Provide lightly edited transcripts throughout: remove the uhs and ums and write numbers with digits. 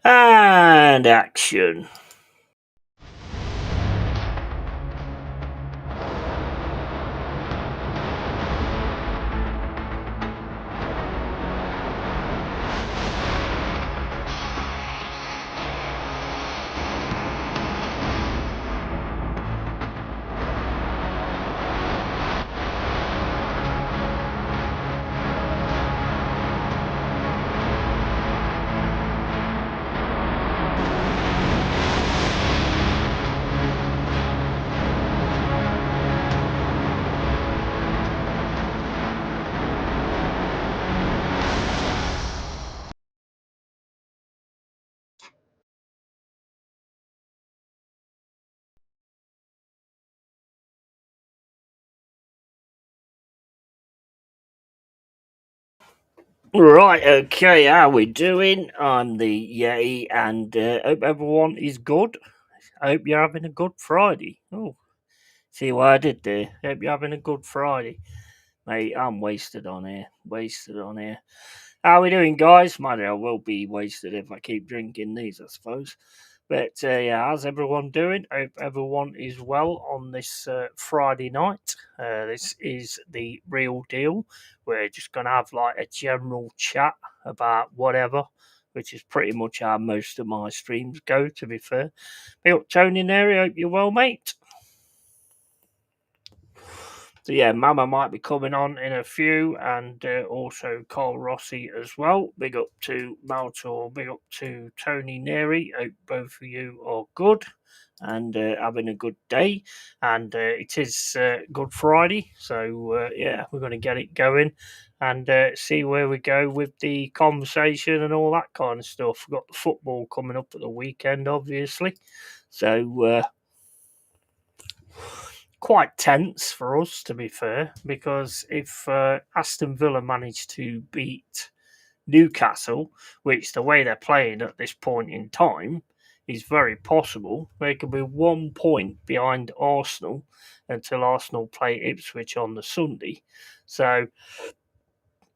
And action. Right, okay, how we doing? I'm the Yeti, and hope everyone is good. I hope you're having a good Friday. Oh, see what I did there? Hope you're having a good Friday. Mate, I'm wasted on here. Wasted on here. How we doing, guys? Mind you, I will be wasted if I keep drinking these, I suppose. But yeah, how's everyone doing? Hope everyone is well on this Friday night. This is the real deal. We're just going to have like a general chat about whatever, which is pretty much how most of my streams go, to be fair. Hey, up, Tony Neri, hope you're well, mate. So yeah, Mama might be coming on in a few, and also Carl Rossi as well. Big up to Maltor, big up to Tony Neri. Hope both of you are good and having a good day. And it is Good Friday, so yeah, we're going to get it going and see where we go with the conversation and all that kind of stuff. We've got the football coming up at the weekend, obviously. So quite tense for us, to be fair, because if Aston Villa manage to beat Newcastle, which the way they're playing at this point in time is very possible, they could be 1 point behind Arsenal until Arsenal play Ipswich on the Sunday. So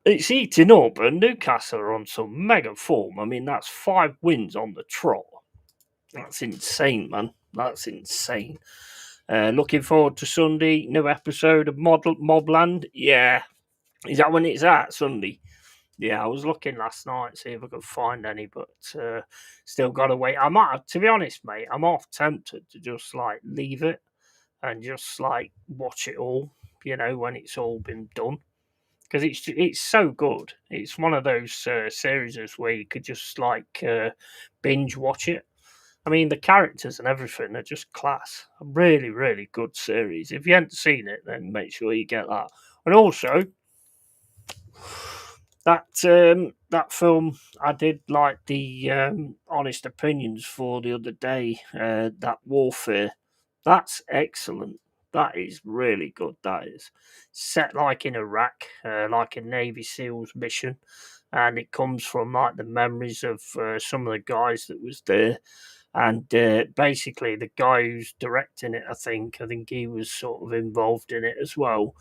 it's eating up, and Newcastle are on some mega form. I mean, that's 5 wins on the trot. That's insane, man. That's insane. Looking forward to Sunday. New episode of Mobland. Yeah. Is that when it's at, Sunday? Yeah, I was looking last night, see if I could find any, but still got to wait. I might, to be honest, mate, I'm half tempted to just like leave it and just like watch it all, when it's all been done. Because it's so good. It's one of those series where you could just like binge watch it. I mean, the characters and everything are just class. A really, really good series. If you haven't seen it, then make sure you get that. And also, that film, I did like the honest opinions for the other day. That Warfare, that's excellent. That is really good. That is set like in Iraq, like a Navy SEALs mission, and it comes from like the memories of some of the guys that was there. And basically, the guy who's directing it, I think he was sort of involved in it as well.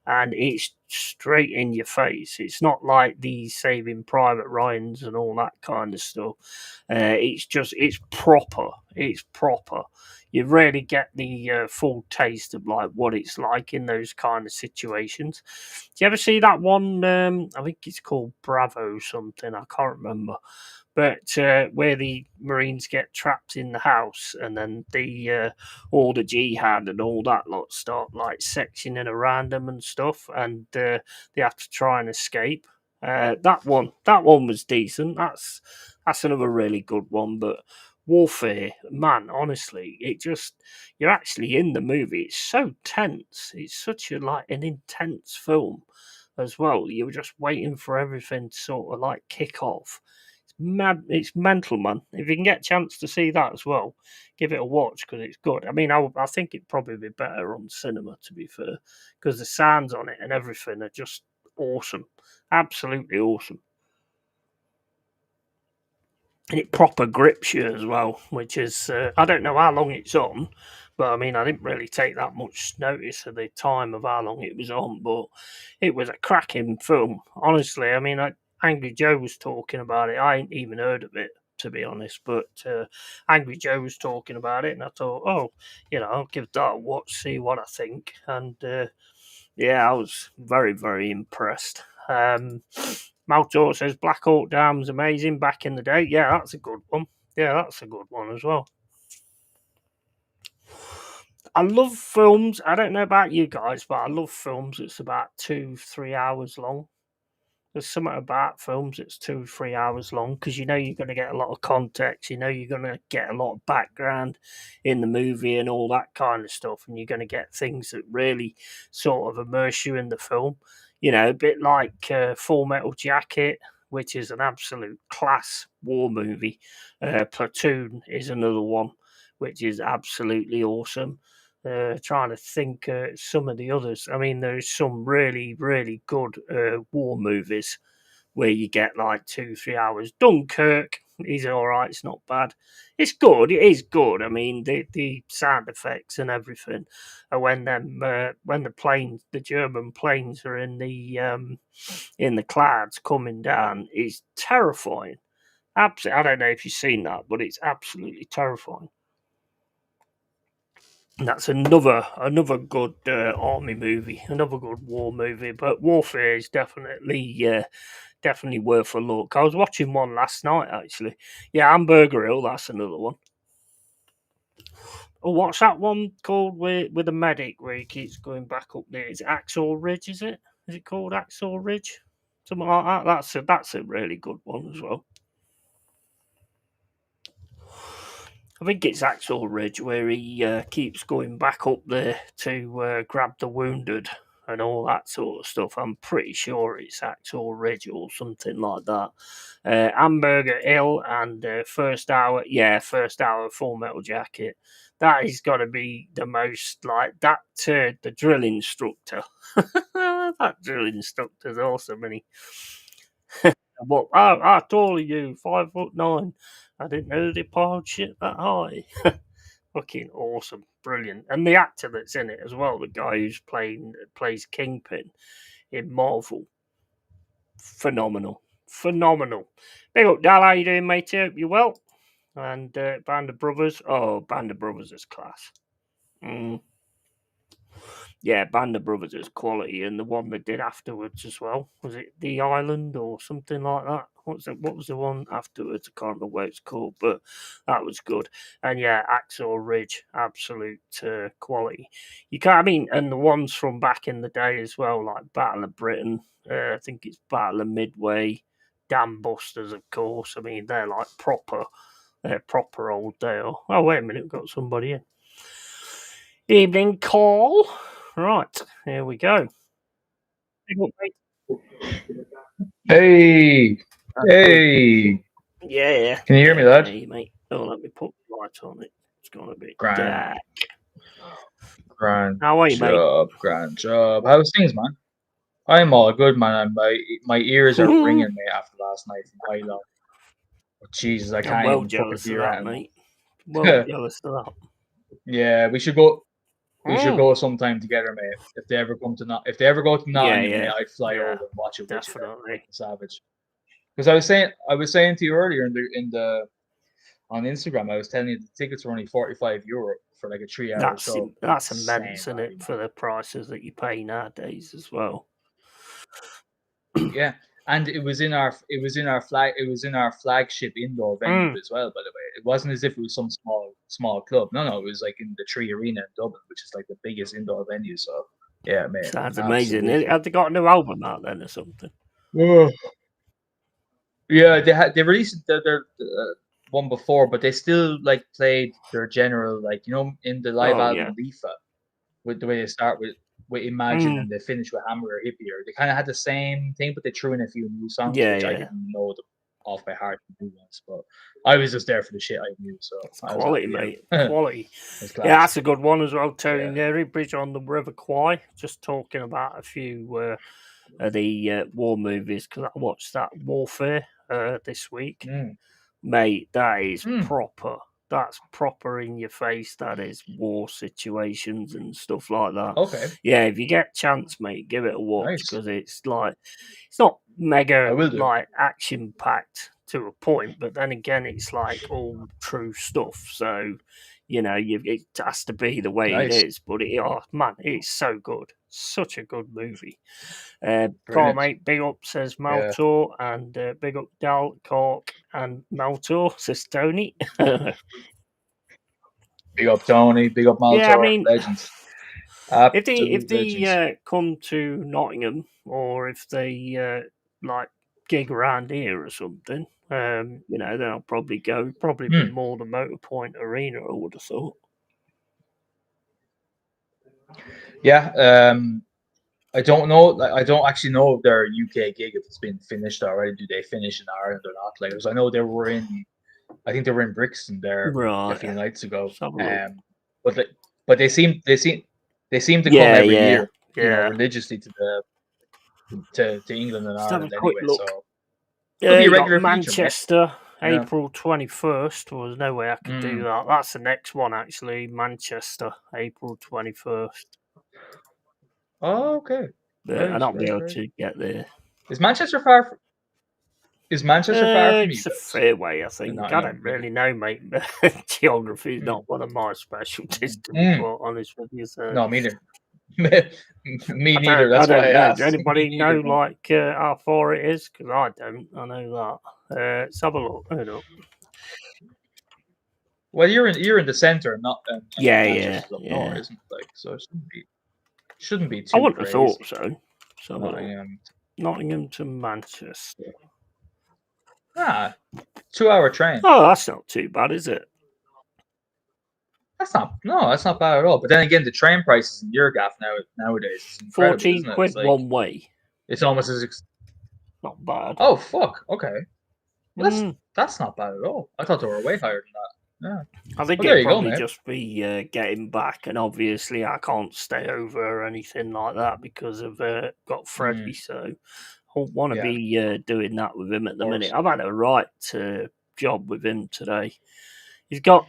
And it's straight in your face. It's not like the Saving Private Ryans and all that kind of stuff. It's proper. It's proper. You really get the full taste of like what it's like in those kind of situations. Do you ever see that one? I think it's called Bravo something. I can't remember, but where the Marines get trapped in the house, and then the all the jihad and all that lot start like sectioning around them and stuff, and they have to try and escape. That one was decent. That's another really good one. But Warfare, man, honestly, it just you're actually in the movie. It's so tense. It's such a like an intense film as well. You're just waiting for everything to sort of like kick off. It's mad. It's mental, man. If you can get a chance to see that as well, give it a watch because it's good. I mean, I think it'd probably be better on cinema, to be fair, because the sounds on it and everything are just awesome. Absolutely awesome. And it proper grips you as well, which is, I don't know how long it's on, but I mean, I didn't really take that much notice of the time of how long it was on, but it was a cracking film. Honestly, I mean, Angry Joe was talking about it. I ain't even heard of it. to be honest. But Angry Joe was talking about it, and I thought, oh, I'll give that a watch, see what I think. And yeah, I was very, very impressed. Maltor says Black Hawk Down's amazing back in the day. Yeah, that's a good one. Yeah, that's a good one as well. I love films. I don't know about you guys, but I love films that's about 2-3 hours long. There's something about films that's 2-3 hours long because you're going to get a lot of context. You're going to get a lot of background in the movie and all that kind of stuff, and you're going to get things that really sort of immerse you in the film. A bit like Full Metal Jacket, which is an absolute class war movie. Platoon is another one, which is absolutely awesome. Trying to think some of the others. I mean, there's some really, really good war movies where you get like 2-3 hours. Dunkirk is all right. It's not bad. It's good. It is good. I mean, the sound effects and everything. And when the German planes are in the clouds coming down, is terrifying. Absolutely. I don't know if you've seen that, but it's absolutely terrifying. That's another good army movie, another good war movie. But Warfare is definitely worth a look. I was watching one last night actually. Yeah, Hamburger Hill. That's another one. Oh, what's that one called with the medic where he keeps going back up there? Is it Axel Ridge? Is it? Is it called Axel Ridge? Something like that. That's a really good one as well. I think it's Axel Ridge where he keeps going back up there to grab the wounded and all that sort of stuff. I'm pretty sure it's Axel Ridge or something like that. Hamburger Hill and First Hour Full Metal Jacket. That is got to be the most like that. The drill instructor. That drill instructor's awesome, isn't he? What? How tall are you? 5'9". I didn't know they piled shit that high. Fucking awesome, brilliant, and the actor that's in it as well, the guy who's plays Kingpin in Marvel, phenomenal. Big up, Dal. How you doing, mate? Hope you're well. And Band of Brothers. Oh, Band of Brothers is class. Yeah, Band of Brothers is quality, and the one they did afterwards as well. Was it The Island or something like that? What was the one afterwards? I can't remember what it's called, but that was good. And yeah, Axel Ridge, absolute quality. You can't. I mean, and the ones from back in the day as well, like Battle of Britain. I think it's Battle of Midway, Dam Busters, of course. I mean, they're like proper old deal. Oh wait a minute, we've got somebody in. Evening call. Right, here we go. Hey, hey. Yeah. Can you hear me, lad? Hey, mate. Oh, let me put the light on it. It's gonna be Grand. Grand How are you, job, mate? Grand job. How's things, man? I'm all good, man. My ears are ringing me after last night from High Low. Oh, Jesus, I can't well even jealous fucking of that, anymore. mate. Well jealous of that. Yeah, we should go. We should go sometime together, mate. If they ever go to Nottingham, mate, I'd fly over and watch it with definitely. you. Savage. Because I was saying to you earlier on Instagram, I was telling you the tickets were only €45 for like a 3-hour show. That's immense, isn't it, for the prices that you pay nowadays as well. Yeah, and it was in our flagship indoor venue as well. By the way, it wasn't as if it was some small club. No, it was like in the Tree Arena in Dublin, which is like the biggest indoor venue. So yeah, man, sounds amazing. Have they got a new album out then or something? Yeah, they released their one before, but they still like played their general, like, in the live album Lifa, with the way they start with Imagine and they finish with Hamburger Hippie. They kind of had the same thing, but they threw in a few new songs, which I didn't know them off by heart, new ones, but I was just there for the shit I knew. So it's quality, mate. Quality. Yeah, that's a good one as well. Tony Neri, Bridge on the River Kwai. Just talking about a few of the war movies because I watched that Warfare this week. Mate, that is proper. That's proper in your face. That is war situations and stuff like that. Okay. Yeah, if you get a chance, mate, give it a watch because it's not mega like action packed to a point, but then again, it's like all true stuff. So, it has to be the way it is. But it's so good. Such a good movie. Call mate, big up, says Maltor, and big up Dal, Cork, and Maltor, says Tony. Big up Tony, big up Maltor, yeah, I mean, legends. If they come to Nottingham, or if they like gig around here or something, then I'll probably go. Probably be more the Motorpoint Arena, I would have thought. Yeah, I don't know. I don't actually know if their UK gig, if it's been finished already. Do they finish in Ireland or not? Like, because I know they were in. I think they were in Brixton there a few nights ago. But they seem to come every year, religiously to England and Ireland anyway. Look. So it'll be a regular Manchester, feature, April 21st. Well, there's no way I could do that. That's the next one, actually. Manchester, April 21st. Oh, okay. I'll not be able to get there. Is Manchester far? Is Manchester far from you? It's a fair way, I think. I don't really know, mate. Geography is not one of my specialties, to be quite honest with you. So. No, me neither. Me neither. That's why I asked. Does anybody know how far it is? Because I don't. I know that. Let's have a look. Hold up. Well, you're in the centre, not yeah. North, isn't it? Like, so it shouldn't be too. I wouldn't crazy. have thought so. Nottingham to Manchester. 2-hour train. Oh, that's not too bad, is it? That's not bad at all. But then again, the train prices in Eurogaff nowadays is incredible. 14 quid one way. It's almost as not bad. Oh fuck! Okay, well, that's not bad at all. I thought they were way higher than that. Yeah, I think it'd probably just be getting back, and obviously I can't stay over or anything like that because I've got Freddie, so I don't want to be doing that with him at the minute. I've had a right job with him today. He's got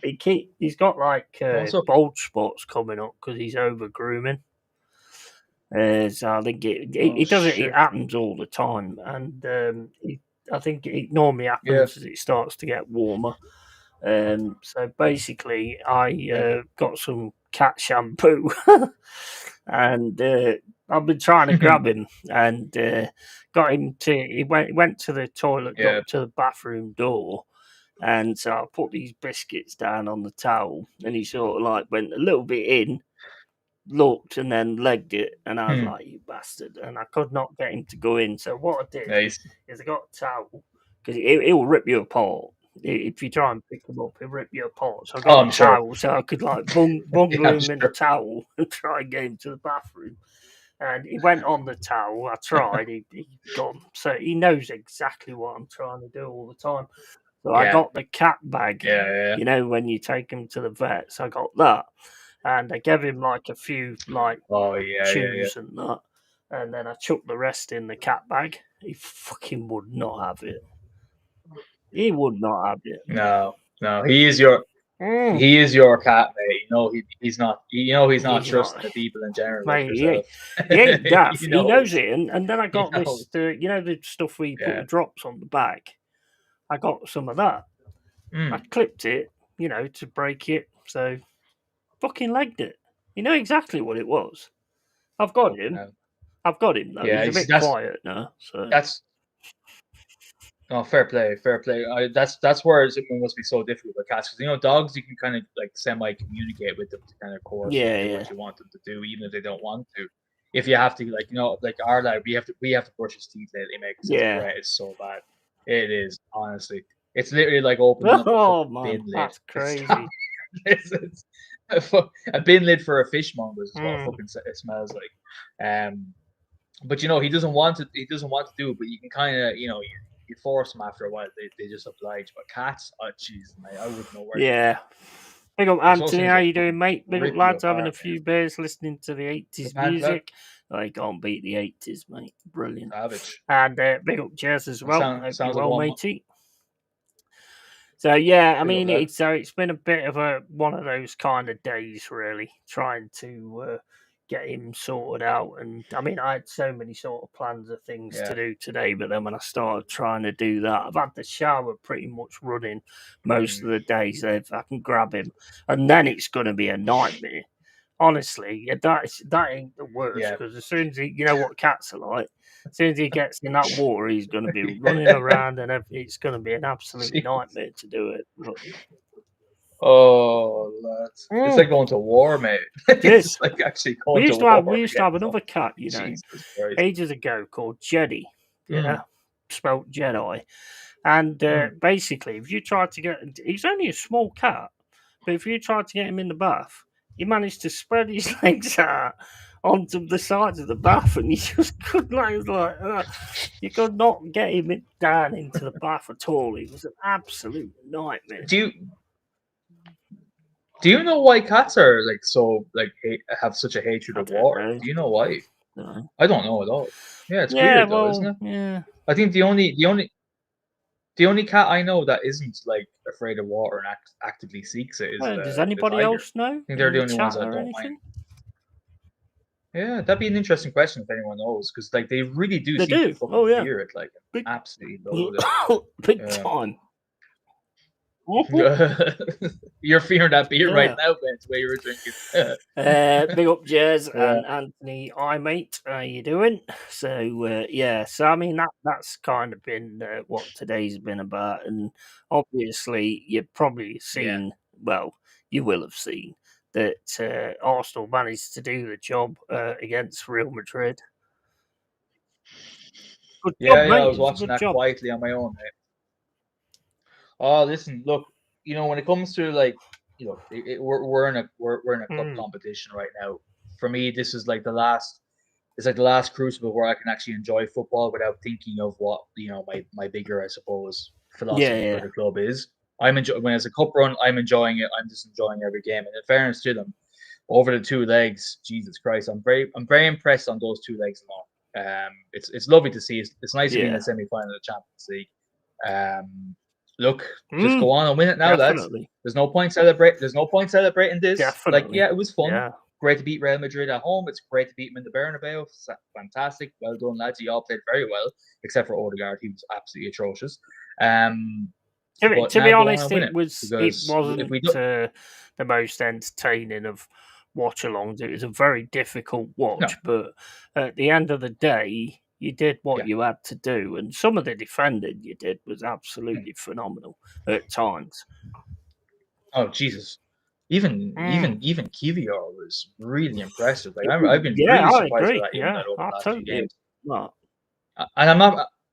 like bald spots coming up because he's over grooming. So I think it does. It happens all the time, and I think it normally happens as it starts to get warmer. So basically, I got some cat shampoo, and I've been trying to grab him, and got him to. He went to the toilet, got to the bathroom door. And so I put these biscuits down on the towel, and he sort of like went a little bit in, looked, and then legged it. And I was like, "You bastard!" And I could not get him to go in. So what I did is I got a towel because it will rip you apart if you try and pick him up. It'll rip you apart. So I got a towel so I could like bungle him in the towel and try and get him to the bathroom. And he went on the towel. I tried. He gone. So he knows exactly what I'm trying to do all the time. So I got the cat bag, you know, when you take him to the vet. So I got that, and I gave him like a few chews and that, and then I chucked the rest in the cat bag. He fucking would not have it. He would not have it. No, he is your cat, mate. You know he's not. You know he's not trusting the people in general. Mate, he ain't daft. He knows it, and then I got this. The stuff where you put the drops on the back. I got some of that. I clipped it, to break it. So, fucking legged it. You know exactly what it was. I've got him. No. I've got him though. Yeah, he's a bit quiet now. So that's fair play. That's where it must be so difficult with cats because dogs you can kind of like semi-communicate with them to kind of course what you want them to do, even if they don't want to. If you have to, like our lad, we have to brush his teeth lately, mate. Because it's so bad. It is, honestly. It's literally like opening up a bin lid. That's crazy. It's a bin lid for a fishmonger is what fucking it smells like. But he doesn't want to. He doesn't want to do it. But you can kind of, you force them after a while. They just oblige. But cats, oh jeez, mate, I wouldn't know where. Yeah. Big up, Anthony. How you doing, mate? Big up, lads. Having a few beers, listening to the 80s music. I can't beat the 80s, mate. Brilliant. Savage. And big up Jez as well. Sounds well, matey. So yeah, I mean, it's been a bit of one of those kind of days, really, trying to get him sorted out. And I mean, I had so many sort of plans of things to do today, but then when I started trying to do that, I've had the shower pretty much running most of the days. So if I can grab him, and then it's going to be a nightmare. Honestly, that ain't the worst, because as soon as you know what cats are like, as soon as he gets in that water, he's going to be running around, and it's going to be an absolute nightmare to do it. Oh, lads. It's like going to war, mate. It's like actually going to war. We used to have another cat, you know, ages ago called Jedi. Yeah, spelt Jedi. And basically, if you tried to get, he's only a small cat, but if you tried to get him in the bath, he managed to spread his legs out onto the sides of the bath, and you just could you could not get him down into the bath at all. It was an absolute nightmare. Do you know why cats are like so have such a hatred of water? Do you know why? No. I don't know at all. Yeah, it's weird though, isn't it? Yeah. I think the only cat I know that isn't like afraid of water and actively seeks it is. Does anybody else know? I think they're the only ones that don't mind. Yeah, that'd be an interesting question if anyone knows, because like they really do seem to fucking fear it, like absolutely loathe it. Big time. You're fearing that beer right now, Ben. The way you were drinking. Big up, Jez and Anthony, mate. How you doing? So so I mean that's kind of been what today's been about, and obviously you've probably seen. Well, you will have seen that Arsenal managed to do the job against Real Madrid. Good job, mate. I was watching that quietly on my own, mate. Oh, listen, look, you know, when it comes to like, you know, we're in a cup competition right now. For me, this is like the last crucible where I can actually enjoy football without thinking of what, you know, my bigger, I suppose, philosophy for the club is. When it's a cup run, I'm enjoying it. I'm just enjoying every game. And in fairness to them, over the 2 legs, Jesus Christ, I'm very impressed on those 2 legs alone. It's lovely to see. It's nice to be in the semi-final of the Champions League. Look, just go on and win it now, lads. There's no point celebrating this. Definitely. Like, yeah, it was fun. Yeah. Great to beat Real Madrid at home. It's great to beat them in the Bernabeu. Fantastic. Well done, lads. You all played very well, except for Odegaard. He was absolutely atrocious. To be honest, it wasn't the most entertaining of watch-alongs. It was a very difficult watch, but at the end of the day, you did what you had to do, and some of the defending you did was absolutely phenomenal at times. Oh Jesus! Even Kivior was really impressive. Like I've been really surprised by that. Over the last few games. And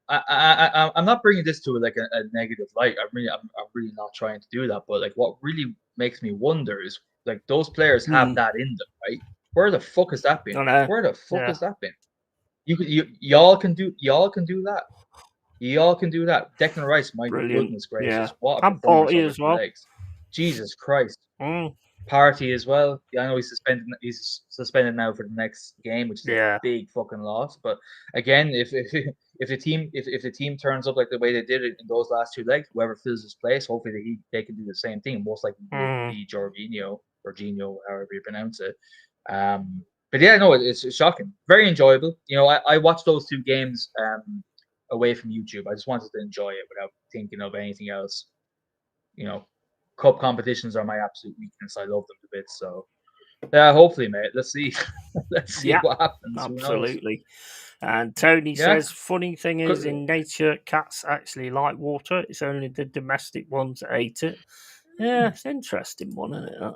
I'm not bringing this to like a negative light. I'm really not trying to do that. But like, what really makes me wonder is like those players have that in them, right? Where the fuck has that been? Where the fuck has that been? Y'all can do that. Y'all can do that. Declan Rice, my goodness gracious, what a performance as well. Jesus Christ. Partey as well. Yeah, I know he's suspended now for the next game, which is a big fucking loss. But again, if the team turns up like the way they did it in those last 2 legs, whoever fills his place, hopefully they can do the same thing. Most likely be Jorginho, however you pronounce it. But yeah, no, it's shocking. Very enjoyable. You know, I watched those 2 games away from YouTube. I just wanted to enjoy it without thinking of anything else. You know, cup competitions are my absolute weakness. I love them to bits. So, yeah, hopefully, mate. Let's see. Let's see what happens. Absolutely. And Tony says, funny thing is, in nature, cats actually like water. It's only the domestic ones that hate it. Yeah, it's an interesting one, isn't it?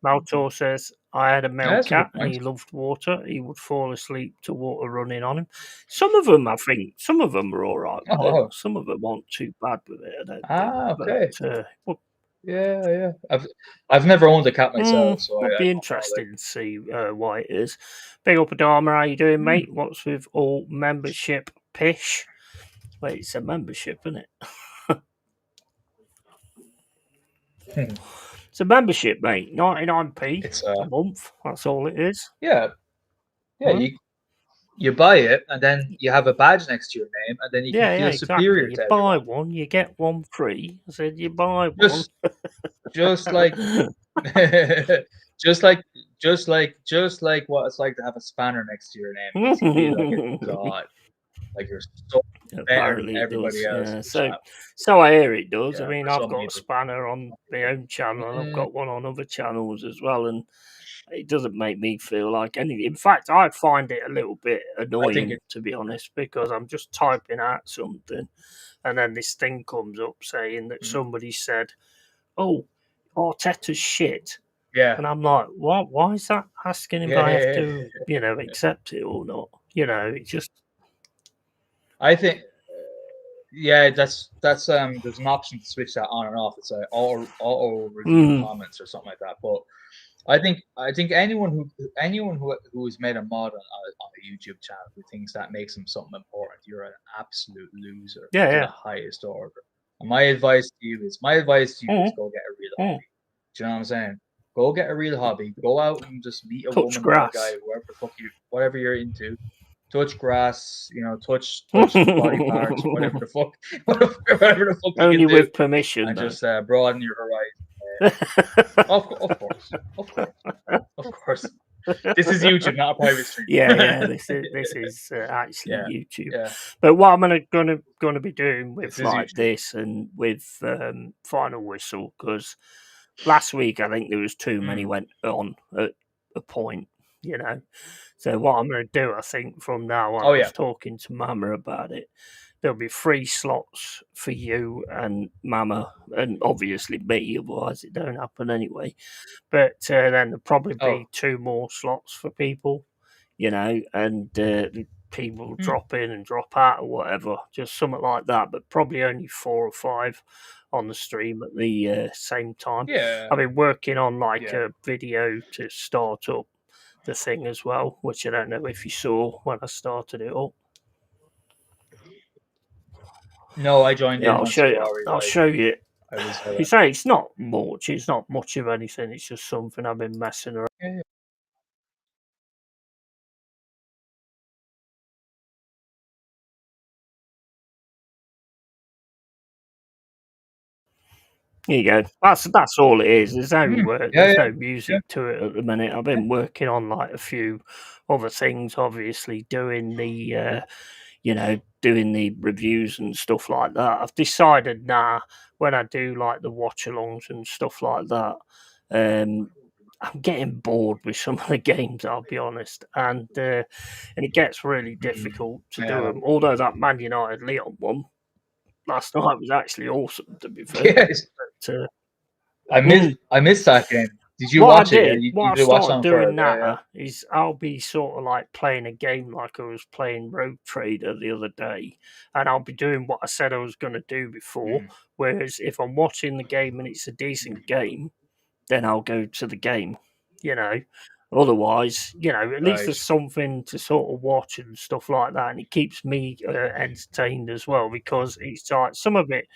Maltor says, I had a male cat and he loved water. He would fall asleep to water running on him. Some of them, I think, are all right with it. Some of them aren't too bad with it, I don't think. Okay. Yeah. I've never owned a cat myself, so it'd be interesting to see what it is. Big up, Adama. How you doing, mate? What's with all membership pish? Wait, it's a membership, isn't it? It's a membership, mate. 99p a month. That's all it is. Yeah. You buy it, and then you have a badge next to your name, and then you can feel superior to everyone. You buy one, you get one free. I said you buy one. Just like just like what it's like to have a spanner next to your name. Makes you feel like a god, like you're so better than Apparently it does. everybody else in Yeah. the chat. So I hear it does. I Yeah, mean, for I've some got a people. spanner on my own channel, and I've got one on other channels as well, and it doesn't make me feel like anything. In fact, I find it a little bit annoying, to be honest, because I'm just typing out something, and then this thing comes up saying that somebody said, "Oh, Arteta's shit." Yeah. And I'm like, what? Why is that asking if I have to, accept it or not? It just. I think, yeah, that's there's an option to switch that on and off. It's like auto review comments or something like that. But I think anyone who has made a mod on a YouTube channel who thinks that makes them something important, you're an absolute loser to the highest order. And my advice to you is go get a real hobby. Do you know what I'm saying? Go get a real hobby. Go out and just meet a woman or a guy, whatever you're into. Touch grass, touch body parts, whatever the fuck you Only can do, with permission, and just broaden your horizon. Of course. This is YouTube, not a private stream. Yeah. This is actually YouTube. Yeah. But what I'm gonna be doing with this and with Final Whistle, because last week I think there was too many went on at a point. So what I'm going to do, I think, from now on, I was talking to Mama about it. There'll be 3 slots for you and Mama, and obviously me. Otherwise, it don't happen anyway. But then there'll probably be 2 more slots for people, and people drop in and drop out or whatever, just something like that. But probably only 4 or 5 on the stream at the same time. Yeah, I've been working on a video to start up the thing as well, which I don't know if you saw when I started it up. No, I joined in. I'll show you. You say it's not much. It's not much of anything. It's just something I've been messing around. Yeah. Here you go. That's all it is. There's no there's no music to it at the minute. I've been working on a few other things, obviously doing the doing the reviews and stuff like that. I've decided when I do the watch-alongs and stuff like that, I'm getting bored with some of the games, I'll be honest, and it gets really difficult to do them. Although that Man United Lyon one last night was actually awesome, to be fair. Yes. But, I missed that game. Did you watch it? What I started doing now is I'll be sort of playing a game like I was playing Road Trader the other day, and I'll be doing what I said I was going to do before. Whereas if I'm watching the game and it's a decent game, then I'll go to the game. Otherwise, at least there's something to sort of watch and stuff like that, and it keeps me entertained as well, because it's some of it.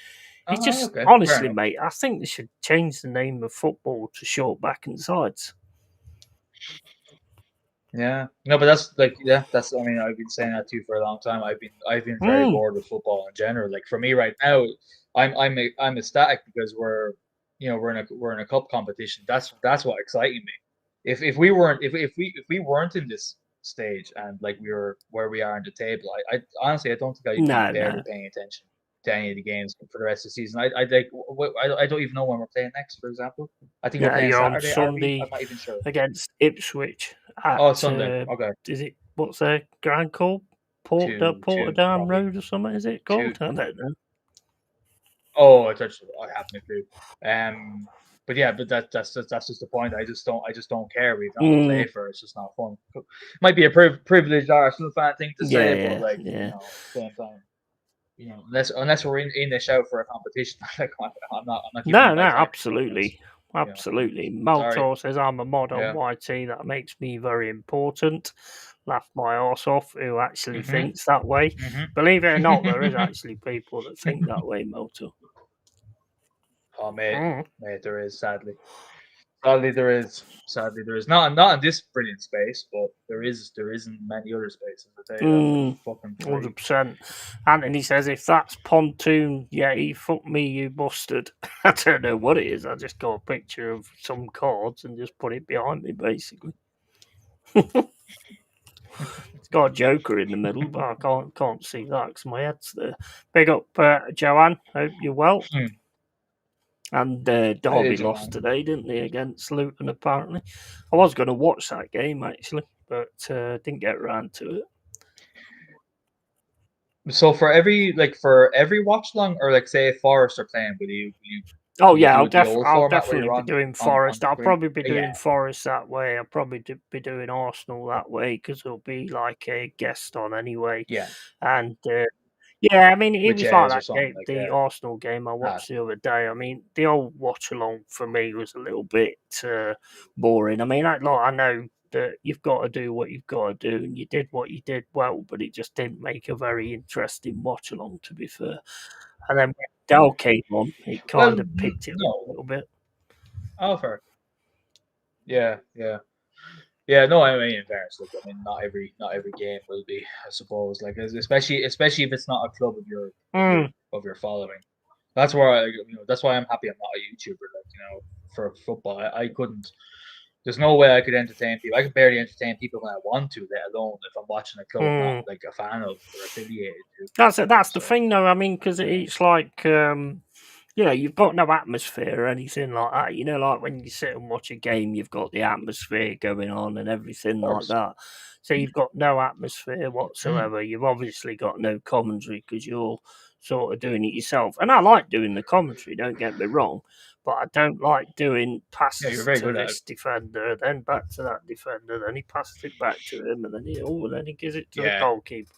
It's just honestly, mate, I think they should change the name of football to short back and sides. Yeah, no, but that's that's. I mean, I've been saying that too for a long time. I've been very bored with football in general. Like for me right now, I'm ecstatic because we're in a cup competition. That's what exciting me. If we weren't in this stage and we were where we are on the table, I honestly I don't think I'd be barely paying attention to any of the games for the rest of the season. I don't even know when we're playing next. For example, I think we're playing Saturday. On Sunday. I'm not even sure. Against Ipswich. At, Sunday. Okay. Is it what's their ground called? Portadown Road or something? Is it called? I don't know. Oh, I have no clue. But yeah, but that's just the point. I just don't care. We don't play for it. It's just not fun. Might be a privileged Arsenal fan thing to say, but same time. Unless we're in the shout for a competition, I'm not. No, absolutely. Maltor says I'm a mod on YT. That makes me very important. Laugh my arse off. Who actually thinks that way? Believe it or not, there is actually people that think that way, Maltor. Oh, mate, there is, sadly. Sadly, there is. Sadly, there is not in this brilliant space, but there isn't many other spaces. I tell you that for fucking free. 100%. Anthony says if that's pontoon, yeah, he fuck me, you bastard. I don't know what it is. I just got a picture of some cards and just put it behind me, basically. It's got a Joker in the middle, but I can't see that because my head's there. Big up, Joanne. Hope you're well. And Derby lost today, didn't they, against Luton, apparently. I was going to watch that game, actually, but didn't get around to it. So for every watch along, or like say if Forest are playing, will you Oh yeah, I'll definitely be doing Forest. I'll probably be doing Forest that way. I'll probably be doing Arsenal that way because there'll be like a guest on anyway. Yeah, and yeah, I mean it was like that game, the Arsenal game I watched the other day. I mean the old watch along for me was a little bit boring. I mean I know that you've got to do what you've got to do, and you did what you did well, but it just didn't make a very interesting watch along, to be fair. And then when Dell came on, it kind of picked it up a little bit. Oh, fair. Yeah. No, I mean, in fairness, look, I mean, not every game will be, I suppose, like especially if it's not a club of your following. That's why that's why I'm happy I'm not a YouTuber, like for football. I couldn't. There's no way I could entertain people. I could barely entertain people when I want to, let alone if I'm watching a club I'm not like a fan of or affiliated to. That's the thing, though. I mean, because it's like you've got no atmosphere or anything like that. Like when you sit and watch a game, you've got the atmosphere going on and everything like that. So you've got no atmosphere whatsoever. You've obviously got no commentary because you're sort of doing it yourself. And I like doing the commentary, don't get me wrong, but I don't like doing passes to this defender, then back to that defender, then he passes it back to him, and then he gives it to the goalkeeper.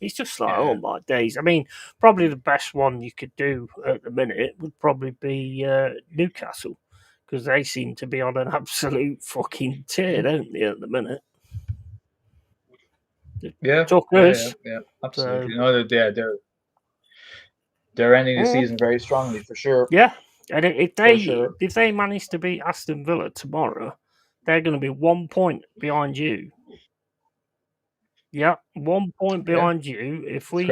It's just like, oh my days. I mean, probably the best one you could do at the minute would probably be Newcastle, because they seem to be on an absolute fucking tear, don't they, at the minute? Yeah, absolutely. So, they're ending the season very strongly, for sure. Yeah, and if they manage to beat Aston Villa tomorrow, they're going to be 1 point behind you. Yeah, 1 point behind you. If we,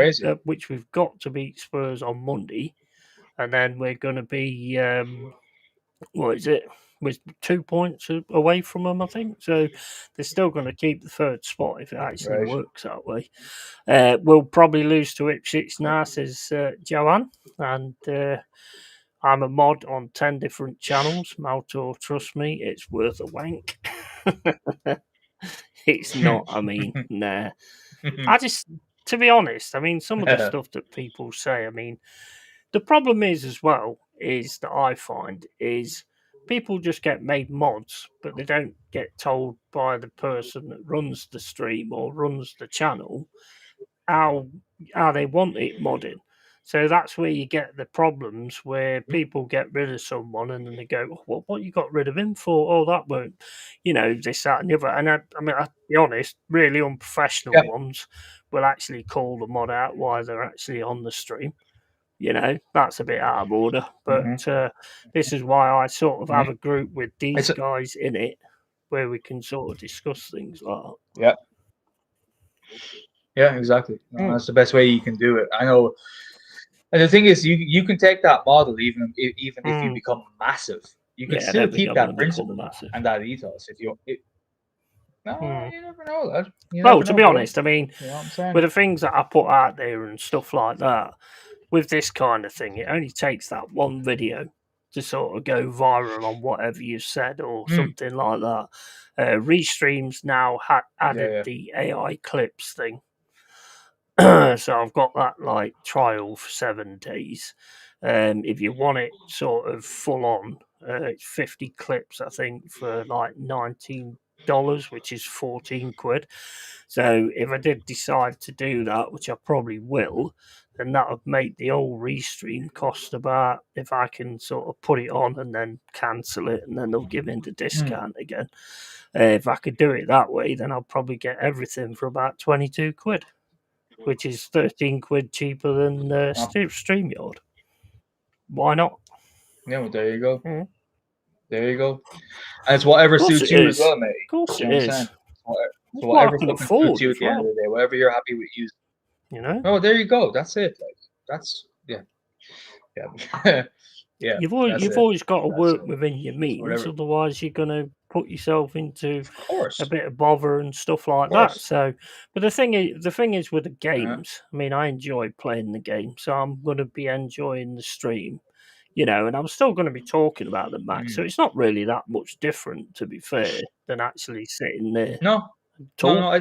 which we've got to beat Spurs on Monday, and then we're going to be, what is it? We're 2 points away from them, I think. So they're still going to keep the third spot if it actually works that way. We'll probably lose to Ipswich now, says Joanne, and I'm a mod on 10 different channels. Maltor, trust me, it's worth a wank. It's not, I mean, nah. I just, to be honest, I mean, some of the stuff that people say, I mean, the problem is as well, is that I find is people just get made mods, but they don't get told by the person that runs the stream or runs the channel how they want it modded. So that's where you get the problems where people get rid of someone and then they go, well, what you got rid of him for? Oh, that won't, this, that, and the other. And I mean, I'll be honest, really unprofessional ones will actually call the mod out while they're actually on the stream. That's a bit out of order. But this is why I sort of have a group with these guys in it where we can sort of discuss things like that. Yeah. Yeah, exactly. No, that's the best way you can do it. I know. And the thing is, you can take that model even if you become massive. You can still keep that principle and that ethos if you. You never know that. Well, to be honest, I mean, with the things that I put out there and stuff like that, with this kind of thing, it only takes that one video to sort of go viral on whatever you said or something like that. Restreams now added the AI clips thing. So I've got that like trial for 7 days. If you want it sort of full on, it's 50 clips, I think, for like $19, which is 14 quid. So if I did decide to do that, which I probably will, then that would make the old restream cost about, if I can sort of put it on and then cancel it and then they'll give me the discount again. If I could do it that way, then I'll probably get everything for about 22 quid. Which is 13 quid cheaper than StreamYard. Why not? Yeah, well, there you go. There you go. And it's whatever suits you as well, mate. Of course it is. So whatever fucking suits you at the end of the day, whatever you're happy with using. You know? Oh, there you go. That's it. Like that's yeah. Yeah. You've always got to work within your means, otherwise you're gonna put yourself into a bit of bother and stuff like that. So, but the thing is with the games, I mean, I enjoy playing the game, so I'm gonna be enjoying the stream, you know, and I'm still gonna be talking about the match. So it's not really that much different, to be fair, than actually sitting there. No. I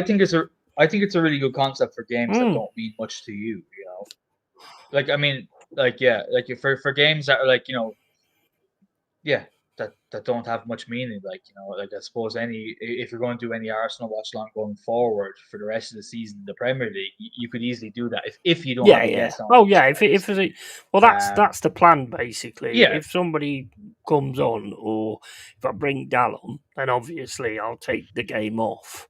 think it's a really good concept for games that don't mean much to you. You know, like I mean, like for games that are like, you know, that don't have much meaning, like, you know, like I suppose if you're going to do any Arsenal watch along going forward for the rest of the season in the Premier League, you could easily do that if you don't have a guest on. Oh yeah, that's the plan basically. Yeah. If somebody comes on, or if I bring Dal on, then obviously I'll take the game off.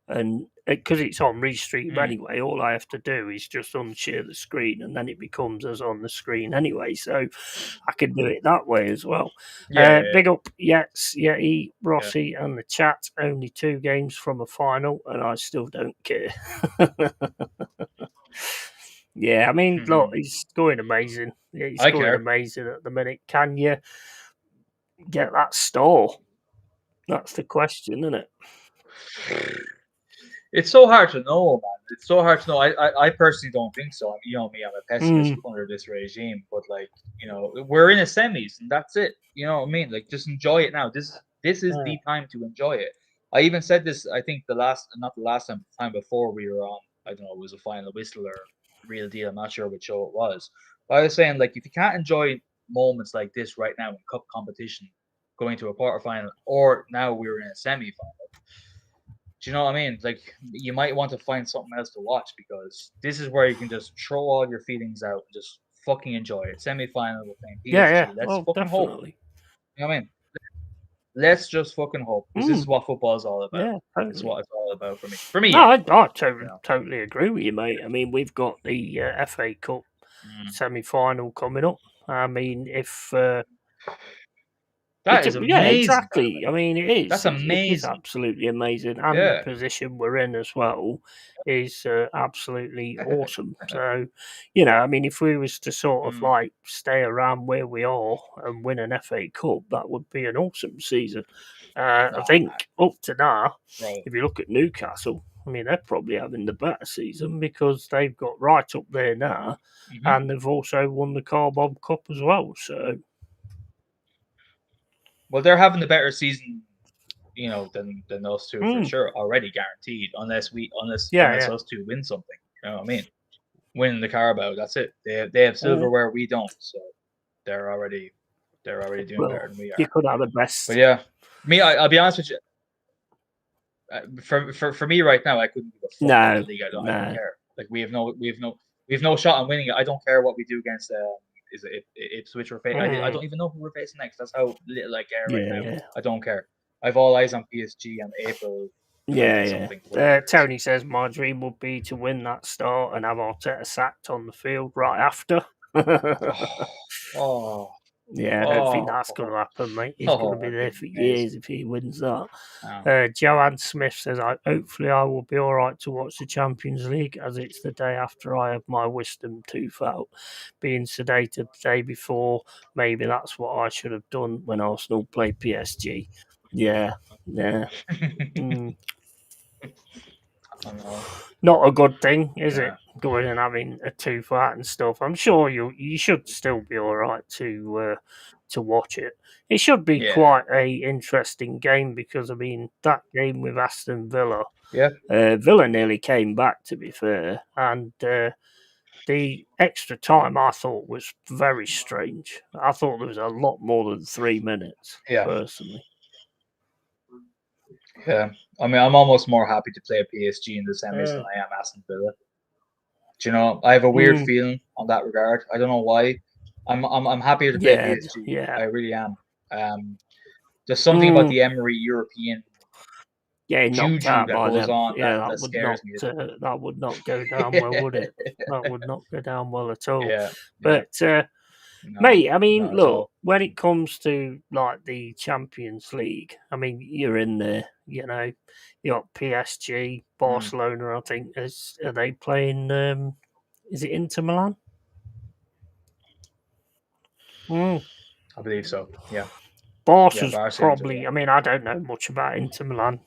And because it's on Restream anyway, all I have to do is just unshare the screen, and then it becomes us on the screen anyway. So I can do it that way as well. Big up, Yeti, Rossi, and the chat. Only 2 games from a final, and I still don't care. Yeah, I mean, look, he's scoring amazing. Yeah, he's scoring amazing at the minute. Can you get that store? That's the question, isn't it? It's so hard to know, man. It's so hard to know. I personally don't think so. You know me, I'm a pessimist under this regime. But like, you know, we're in a semis, and that's it. You know what I mean? Like, just enjoy it now. This is the time to enjoy it. I even said this. I think not the last time before we were on. I don't know. It was a final whistle or real deal. I'm not sure which show it was. But I was saying, like, if you can't enjoy moments like this right now in cup competition, going to a quarterfinal, or now we're in a semi-final. Do you know what I mean? Like, you might want to find something else to watch, because this is where you can just throw all your feelings out and just fucking enjoy it. Semi-final, we're playing PSG. Yeah. Let's fucking hope. You know what I mean? Let's just fucking hope. This is what football is all about. Yeah, totally. It's what it's all about for me. No, I totally agree with you, mate. I mean, we've got the FA Cup semi-final coming up. I mean, if... That is amazing. Yeah, exactly. I mean, it is. That's amazing. It is absolutely amazing. And the position we're in as well is absolutely awesome. So, you know, I mean, if we was to sort of like stay around where we are and win an FA Cup, that would be an awesome season. I think up to now, if you look at Newcastle, I mean, they're probably having the better season, because they've got right up there now, and they've also won the Carabao Cup as well. So... Well, they're having the better season, you know, than those two for sure, already guaranteed. Unless us two win something, you know what I mean? Winning the Carabao, that's it. They have silverware, we don't, so they're already doing better than we are. You could have the best. But yeah, me, I'll be honest with you. For me right now, I couldn't give a fuck about the league. I don't care. Like, we have no shot on winning it. I don't care what we do against. Is it Ipswich we're facing? I don't even know who we're facing next. That's how little I care right now. I don't care. I've all eyes on PSG and April. Tony says my dream would be to win that start and have Arteta sacked on the field right after. Yeah, I don't think that's going to happen, mate. He's going to be there for years if he wins that. Joanne Smith says, hopefully I will be all right to watch the Champions League, as it's the day after I have my wisdom tooth out. Being sedated the day before, maybe that's what I should have done when Arsenal played PSG. Yeah. Not a good thing, is it? Going and having a tooth out and stuff. I'm sure you should still be all right to watch it. It should be quite a interesting game, because I mean, that game with Aston Villa, Villa nearly came back, to be fair, and the extra time I thought was very strange. I thought there was a lot more than 3 minutes, personally. Yeah, I mean, I'm almost more happy to play a PSG in the semis than I am Aston Villa. Do you know? I have a weird feeling on that regard. I don't know why. I'm happier to play PSG. Yeah, I really am. There's something about the Emery European juju that goes on that scares me. That would not go down well, would it? That would not go down well at all. Yeah. But Mate, I mean, look, when it comes to like the Champions League, I mean, you're in there, you know, you got PSG, Barcelona, I think. Are they playing, is it Inter Milan? I believe so, yeah. Barca's probably, I mean, I don't know much about Inter Milan.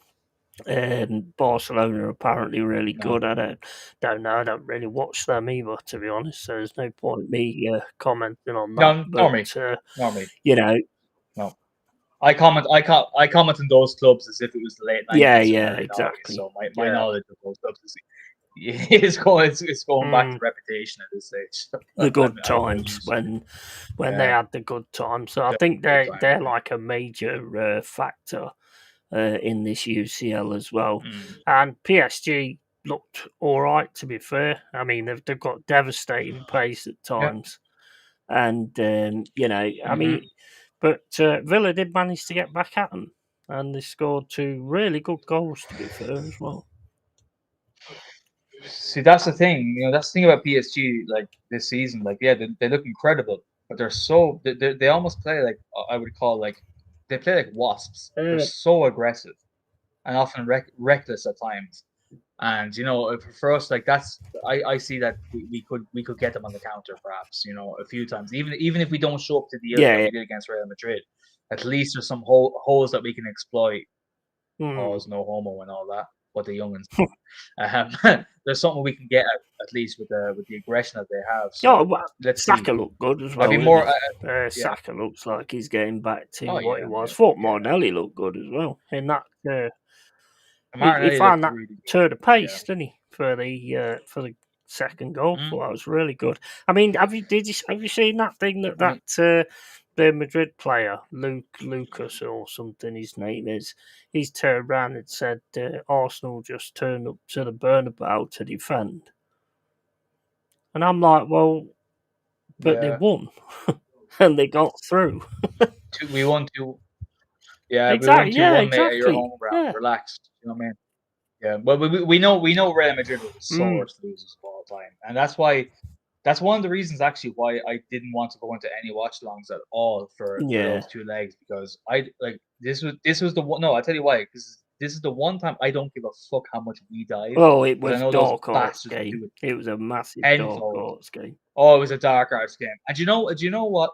Barcelona are apparently really good. I don't know. I don't really watch them either, to be honest. So there's no point me commenting on that. Nor me. You know, no. I comment on those clubs as if it was the late 90s. Yeah, exactly. So my knowledge of those clubs is going back to reputation at this stage. The good times when they had the good times. So I think they're like a major factor in this UCL as well. And PSG looked all right, to be fair. I mean, they've got devastating pace at times. And, you know, I mean, but Villa did manage to get back at them. And they scored 2 really good goals, to be fair, as well. See, that's the thing. You know, that's the thing about PSG. Like this season, like they look incredible, but they almost play like I would call they play like wasps. They're so aggressive and often reckless at times. And you know, for us, like I see that we could get them on the counter, perhaps, you know, a few times. Even if we don't show up to the that we did against Real Madrid, at least there's some holes that we can exploit. Pause, no homo, and all that. What the youngins. There's something we can get at least with the aggression that they have. So let's see. Saka looked good as well. Saka looks like he's getting back to what he was. Thought Martinelli looked good as well in that. He found that turn of pace, didn't he, for the second goal? Thought that was really good. I mean, have you seen that thing that the Madrid player, Lucas or something his name is, he's turned around and said Arsenal just turned up to the Bernabeu to defend. And I'm like, well, but they won. And they got through. We won 2. Yeah, exactly. We won 2-1, mate, at your home ground. Relaxed. You know what I mean? Yeah, but we know Real Madrid are the sorest losers of all time. And that's one of the reasons actually why I didn't want to go into any watch-alongs at all for those 2 legs, because this was the one. No, I'll tell you why. Because this is the one time I don't give a fuck how much we dive. Oh, it was dark arts game. It was a massive dark arts game. Oh, it was a dark arts game. And do you know what?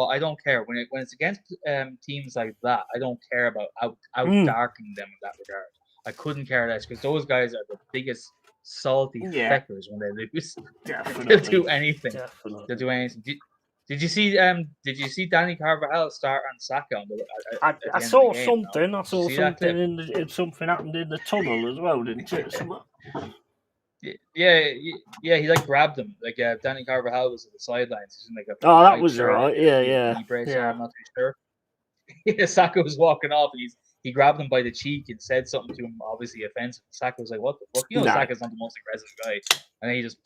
I don't care when it's against teams like that. I don't care about out darkening them in that regard. I couldn't care less, because those guys are the biggest salty feckers when they lose. They'll do anything. They'll do anything. Did you see Danny Carvajal start on Saka? I saw something. I saw something. Something happened in the tunnel as well, didn't it? Yeah. He grabbed him. Danny Carvajal was at the sidelines. That was right. Yeah. I'm not too sure. Yeah, Saka was walking off, and he grabbed him by the cheek and said something to him, obviously offensive. Saka was like, "What the fuck?" You know, Saka's not the most aggressive guy, and then he just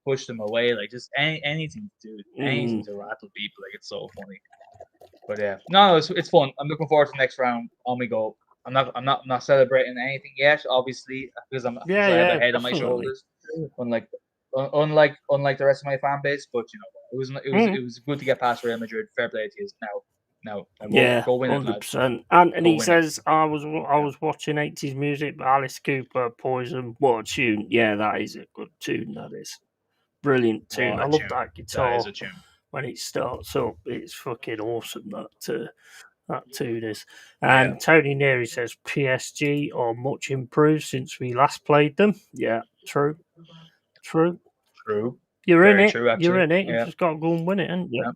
pushed him away, just anything to do, anything to rattle people. It's so funny. But yeah, no, it's fun. I'm looking forward to the next round. On we go. I'm not celebrating anything yet, obviously, because I have a head on my shoulders, unlike the rest of my fan base. But you know, it was good to get past Real Madrid. Fair play to you. Now, go win 100%. Anthony says, I was watching 80s music, but Alice Cooper, Poison, what a tune. Yeah, that is a good tune, that is. Brilliant tune. I love that guitar. That is a tune. When it starts up, it's fucking awesome, that tune is. And Tony Neary says, PSG are much improved since we last played them. Yeah, true. You're in it. You're in it. You just got to go and win it, haven't you? Yeah.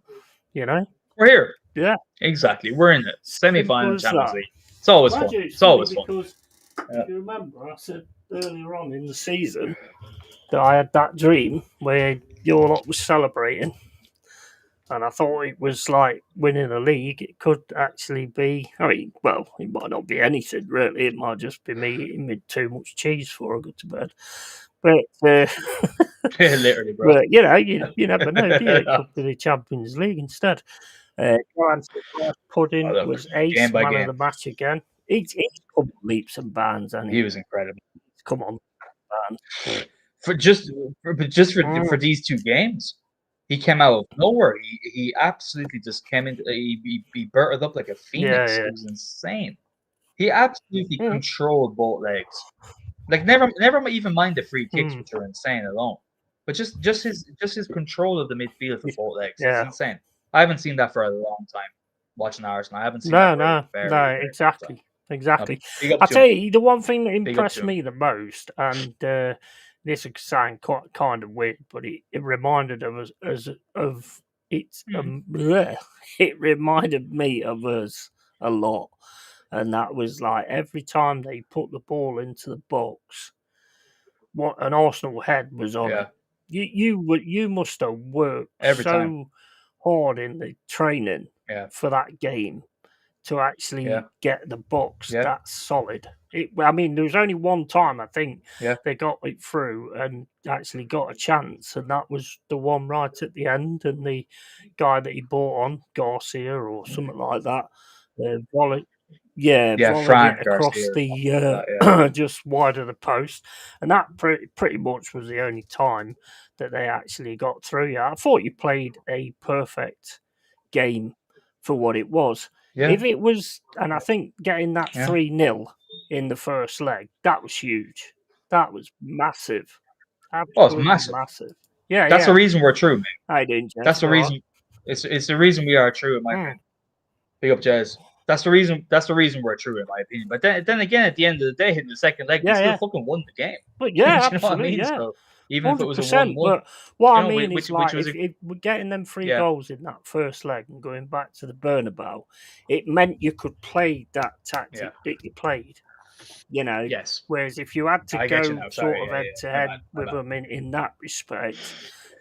You know? We're here. Yeah. Exactly. We're in it. Semi-final Champions League. It's always fun. It's always fun. Because you remember, I said earlier on in the season that I had that dream where your lot was celebrating. And I thought it was like winning a league. It could actually be, it might not be anything really. It might just be me eating with too much cheese before I go to bed. But literally, bro. But you never know, do you? It could be the Champions League instead. Pudding was ace, man of the match again. He's come on leaps and bounds, and he was incredible. Come on, for these 2 games, he came out of nowhere. He absolutely just came into. He burted up like a phoenix. It was insane. He absolutely controlled both legs. Like never even mind the free kicks, which are insane alone. But just his control of the midfield for both legs is insane. I haven't seen that for a long time. Watching Arsenal, I haven't seen that. No, exactly. I tell you, the one thing that impressed me the most, and this would sound kind of weird, but it reminded of us of it's it reminded me of us a lot, and that was like every time they put the ball into the box, what an Arsenal head was on it. You must have worked so hard in the training for that game to actually get the box that solid. I mean, there was only one time I think they got it through and actually got a chance, and that was the one right at the end. And the guy that he bought on, Garcia or something like that, volleyed Frank it across the just wide of the post, and that pretty much was the only time that they actually got through. Yeah, I thought you played a perfect game for what it was. If it was, and I think getting that 3-0 in the first leg, that was huge. That was massive. Absolutely massive. Yeah, that's the reason we're true, mate. I didn't. That's the reason. It's the reason we are true, in my opinion. Big up, Jez. That's the reason. That's the reason we're true, in my opinion. But then again, at the end of the day, in the second leg, we still fucking won the game. But yeah, you know absolutely, what I mean? So even 100%, if it was a 1-1, but what I mean is, like, if we're getting them 3 goals in that first leg and going back to the Bernabeu, it meant you could play that tactic that you played. You know, whereas if you had to go sort of head to head with them in that respect,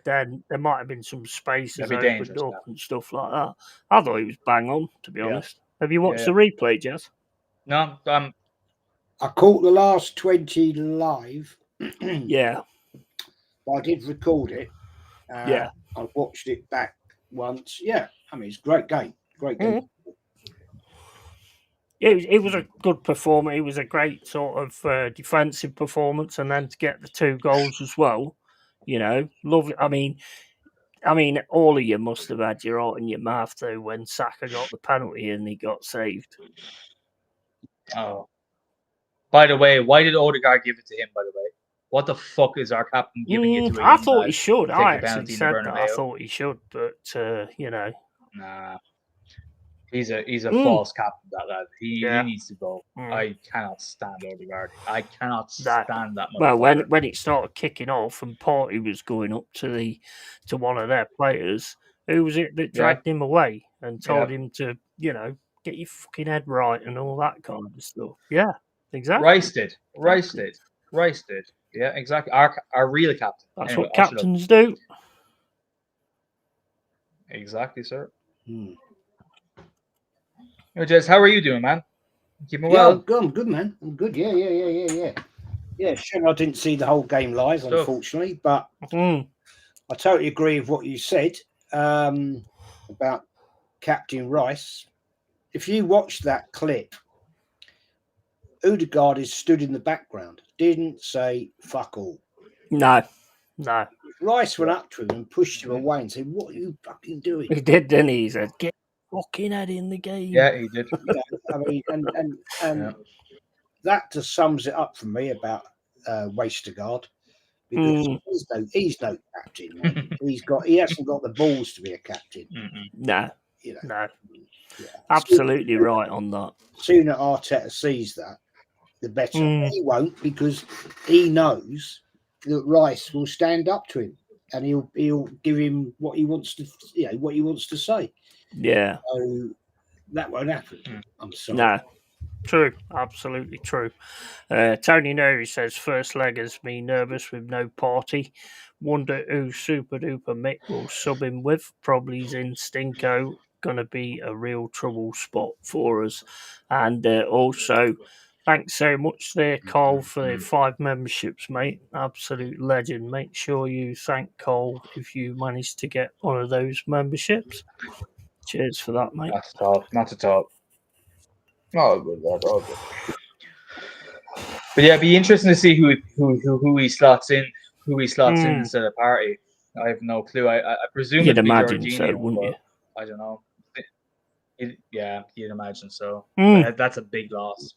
then there might have been some spaces opened up and stuff like that. I thought he was bang on, to be honest. Have you watched the replay, Jez? No, I caught the last 20 live. Yeah. I did record it. I watched it back once. Yeah, I mean, it's a great game. Great game. It was a good performance. It was a great sort of defensive performance, and then to get the 2 goals as well, you know, lovely. I mean, all of you must have had your heart in your mouth though when Saka got the penalty and he got saved. Oh, by the way, why did Odegaard give it to him? By the way, what the fuck is our captain giving it to him? I thought he should. I actually said that. I thought he should, but you know, nah. He's a false captain, that lad. He needs to go. I cannot stand Odegaard. I cannot stand that. Well, when it started kicking off and Partey was going up to one of their players, who was it that dragged him away and told him to, you know, get your fucking head right and all that kind of stuff? Yeah, exactly. Rice did. Yeah, exactly. Our real captain. That's what captains do. Exactly, sir. Hey, Jez, how are you doing, man? Keeping well? I'm good, man. I'm good. Yeah. Yeah, sure. I didn't see the whole game live, unfortunately, but I totally agree with what you said about Captain Rice. If you watch that clip, Odegaard is stood in the background, didn't say fuck all. No. Rice went up to him and pushed him away and said, "What are you fucking doing?" He did, didn't he? He said, "Get fucking head in the game." Yeah, he did. I mean, and that just sums it up for me about Westergaard, because he's no captain. He hasn't got the balls to be a captain. No, you know, no. Yeah. Absolutely right on that. Sooner Arteta sees that, the better. He won't, because he knows that Rice will stand up to him and he'll give him what he wants to, what he wants to say. Yeah. So that won't happen. I'm sorry. No. True, absolutely true. Tony Neri says first leg has me nervous with no Partey. Wonder who Super Duper Mick will sub him with. Probably Zinchenko. Going to be a real trouble spot for us. And also, thanks so much there, Cole, for the 5 memberships, mate. Absolute legend. Make sure you thank Cole if you manage to get one of those memberships. Cheers for that, mate. That's tough. Not to talk. Oh, good. But yeah, it'd be interesting to see who he slots in, instead of Partey. I have no clue. I presume you'd it'd be imagine Jorginho, so, wouldn't you? I don't know. Yeah, you'd imagine so. That's a big loss.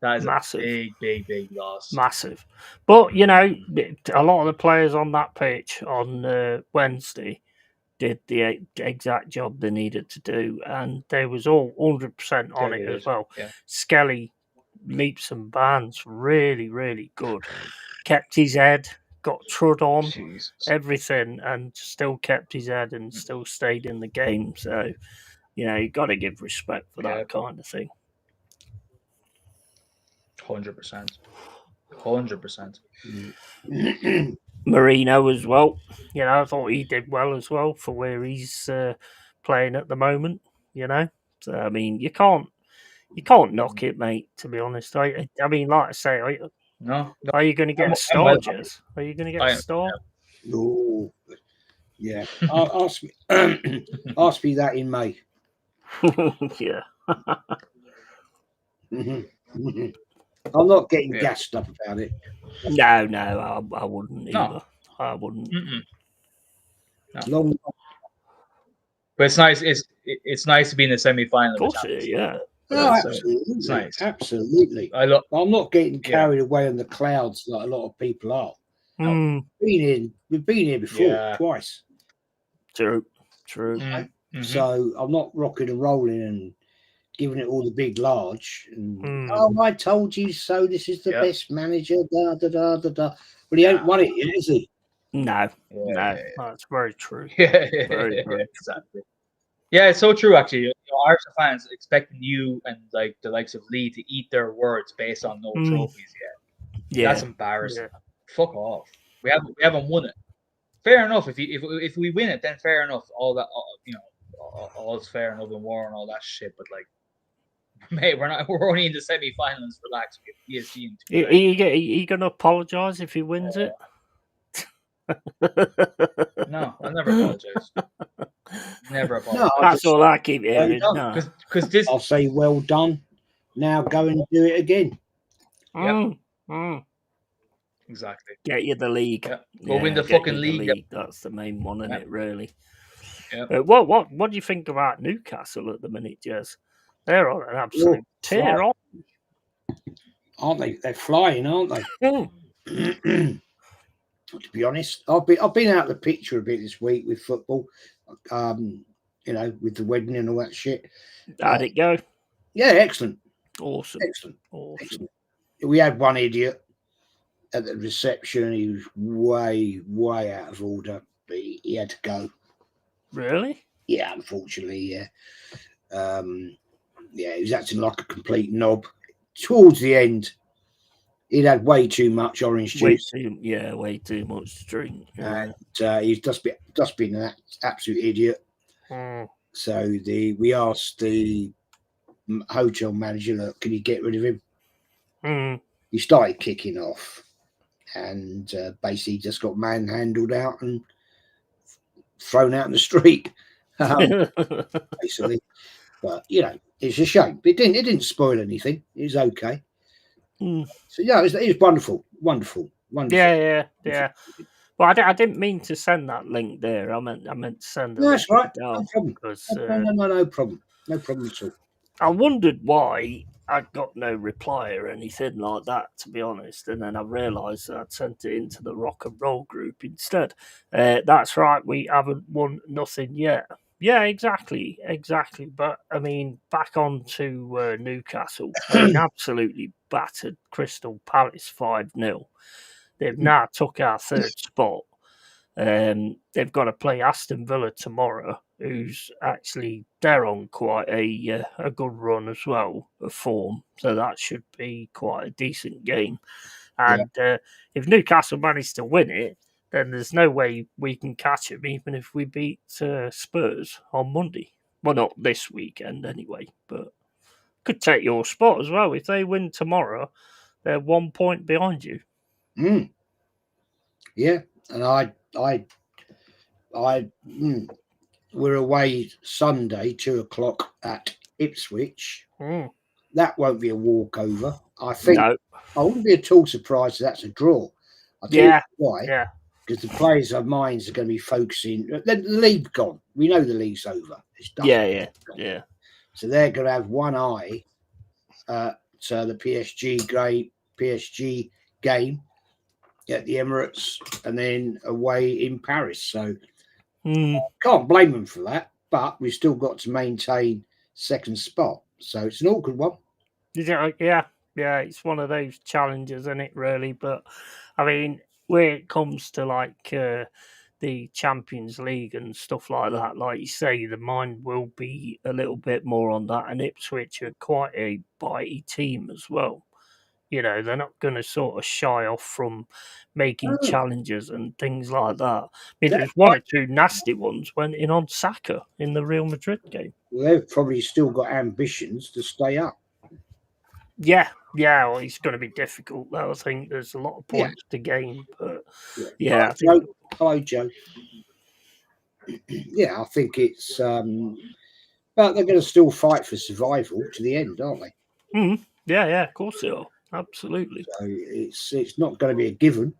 That is massive, a big loss. Massive. But you know, a lot of the players on that pitch on Wednesday did the exact job they needed to do, and they was all 100% on it as well. Yeah. Skelly, leaps and bounds, really, really good. Kept his head, got trud on, everything, and still kept his head and still stayed in the game. So, you know, you got to give respect for that kind of thing. 100%. 100%. Marino as well. You know, I thought he did well as well for where he's playing at the moment. You know, so I mean, you can't knock it, mate. To be honest, I mean, like I say, no. Are you going to get a star, Jez? Are you going to get a star? No. Yeah. Ask me that in May. Yeah. I'm not getting gassed up about it. No, I wouldn't either. I wouldn't. No. Long. But it's nice. It's nice to be in the semi-final. Of course, yeah. No, absolutely. It's nice. Absolutely. I'm not getting carried away on the clouds like a lot of people are. We've been here before twice. True. So I'm not rocking and rolling and giving it all the big large. And, I told you so. This is the best manager. Da da da da da. But he ain't won it yet, is he? No. That's very true. Very exactly. Yeah, it's so true. Actually, Arsenal fans expecting you and like the likes of Lee to eat their words based on no trophies yet. Yeah, that's embarrassing. Yeah. Fuck off. We haven't won it. Fair enough. If we win it, then fair enough. All that, all's fair and open war and all that shit. But like, mate, we're only in the semi-finals. Relax. We have PSG. Are you gonna apologise if he wins it? No, I'll never apologize. Never apologize. No, that's all I keep hearing. Because this, I'll say, well done. Now go and do it again. Exactly. Get you the league. Yeah. Go win the fucking league. That's the main one, isn't it? Really. Yeah. What do you think about Newcastle at the minute, Jez? They're on an absolute tear, aren't they? They're flying, aren't they? To be honest, I've been out of the picture a bit this week with football, with the wedding and all that shit. How'd it go? Yeah, excellent. Awesome. Excellent. We had one idiot at the reception. He was way out of order, but he had to go. Really? Yeah, unfortunately, yeah. He was acting like a complete knob. Towards the end, he'd had way too much orange juice. Way too much to drink. And he's just been an absolute idiot. So we asked the hotel manager, look, can you get rid of him? He started kicking off and basically just got manhandled out and thrown out in the street. Basically. But, it's a shame. It didn't spoil anything. It was okay. So it was wonderful. Yeah. Well, I didn't mean to send that link there. I meant to send it. That's right. No problem. No problem. No problem at all. I wondered why I got no reply or anything like that, to be honest. And then I realised that I'd sent it into the rock and roll group instead. That's right. We haven't won nothing yet. Yeah, exactly. But, I mean, back on to Newcastle. I mean, absolutely battered Crystal Palace 5-0. They've now took our third spot. They've got to play Aston Villa tomorrow, who's actually, they're on quite a good run as well of form. So that should be quite a decent game. And if Newcastle manage to win it, then there's no way we can catch them, even if we beat Spurs on Monday. Well, not this weekend anyway, but could take your spot as well. If they win tomorrow, they're 1 point behind you. Yeah, and we're away Sunday, 2:00 at Ipswich. That won't be a walkover. I think I wouldn't be at all surprised if that's a draw. I'll tell you why. Yeah. because the players' minds are going to be focusing. The league gone. We know the league's over. It's done. Yeah. So they're going to have one eye at the PSG game at the Emirates and then away in Paris. So can't blame them for that. But we've still got to maintain second spot. So it's an awkward one. Yeah. It's one of those challenges, isn't it? Really, but I mean, where it comes to like the Champions League and stuff like that, like you say, the mind will be a little bit more on that. And Ipswich are quite a bitey team as well. You know, they're not going to sort of shy off from making challenges and things like that. I mean, there's one or two nasty ones went in on Saka in the Real Madrid game. Well, they've probably still got ambitions to stay up. Yeah. Well, it's going to be difficult, though. I think there's a lot of points to gain. But yeah. Hi, Joe. Yeah, I think it's. But they're going to still fight for survival to the end, aren't they? Mm-hmm. Yeah, of course they are. Absolutely. So it's not going to be a given.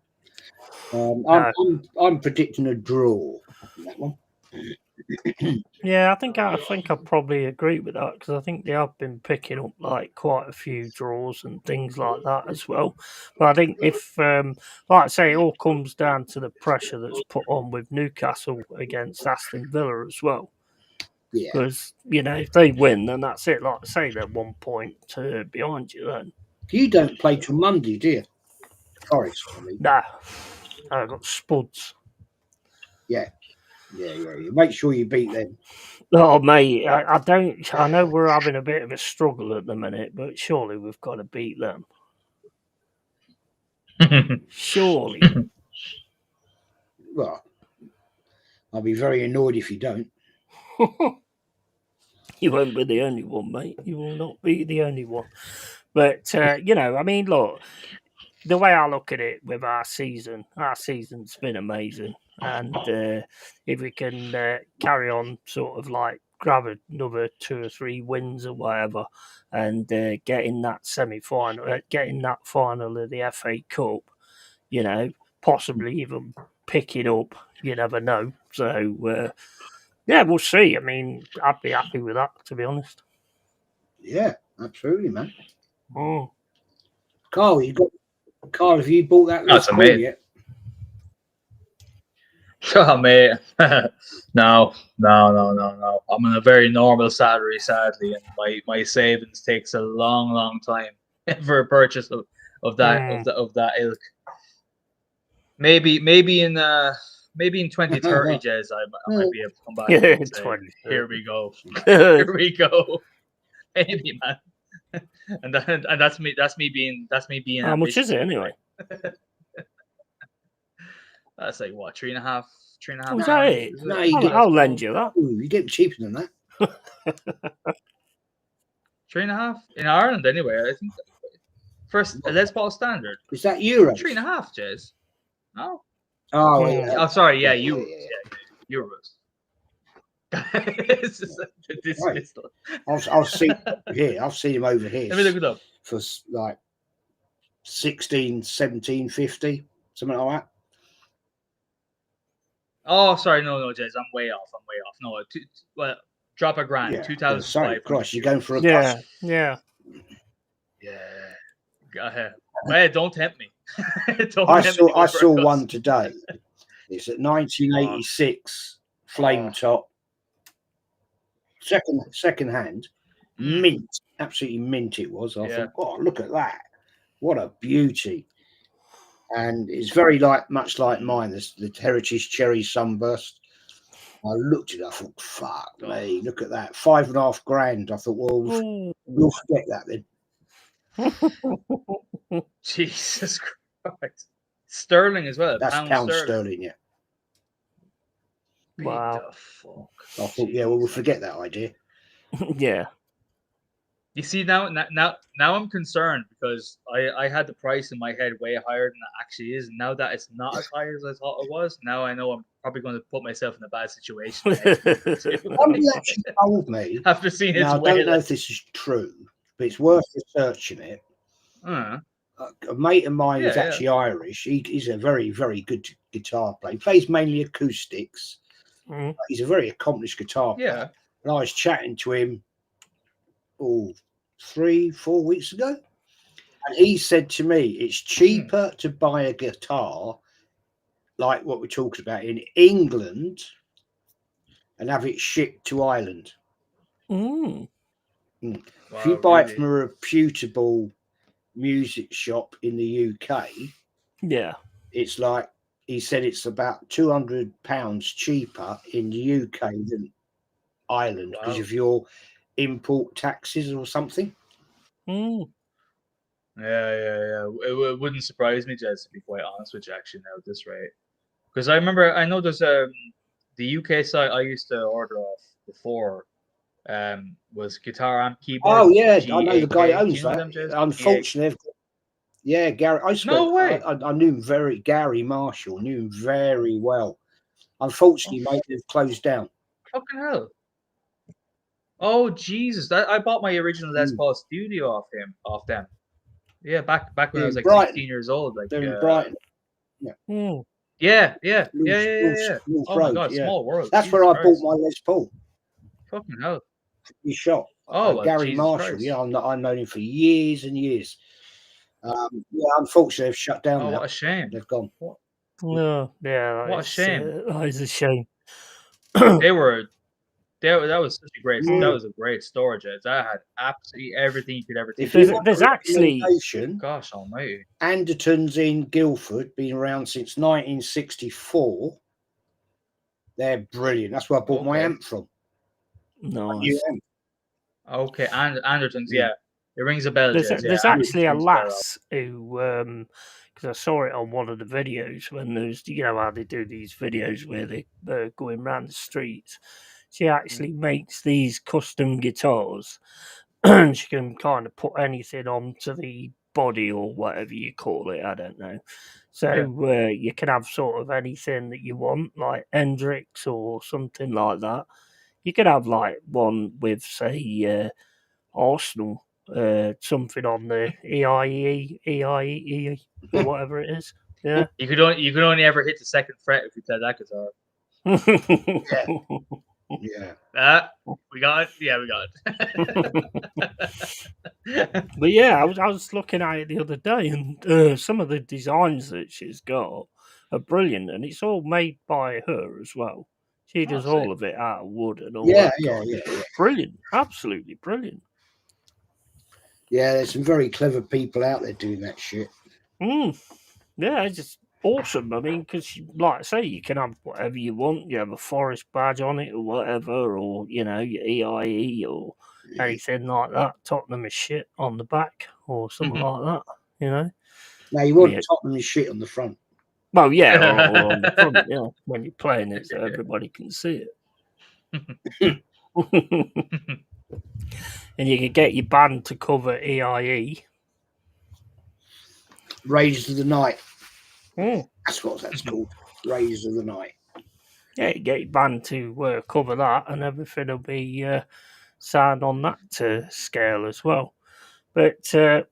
I'm predicting a draw on that one. Yeah, I think I probably agree with that because I think they have been picking up like quite a few draws and things like that as well. But I think if, like I say, it all comes down to the pressure that's put on with Newcastle against Aston Villa as well. Yeah. Because, you know, if they win, then that's it. Like I say, they're 1 point behind you then. You don't play till Monday, do you? Forest, I mean. Nah, I've got Spuds. Yeah. Make sure you beat them. Oh, mate, I don't. I know we're having a bit of a struggle at the minute, but surely we've got to beat them. Surely. Well, I'll be very annoyed if you don't. You won't be the only one, mate. You will not be the only one. But, you know, I mean, look, the way I look at it with our season's been amazing. And if we can carry on sort of like grab another 2 or 3 wins or whatever and get in that semi-final, getting that final of the FA Cup, you know, possibly even pick it up, you never know. So, yeah, we'll see. I mean, I'd be happy with that, to be honest. Yeah, absolutely, man. Oh. Carl, have you bought that list yet? Oh, mate. No. I'm on a very normal salary, sadly, and my savings takes a long time for a purchase of that ilk. Maybe in 2030, Jez, I might be able to come back. And say, here we go. Maybe, man. And that's me being. How much is it anyway? That's like what, 3.5. Was that it? No, I'll lend you that. Ooh, you get cheaper than that. 3.5 in Ireland, anyway. I think first Les Paul standard. Is that euros? 3.5, Jez. No. Oh, yeah. Oh, sorry. Yeah, euros. Yeah, euros. It's just dismissal. I've seen here. I've seen him over here. Let me look it up. For like 16, 17, 50, something like that. Oh, sorry, no, Jez, I'm way off. No, drop a grand. Yeah. 2,000. Sorry, Christ, you're going for a yeah. Go ahead. Hey, don't tempt me. I saw one today. It's at 1986 flame top. Second hand, mint, absolutely mint it was. I thought, oh, look at that. What a beauty. And it's very much like mine, the Heritage Cherry Sunburst. I looked at it, I thought, fuck me, look at that. 5.5 grand. I thought, well, we'll forget that then. Jesus Christ. Sterling as well. That's pound sterling, yeah. Wow. The fuck? I thought, yeah, well, we'll forget that idea. Yeah. You see, now I'm concerned because I had the price in my head way higher than it actually is. And now that it's not as high as I thought it was, now I know I'm probably going to put myself in a bad situation. Somebody actually told me, after seeing it, I don't know if this is true, but it's worth researching it. a mate of mine is actually Irish. He's a very, very good guitar player. He plays mainly acoustics. Mm. He's a very accomplished guitar player. And I was chatting to him 3-4 weeks ago. And he said to me, it's cheaper to buy a guitar like what we're talking about in England and have it shipped to Ireland. Mm. Wow, if you buy it from a reputable music shop in the UK, it's like he said it's about £200 cheaper in the UK than Ireland because of your import taxes or something. Mm. Yeah. It wouldn't surprise me, Jez, to be quite honest with you, actually, now at this rate. Because I know there's the UK site I used to order off before was Guitar Amp Keyboard. Oh yeah, GAK. I know the guy who owns you know that. Them, Unfortunately, Gary. No way. I knew him Gary Marshall knew him very well. Unfortunately, mate, they've closed down. Fucking hell. Oh Jesus! I bought my original Les Paul Studio off them. Yeah, back when I was like Brighton. 16 years old. Like they're in Brighton. Yeah. North Oh Road, my God, small world. That's Jesus where I Christ. bought my Les Paul. Fucking hell. His shop. Gary Jesus Marshall. Christ. Yeah, I've known him for years and years. Unfortunately, they've shut down. What a shame. They've gone. No, what a shame. That is a shame. That was such a great. That was a great storage. That had absolutely everything you could ever think. There's actually, gosh almighty, Anderton's in Guildford, been around since 1964. They're brilliant. That's where I bought my amp from. Nice. Okay, and Anderton's, it rings a bell. There's actually a lass who, because I saw it on one of the videos when there's, how they do these videos where they're going around the streets. She actually makes these custom guitars, and she can kind of put anything onto the body or whatever you call it. I don't know. So you can have sort of anything that you want, like Hendrix or something like that. You could have like one with, say, Arsenal, something on the EIE or whatever it is. Yeah, you could only ever hit the second fret if you play that guitar. We got it. Yeah, we got it. But yeah, I was looking at it the other day, and some of the designs that she's got are brilliant, and it's all made by her as well. She does all of it out of wood and all that. Yeah. Brilliant. Absolutely brilliant. Yeah, there's some very clever people out there doing that shit. Yeah, it's just awesome. I mean, because, like I say, you can have whatever you want. You have a Forest badge on it or whatever, or, your EIE or anything like that. Tottenham is shit on the back or something like that, Now, you want Tottenham is shit on the front. Well, yeah, or on the front, when you're playing it so everybody can see it. And you can get your band to cover EIE. Raiders of the Night. That's what that's called. Raiders of the Night. Yeah, you get your band to cover that, and everything will be sound on that scale as well. But so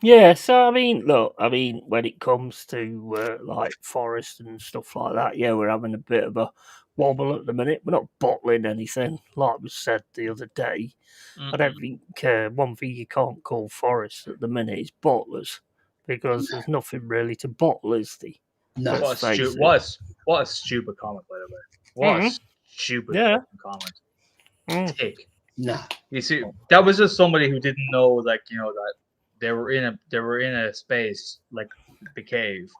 I mean, look, when it comes to like Forest and stuff like that, we're having a bit of a wobble at the minute. We're not bottling anything, like was said the other day. I don't think one thing you can't call Forest at the minute is bottlers, because there's nothing really to bottle, is there? No. What a stupid comment, by the way. What a stupid comment. Tick. No. You see, that was just somebody who didn't know, that they were in a space like the cave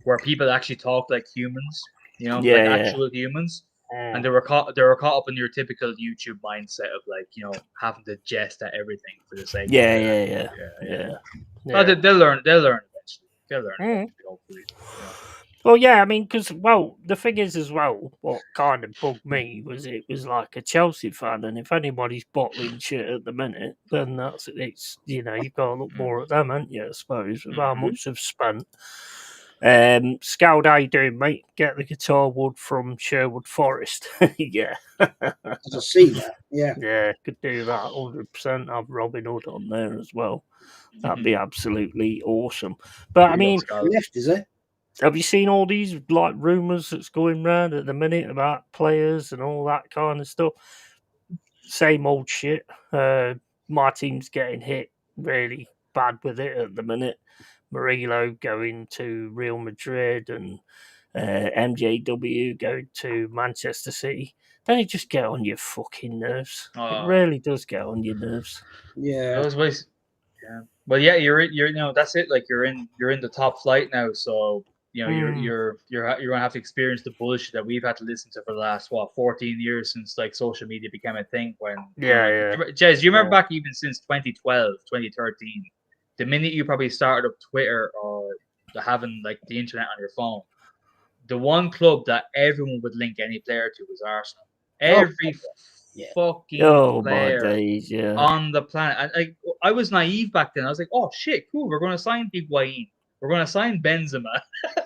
where people actually talk like humans, actual humans. And they were caught up in your typical YouTube mindset of having to jest at everything for the sake. Yeah. Well, they'll learn eventually. They'll learn eventually, hopefully. Well, yeah, because the thing is as well, what kind of bugged me was it was like a Chelsea fan, and if anybody's bottling shit at the minute, then you've got to look more at them, haven't you? I suppose with how much they've spent Scout, how you doing, mate? Get the guitar wood from Sherwood Forest. Yeah. I see that. Yeah. Yeah, could do that 100%. Have Robin Hood on there as well. That'd be absolutely awesome. But I mean, left, is it? Have you seen all these like rumours that's going around at the minute about players and all that kind of stuff? Same old shit. My team's getting hit really bad with it at the minute. Murillo going to Real Madrid and MJW going to Manchester City. Don't it just get on your fucking nerves? It really does get on your nerves. Yeah. Those ways. Yeah. Well, yeah, you're that's it. Like you're in the top flight now, so you're gonna have to experience the bullshit that we've had to listen to for the last 14 years since like social media became a thing. When Jez, you remember back even since 2012, 2013, the minute you probably started up Twitter or having like the internet on your phone, the one club that everyone would link any player to was Arsenal. Every fucking player on the planet. And I was naive back then. I was like, oh shit, cool. We're going to sign Higuain. We're going to sign Benzema.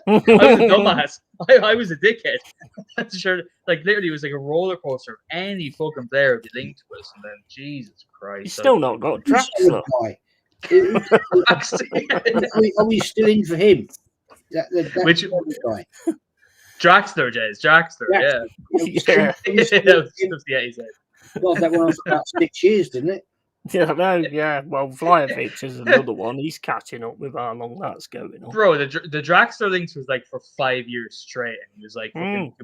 I was a dumbass. I was a dickhead. Sure, like literally, it was like a roller coaster of any fucking player would be linked to us. And then, Jesus Christ, he's still not got Draxler. Are we still in for him? Which guy? Draxler, Jays. Draxler, yeah. He said. Well, that went on for about 6 years, didn't it? Yeah, no, yeah. Well, Vlahovic is another one. He's catching up with how long that's going on. Bro, the Draxler links was like for 5 years straight, and he was like,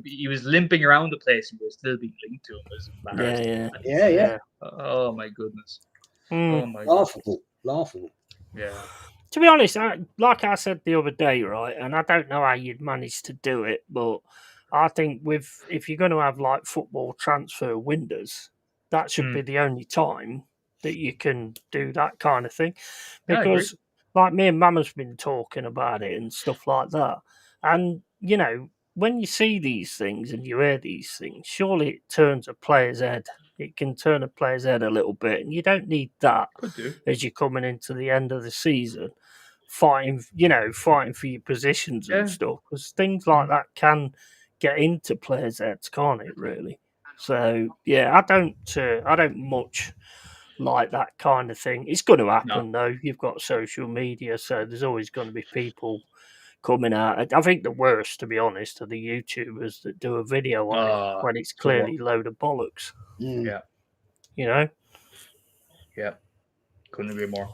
he was limping around the place, and we were still being linked to him. It was embarrassing. Yeah. Oh my goodness. Oh my laughable. Yeah. To be honest, like I said the other day, right, and I don't know how you'd manage to do it, but I think if you're going to have like football transfer windows, that should be the only time that you can do that kind of thing. Because like me and Mama's been talking about it and stuff like that. And, when you see these things and you hear these things, surely it turns a player's head. It can turn a player's head a little bit, and you don't need that as you're coming into the end of the season, fighting for your positions and stuff. Because things like that can get into players' heads, can't it? Really. So yeah, I don't much like that kind of thing. It's going to happen though. You've got social media, so there's always going to be people coming out. I think the worst, to be honest, are the YouTubers that do a video on it when it's clearly a load of bollocks. Yeah. Yeah. Couldn't agree more.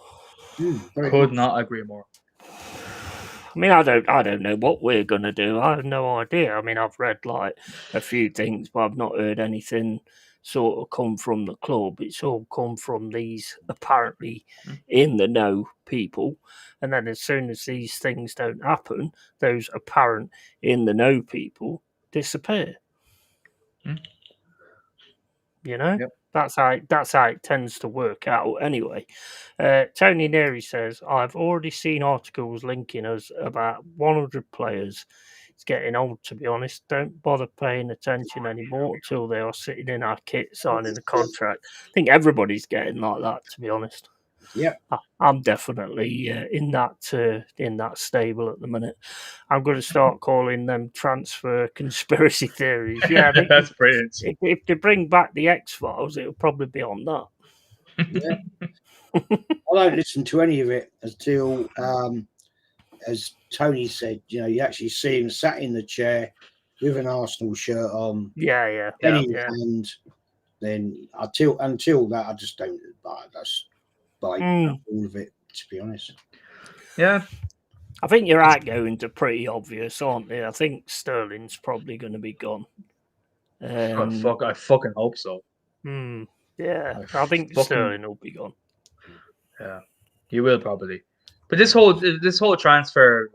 Could not agree more. I mean, I don't know what we're gonna do. I have no idea. I mean, I've read like a few things, but I've not heard anything sort of come from the club. It's all come from these apparently in the know people. And then as soon as these things don't happen, those apparent in the know people disappear. That's how it tends to work out anyway. Tony Neary says, I've already seen articles linking us about 100 players. It's getting old, to be honest. Don't bother paying attention anymore until they are sitting in our kit signing a contract. I think everybody's getting like that, to be honest. Yeah, I'm definitely in that stable at the minute. I'm going to start calling them transfer conspiracy theories. Yeah, that's brilliant. If they bring back the X-Files, it'll probably be on that. Yeah. I don't listen to any of it until, as Tony said, you actually see him sat in the chair with an Arsenal shirt on. Yeah. And then until that, I just don't buy all of it, to be honest. Yeah. I think your outgoings are pretty obvious, aren't they? I think Sterling's probably going to be gone. I fucking hope so. Yeah, I think Sterling will be gone. Yeah, he will probably. But this whole transfer,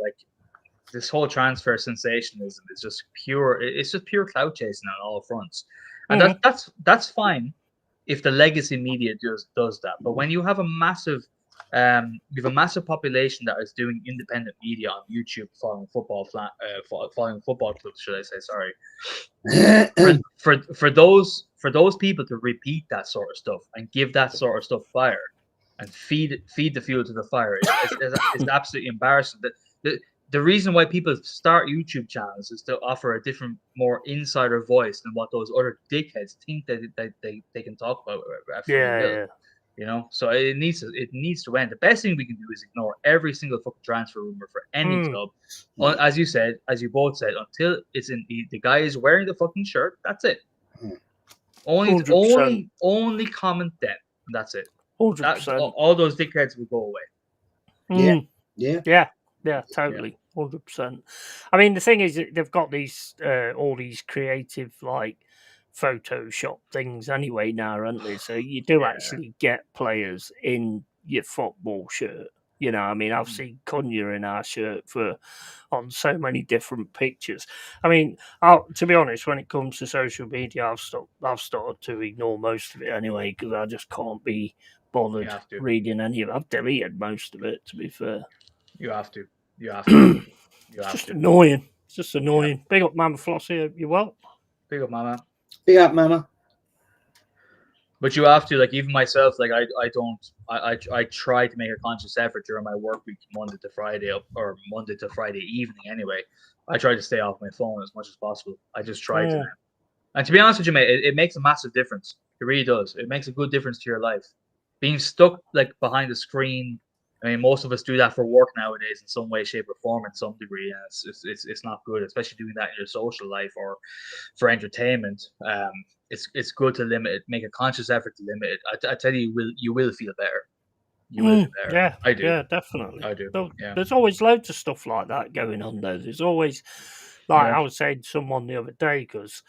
this whole transfer sensationalism is just pure. It's just pure clout chasing on all fronts, and that's fine if the legacy media does that. But when you have a massive population that is doing independent media on YouTube following football clubs, should I say? Sorry. for those people to repeat that sort of stuff and give that sort of stuff fire and feed the fuel to the fire is absolutely embarrassing. the reason why people start YouTube channels is to offer a different, more insider voice than what those other dickheads think that they can talk about at free will. You know, so it needs to end. The best thing we can do is ignore every single fucking transfer rumor for any club. As you said, as you both said, until it's in the guy is wearing the fucking shirt. That's it. Only comment then. And that's it. 100%. All those dickheads will go away. Yeah, totally, 100%. I mean, the thing is, they've got these all these creative like Photoshop things anyway now, aren't they? So you do actually get players in your football shirt. You know, I mean, I've seen Cunha in our shirt on so many different pictures. I mean, to be honest, when it comes to social media, I've started to ignore most of it anyway because I just can't be bothered reading any of it. I've deleted most of it, to be fair. You have to. It's just annoying. It's just annoying. Yeah. Big up, Mama Flossie. You well? Big up, Mama. Big up, Mama. But you have to, like, even myself, like, I try to make a conscious effort during my work week, Monday to Friday evening anyway. I try to stay off my phone as much as possible. I just try to. And to be honest with you, mate, it makes a massive difference. It really does. It makes a good difference to your life. Being stuck, like, behind the screen, I mean, most of us do that for work nowadays in some way, shape, or form, in some degree, and it's not good, especially doing that in your social life or for entertainment. It's good to limit it, make a conscious effort to limit it. I tell you, you will feel better. You will feel better. Yeah, I do. Yeah, definitely. I do. There's always loads of stuff like that going on, though. There's always, I was saying to someone the other day, because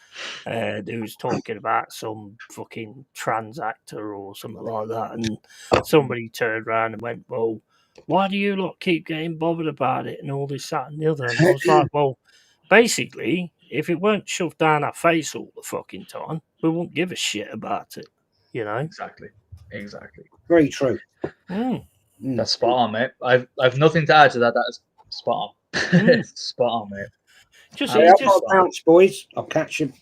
who was talking about some fucking trans actor or something like that, and somebody turned around and went, well, why do you lot keep getting bothered about it and all this, that, and the other? And I was like, well, basically, if it weren't shoved down our face all the fucking time, we wouldn't give a shit about it, you know? Exactly. Very true. That's spot on, mate. I've nothing to add to that. That is spot on. Spot on, mate. I've got a bounce, boys. I'll catch you.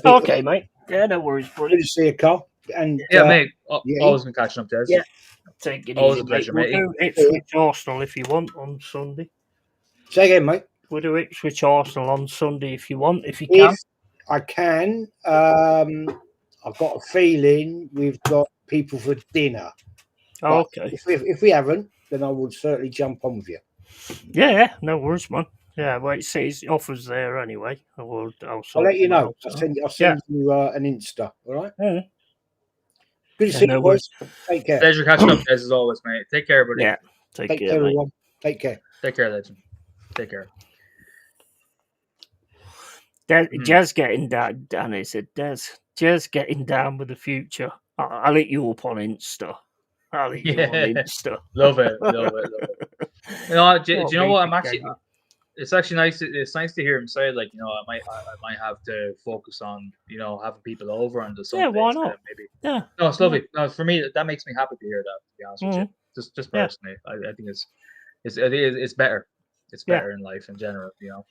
Okay, mate. Yeah, no worries, buddy. Good to see you, Carl. And mate. Always been catching up, Des. Yeah. Take it always easy, a pleasure, mate. We'll do Ipswich Arsenal if you want on Sunday. Say again, mate. We'll do Ipswich Arsenal on Sunday if you want, if you can. I can. I've got a feeling we've got people for dinner. Oh, okay. If we haven't, then I would certainly jump on with you. Yeah, no worries, man. Yeah, well, it says offers there anyway. I'll let you know. I'll send you an Insta. All right. Good to see you, boys. Take care. Pleasure catching up, guys, as always, mate. Take care, buddy. Yeah. Take care, everyone. Take care. Take care, legend. Take care. Jazz getting down, Danny said, Jazz getting down with the future. I'll hit you up on Insta. I'll hit you on Insta. Love it. You know, do you know what? I'm actually. It's actually nice. It's nice to hear him say, like, you know, I might have to focus on, you know, having people over on the Sundays. Yeah, why not? Maybe. Yeah. No, it's lovely. No, for me, that makes me happy to hear that. To be honest with you, just personally, I think it's better. It's better in life in general. You know.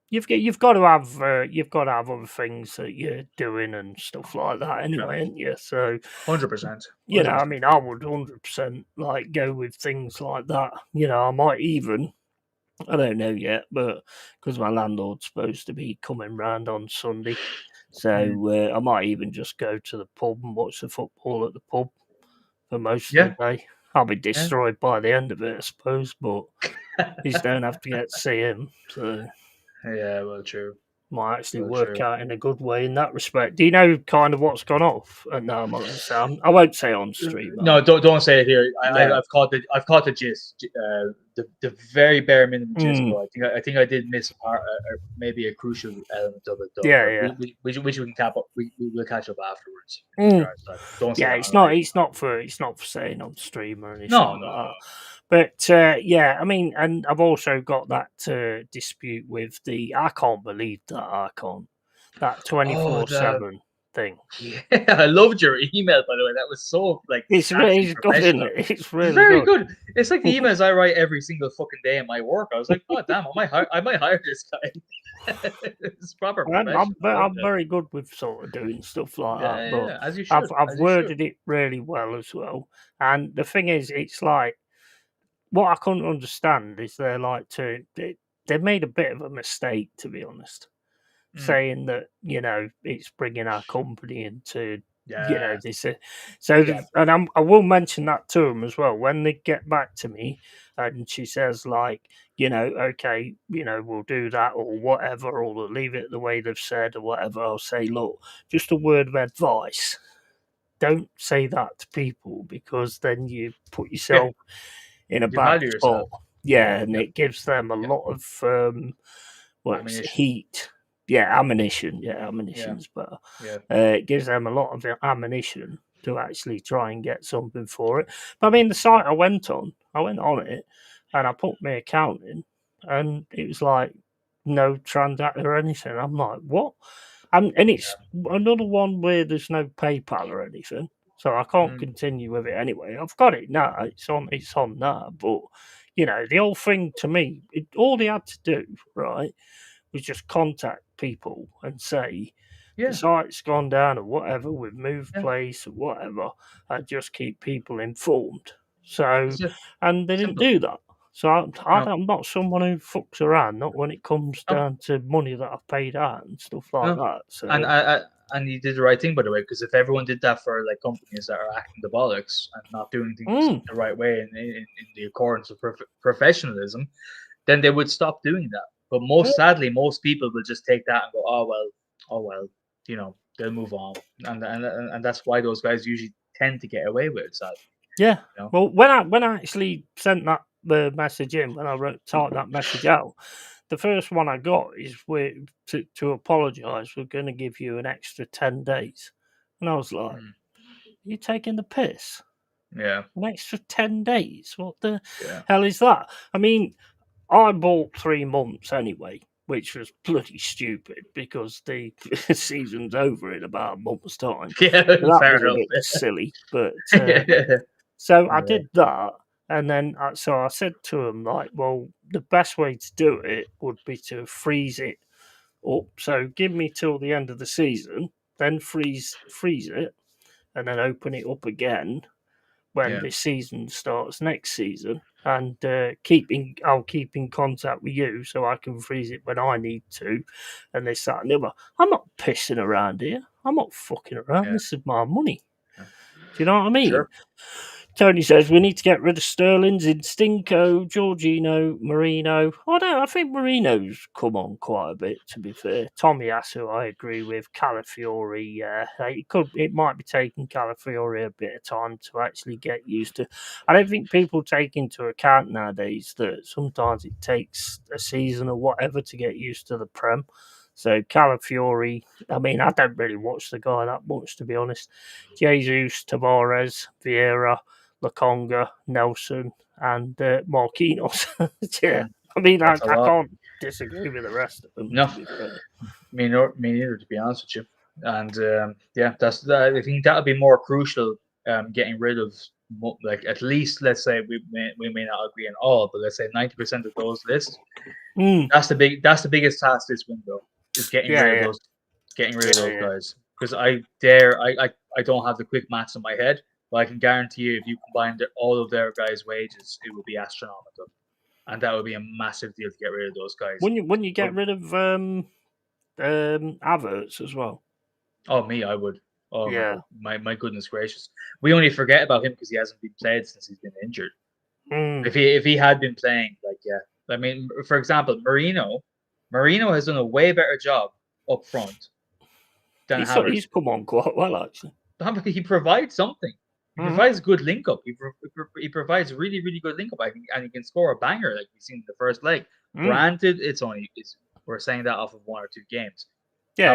You've got to have other things that you're doing and stuff like that anyway, haven't you? So 100%. You know, I mean, I would 100% like go with things like that. You know, I might even. I don't know yet, but because my landlord's supposed to be coming round on Sunday, so I might even just go to the pub and watch the football at the pub for most of the day. I'll be destroyed by the end of it, I suppose, but you just don't have to get to see him. So yeah, well, true. Might actually work out in a good way in that respect. Do you know kind of what's gone off? No, I'm not going to say. I won't say on stream. No, don't say it here. I've caught the gist. The very bare minimum gist. I think I did miss maybe a crucial element of it. Though. Yeah. Which we can cap up. We will catch up afterwards. Don't say it's not for saying on stream or anything. No. But I mean, and I've also got that dispute with I can't believe that that 24/7 thing. Yeah, I loved your email, by the way. That was so it's really good, isn't it? It's really very good. It's like the emails I write every single fucking day in my work. I was like, oh damn, I might hire this guy. It's proper. I'm very good with sort of doing stuff like that. But as you should. I've worded it really well as well. And the thing is, it's like. What I couldn't understand is they're like they made a bit of a mistake, to be honest, saying that it's bringing our company into this. And I will mention that to them as well when they get back to me, and she says like, okay, we'll do that or whatever, or they'll leave it the way they've said or whatever. I'll say, look, just a word of advice. Don't say that to people, because then you put yourself in a bad spot. And it gives them a lot of heat. Ammunition. Ammunition's better. It gives them a lot of ammunition to actually try and get something for it. But I mean, the site I went on it, and I put my account in, and it was like no transact or anything. I'm like, what? And it's another one where there's no PayPal or anything, so I can't continue with it anyway. I've got it now; it's on now. But the whole thing to me, all they had to do, right, was just contact people and say the site's gone down or whatever, we've moved place or whatever, and just keep people informed. So, and they didn't do that. So I'm not someone who fucks around, not when it comes down to money that I've paid out and stuff like that. So, and you did the right thing, by the way, because if everyone did that for like companies that are acting the bollocks and not doing things the right way in the accordance of professionalism, then they would stop doing that. But sadly, most people will just take that and go, oh well, they'll move on, and that's why those guys usually tend to get away with it. Sadly. Yeah. Well, when I actually sent that message in, when I typed that message out, the first one I got is to apologise. We're going to give you an extra 10 days, and I was like, "You're taking the piss." Yeah. An extra 10 days. What the hell is that? I mean, I bought 3 months anyway, which was bloody stupid because the season's over in about a month's time. Yeah, that was a bit silly, but so I did that, and then I said to him like, well, the best way to do it would be to freeze it up. So give me till the end of the season, then freeze it, and then open it up again when the season starts next season, and I'll keep in contact with you so I can freeze it when I need to, and this, that, and the other. I'm not pissing around here. I'm not fucking around. This is my money. Do you know what I mean? Sure. Tony says we need to get rid of Sterling, Zinstinko, Jorginho, Marino. I think Marino's come on quite a bit, to be fair. Tomiyasu, I agree with. Calafiori, it might be taking Calafiori a bit of time to actually get used to. I don't think people take into account nowadays that sometimes it takes a season or whatever to get used to the Prem. So Calafiori, I mean, I don't really watch the guy that much, to be honest. Jesus, Tavares, Vieira, Lokonga, Nelson, and Marquinhos. I mean, I can't disagree with the rest of them. No, me neither, to be honest with you. And I think that would be more crucial. Getting rid of, like, at least, let's say we may not agree on all, but let's say 90% of those lists. That's the biggest task this window, is getting rid of those guys. Because I don't have the quick maths in my head, but I can guarantee you, if you combine all of their guys' wages, it would be astronomical, and that would be a massive deal to get rid of those guys. Wouldn't you get rid of Havertz as well? Oh, me, I would. Oh yeah, my goodness gracious! We only forget about him because he hasn't been played since he's been injured. If he had been playing, I mean, for example, Marino has done a way better job up front than Havertz. He's come on quite well, actually. He provides something. He provides good link up. He provides really, really good link up. I think, and he can score a banger like we've seen in the first leg. Granted, we're saying that off of 1 or 2 games. Yeah.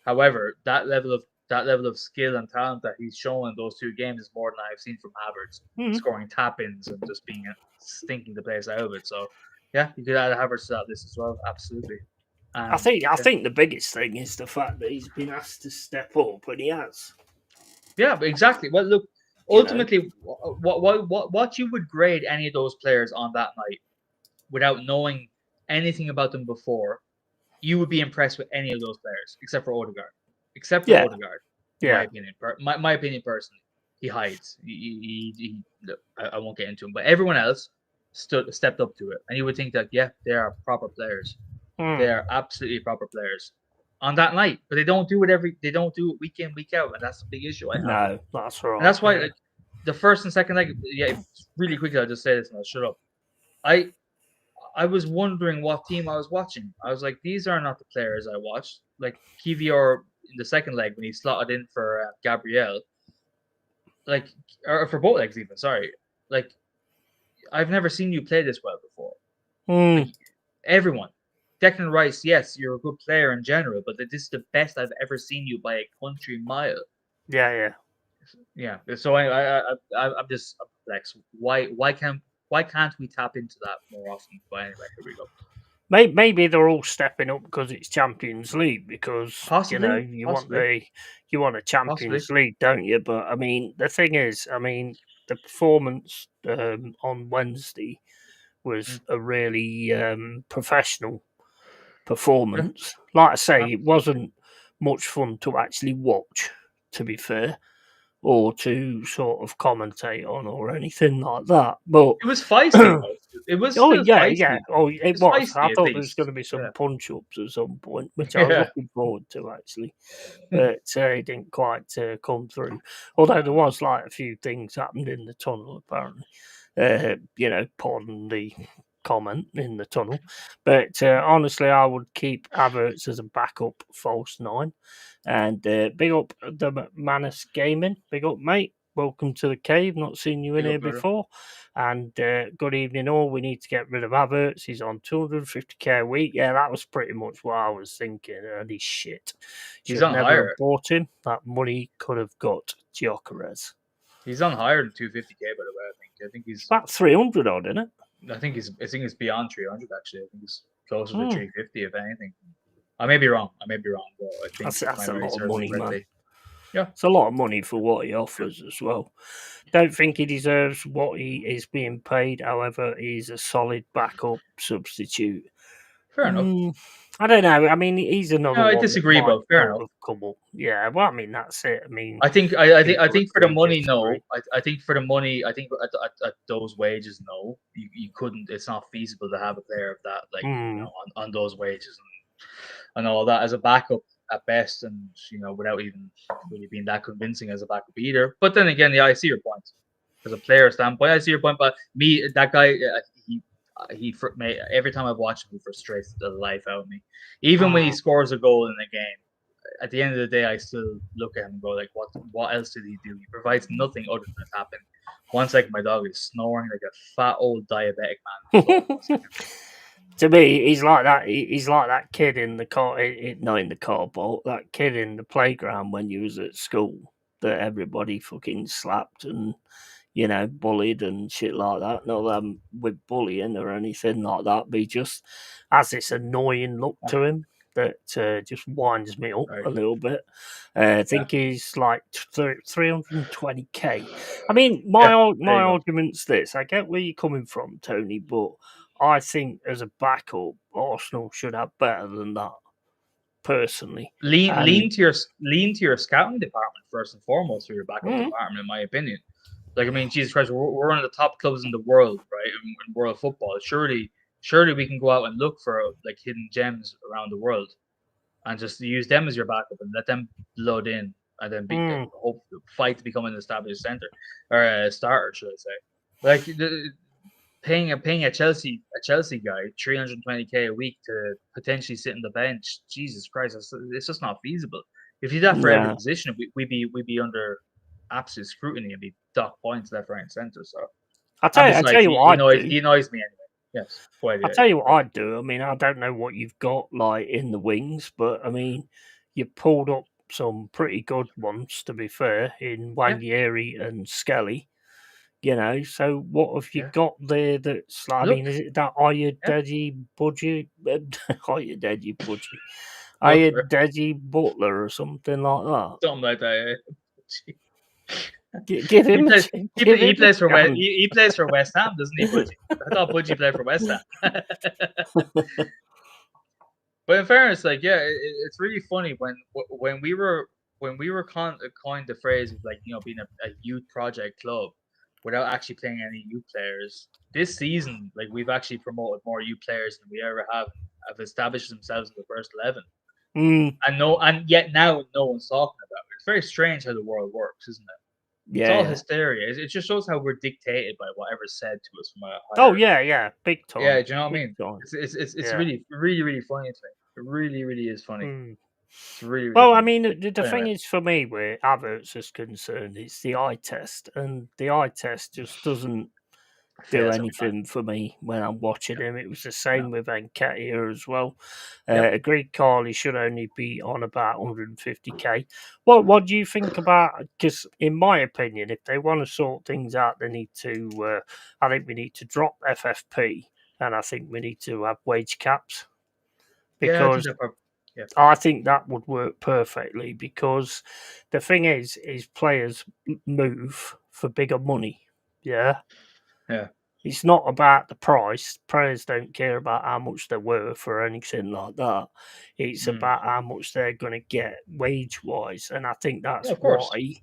However, that level of skill and talent that he's shown in those 2 games is more than I've seen from Havertz, scoring tap-ins and just being stinking the place out of it. So, yeah, you could add Havertz to that list as well. Absolutely. I think the biggest thing is the fact that he's been asked to step up, and he has. Yeah, exactly. Well, look, ultimately, what you would grade any of those players on that night without knowing anything about them before, you would be impressed with any of those players except for Odegaard. Odegaard, my opinion personally, he hides. I won't get into him, but everyone else, stepped up to it, and you would think that they are proper players. They are absolutely proper players on that night, but they don't do it week in, week out, and that's the big issue I have. No, that's right. And that's why like, the first and second leg, really quickly, I'll just say this and I'll shut up. I was wondering what team I was watching. I was like, these are not the players I watched. Like Kivior in the second leg when he slotted in for Gabriel, like, or for both legs even. Sorry, like, I've never seen you play this well before. Like, everyone. Declan Rice, yes, you're a good player in general, but this is the best I've ever seen you by a country mile. Yeah. So I'm just perplexed. Why can't we tap into that more often? But anyway, here we go. Maybe they're all stepping up because it's Champions League. Because possibly, you want a Champions League, don't you? But I mean, the thing is, the performance on Wednesday was a really professional performance. Like I say, it wasn't much fun to actually watch, to be fair, or to sort of commentate on or anything like that. But it was feisty. It was. Feisty. Oh, it was. Feisty, I thought there was going to be some punch ups at some point, which I was looking forward to actually, but it didn't quite come through. Although there was like a few things happened in the tunnel apparently. Pardon the comment, in the tunnel. But honestly, I would keep Havertz as a backup false 9. And big up the Manus Gaming. Big up, mate. Welcome to the cave. Not seen you in here before. And good evening, all. We need to get rid of Havertz. He's on 250k a week. Yeah, that was pretty much what I was thinking. And he's shit. He's on never higher. Have bought him. That money could have got Gyökeres. He's on higher than 250k, by the way. I think he's about 300 odd, isn't it? I think it's beyond 300 actually. I think it's closer to 350 if anything. I may be wrong. But I think that's a lot of money, man. Yeah, it's a lot of money for what he offers as well. Don't think he deserves what he is being paid. However, he's a solid backup substitute. Fair enough. I don't know. I mean, he's another. No, I disagree, but fair enough. Come up. Yeah, well, I mean, that's it. I mean, I think for the money, no. I think for the money, I think at those wages, no. You couldn't. It's not feasible to have a player of that, like on those wages and all that as a backup at best, and without even really being that convincing as a backup either. But then again, I see your point. As a player standpoint, I see your point. But me, that guy, he every time I've watched him, he frustrates the life out of me. Even when he scores a goal in a game, at the end of the day, I still look at him and go like, what else did he do? He provides nothing other than tapping. 1 second, my dog is snoring like a fat old diabetic man. To me, he's like that. He's like that kid in the car, not in the car, but that kid in the playground when you was at school that everybody fucking slapped and bullied and shit like that. Not with bullying or anything like that, but he just has this annoying look to him that just winds me up a little bit. I think he's like 320k. I mean, my argument's this. I get where you're coming from, Tony, but I think as a backup, Arsenal should have better than that. Personally, lean to your scouting department first and foremost for your backup department, in my opinion. Like, I mean, Jesus Christ, we're one of the top clubs in the world, right? In world football. Surely we can go out and look for like hidden gems around the world, and just use them as your backup and let them blood in, and then fight to become an established center or a starter, should I say? Like paying a Chelsea guy 320k a week to potentially sit on the bench. Jesus Christ, it's just not feasible. If you did that for every position, we'd be under absolute scrutiny and be docked points left, right, and center. So I'll tell you what I'd do. He annoys me anyway. Yes, I'll tell you what I'd do. I mean, I don't know what you've got like in the wings, but I mean, you pulled up some pretty good ones, to be fair, in Wanyeri and Skelly. So what have you got there that's like, I mean, is it that Ayodele Budgie? Ayodele Budgie? Ayodele Butler or something like that? Something like that, yeah. Give him. He plays for West Ham, doesn't he, Budgie? I thought Budgie played for West Ham. But in fairness, like, it's really funny when we were coined the phrase of like being a youth project club. without actually playing any youth players. This season, like we've actually promoted more youth players than we ever have established themselves in the first 11. And yet now no one's talking about it. It's very strange how the world works, isn't it? It's all hysteria. It just shows how we're dictated by whatever's said to us from a higher... big time. Yeah, do you know what I mean? It's really, really, really funny to me. It really, really is funny. It's really, really well, funny. I mean, the thing is for me, where Havertz is concerned, it's the eye test, and the eye test just doesn't do anything for me when I'm watching him. It was the same with Nketiah as well. Agreed, Carl, he should only be on about 150k. What do you think about? Because in my opinion, if they want to sort things out, they need to. I think we need to drop FFP, and I think we need to have wage caps because. I think that would work perfectly because the thing is players move for bigger money. Yeah. It's not about the price. Players don't care about how much they're worth or anything like that. It's about how much they're going to get wage-wise. And I think that's why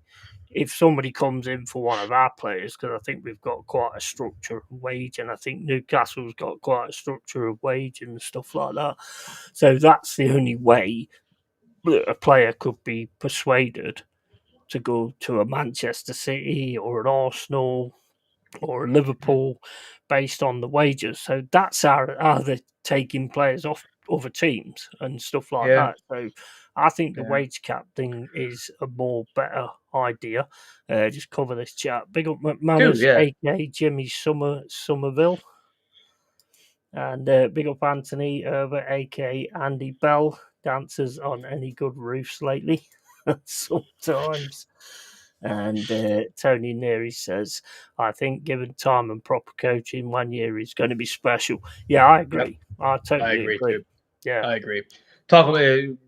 if somebody comes in for one of our players, because I think we've got quite a structure of wage, and I think Newcastle's got quite a structure of wage and stuff like that. So that's the only way that a player could be persuaded to go to a Manchester City or an Arsenal or a Liverpool based on the wages. So that's how they're taking players off other teams and stuff like that. So I think the wage cap thing is a more better idea. Just cover this chat. Big up McManus, aka Jimmy Somerville. And big up Anthony over, aka Andy Bell. Dancers on any good roofs lately? Sometimes. And Tony Neary says, I think given time and proper coaching, 1 year is going to be special. Yeah, I agree. I totally agree. Too. Yeah, I agree. Talk about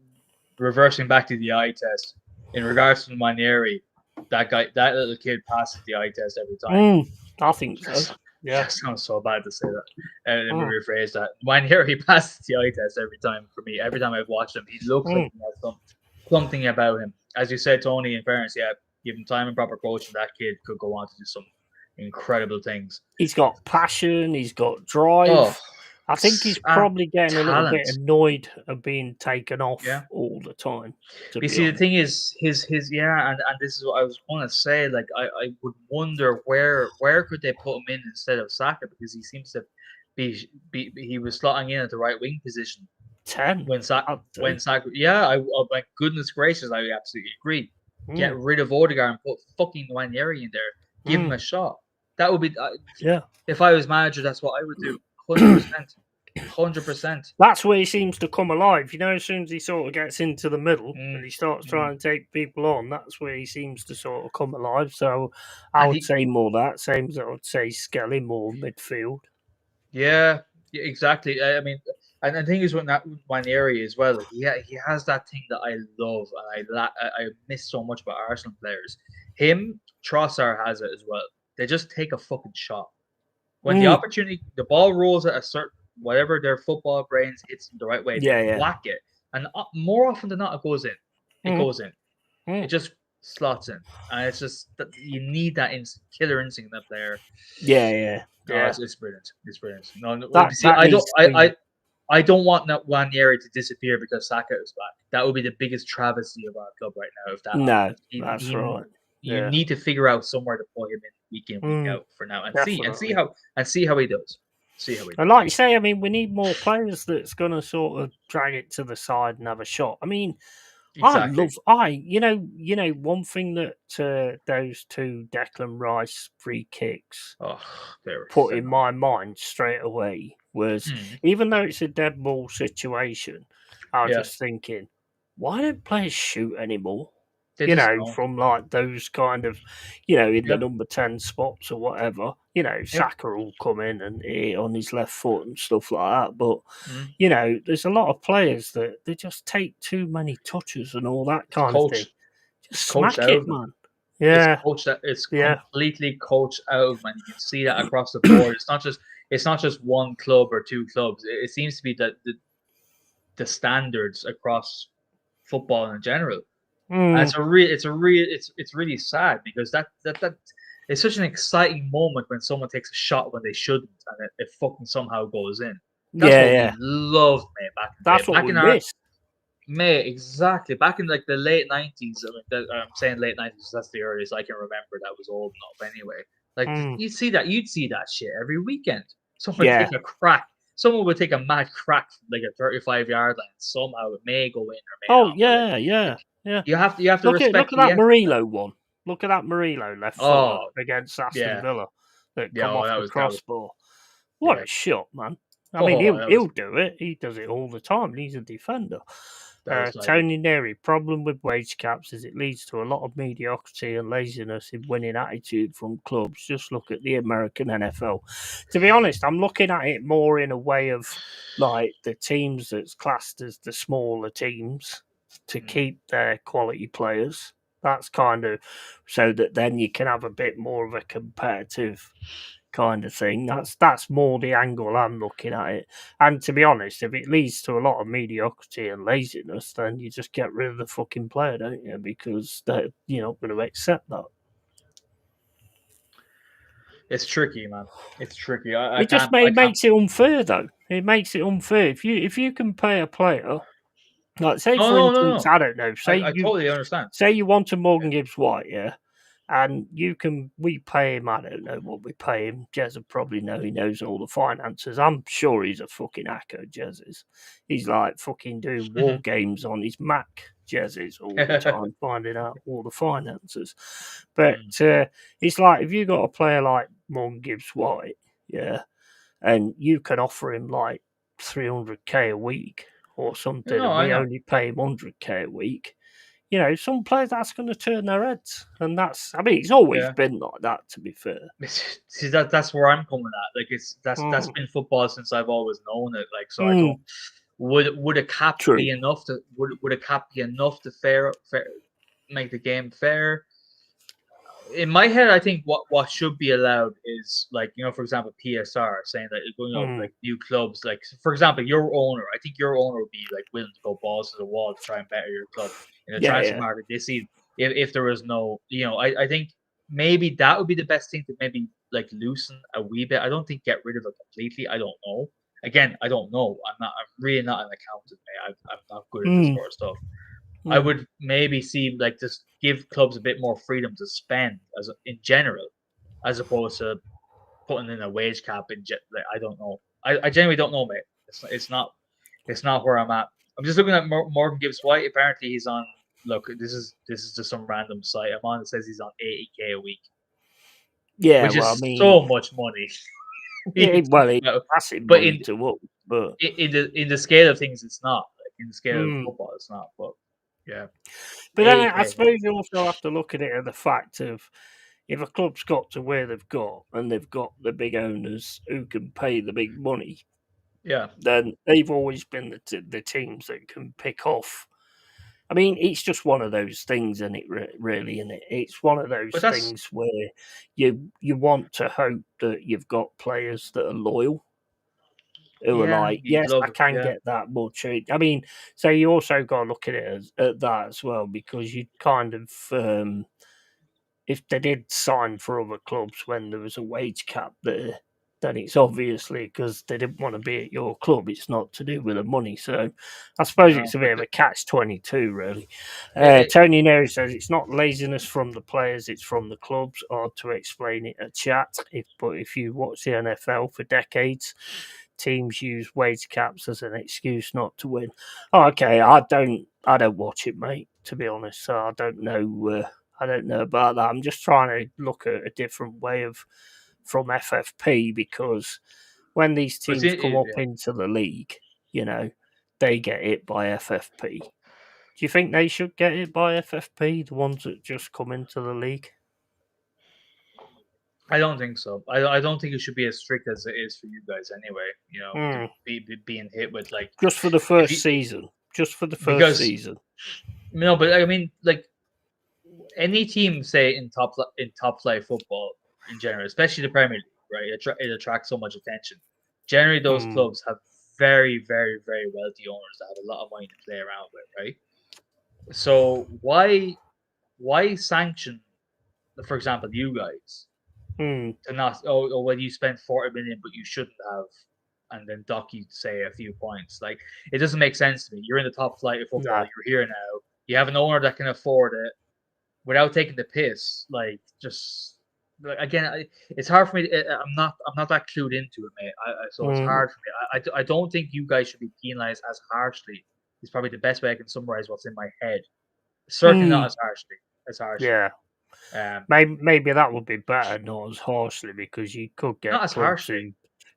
reversing back to the eye test. In regards to Nwaneri, that little kid passes the eye test every time. I think so. Yeah, it sounds so bad to say that. Let me rephrase that. Nwaneri passes the eye test every time for me. Every time I've watched him, he looks like he has something about him. As you said, Tony, in fairness, give him time and proper coaching, that kid could go on to do some incredible things. He's got passion. He's got drive. I think he's probably getting a little bit annoyed of being taken off all the time. You see, the thing is, his and this is what I was going to say. Like, I would wonder where could they put him in instead of Saka, because he seems to be he was slotting in at the right wing position. 10 when Saka. My goodness gracious, I absolutely agree. Get rid of Odegaard and put fucking Nwaneri in there. Give him a shot. That would be If I was manager, that's what I would do. 100%. That's where he seems to come alive. You know, as soon as he sort of gets into the middle and he starts trying to take people on, that's where he seems to sort of come alive. So I would say more that. Same as I would say Skelly, more midfield. Yeah, exactly. I mean, and the thing is with Nwaneri as well, he has that thing that I love and I miss so much about Arsenal players. Him, Trossard has it as well. They just take a fucking shot. When the opportunity, the ball rolls at a certain, whatever their football brains hits them the right way, they whack it. And more often than not, it goes in. It goes in. It just slots in. And it's just, you need that killer instinct in that player. Yeah. It's brilliant. It's brilliant. I don't want Nwaneri to disappear because Saka is back. That would be the biggest travesty of our club right now. If that happens. That's right. You need to figure out somewhere to put him in week in, week out for now, and see how he does. And like you say, I mean, we need more players that's going to sort of drag it to the side and have a shot. I mean, exactly. You know, one thing that those two Declan Rice free kicks put in my mind straight away was, even though it's a dead ball situation, I was just thinking, why don't players shoot anymore? From like those kind of, in the number 10 spots or whatever, Saka will come in and on his left foot and stuff like that. But, there's a lot of players that they just take too many touches and all that kind of thing. Just smack it, man. Yeah. It's completely coached out of, man. You can see that across the board. It's not just one club or two clubs. It seems to be the standards across football in general. And it's really sad because that it's such an exciting moment when someone takes a shot when they shouldn't, and it fucking somehow goes in. That's what we loved, mate. Back in That's what we missed. Mate, exactly. Back in like the late 90s, I'm saying late 90s, that's the earliest I can remember that was old enough anyway. Like you'd see that shit every weekend. Someone would take a crack. Someone would take a mad crack from like a 35-yard line. Somehow it may go in or may not. Yeah. You have to respect. Look at that Murillo one. Look at that Murillo left foot against Aston Villa that come off the crossbar. What a shot, man! I mean, he'll do it. He does it all the time. He's a defender. Tony Neri, problem with wage caps is it leads to a lot of mediocrity and laziness in winning attitude from clubs. Just look at the American NFL. To be honest, I'm looking at it more in a way of like the teams that's classed as the smaller teams to keep their quality players. That's kind of so that then you can have a bit more of a competitive kind of thing. That's more the angle I'm looking at it. And to be honest, if it leads to a lot of mediocrity and laziness, then you just get rid of the fucking player, don't you? Because you're not going to accept that. It's tricky, man. It's tricky. It makes it unfair, though. It makes it unfair. If you can pay a player, like say for instance, I don't know. Say I totally understand. Say you want a Morgan Gibbs White, yeah. And we pay him, I don't know what we pay him. Jez will probably know, he knows all the finances. I'm sure he's a fucking hacker, Jez is. He's like fucking doing war games on his Mac, Jez is, all the time, finding out all the finances. But it's like, if you got a player like Morgan Gibbs White, yeah, and you can offer him like 300k a week or something, and we only pay him 100k a week. You know, some players that's going to turn their heads, and it's always been like that. To be fair, see that's where I'm coming at. Like that's been football since I've always known it. Like so, I don't. Would a cap be enough to would a cap be enough to fair make the game fair? In my head, I think what should be allowed is like, you know, for example, PSR saying that like new clubs, like for example, your owner. I think your owner would be like willing to go balls to the wall to try and better your club in the transfer market this season. If there was no, you know, I think maybe that would be the best thing to maybe like loosen a wee bit. I don't think get rid of it completely. I don't know. Again, I don't know. I'm really not an accountant, mate. I'm not good at this sort of stuff. I would maybe see like just give clubs a bit more freedom to spend in general, as opposed to putting in a wage cap. I don't know. I genuinely don't know, mate. It's not where I'm at. I'm just looking at Morgan Gibbs White. Apparently, he's on. Look, this is just some random site I'm on. It says he's on 80k a week. Yeah, which is so much money. It's massive money to what, but in the scale of things, it's not. Like in the scale of football, it's not. But yeah. But then I suppose you also have to look at it at the fact of if a club's got to where they've got and they've got the big owners who can pay the big money, then they've always been the teams that can pick off. I mean, it's just one of those things, isn't it? Really, isn't it? It's one of those things where you want to hope that you've got players that are loyal. Who are like, yes, I can get that much. I mean, so you also got to look at it at that as well, because you kind of, if they did sign for other clubs when there was a wage cap there, then it's obviously because they didn't want to be at your club. It's not to do with the money. So I suppose it's a bit of a catch-22, really. Tony Neri says it's not laziness from the players, it's from the clubs. Or to explain it at chat, but if you watch the NFL for decades, teams use wage caps as an excuse not to win. Oh, okay, I don't watch it, mate, to be honest. So I don't know about that. I'm just trying to look at a different way from FFP, because when these teams come up into the league, you know, they get it by FFP. Do you think they should get it by FFP, the ones that just come into the league? I don't think so. I don't think it should be as strict as it is for you guys anyway. You know, being hit with like just for the first season. Just for the first season. No, but I mean, like any team, say in top flight football in general, especially the Premier League, right? It attracts so much attention. Generally, those clubs have very, very, very wealthy owners that have a lot of money to play around with, right? So why sanction, for example, you guys to not well you spent 40 million but you shouldn't have, and then dock you say a few points. Like, it doesn't make sense to me. You're in the top flight of football. You're here now. You have an owner that can afford it without taking the piss. Like, just again, it's hard for me. I'm not that clued into it, mate. So it's hard for me. I don't think you guys should be penalized as harshly. It's probably the best way I can summarize what's in my head. Certainly not as harshly. Yeah. Maybe that would be better, not as harshly, because you could get clubs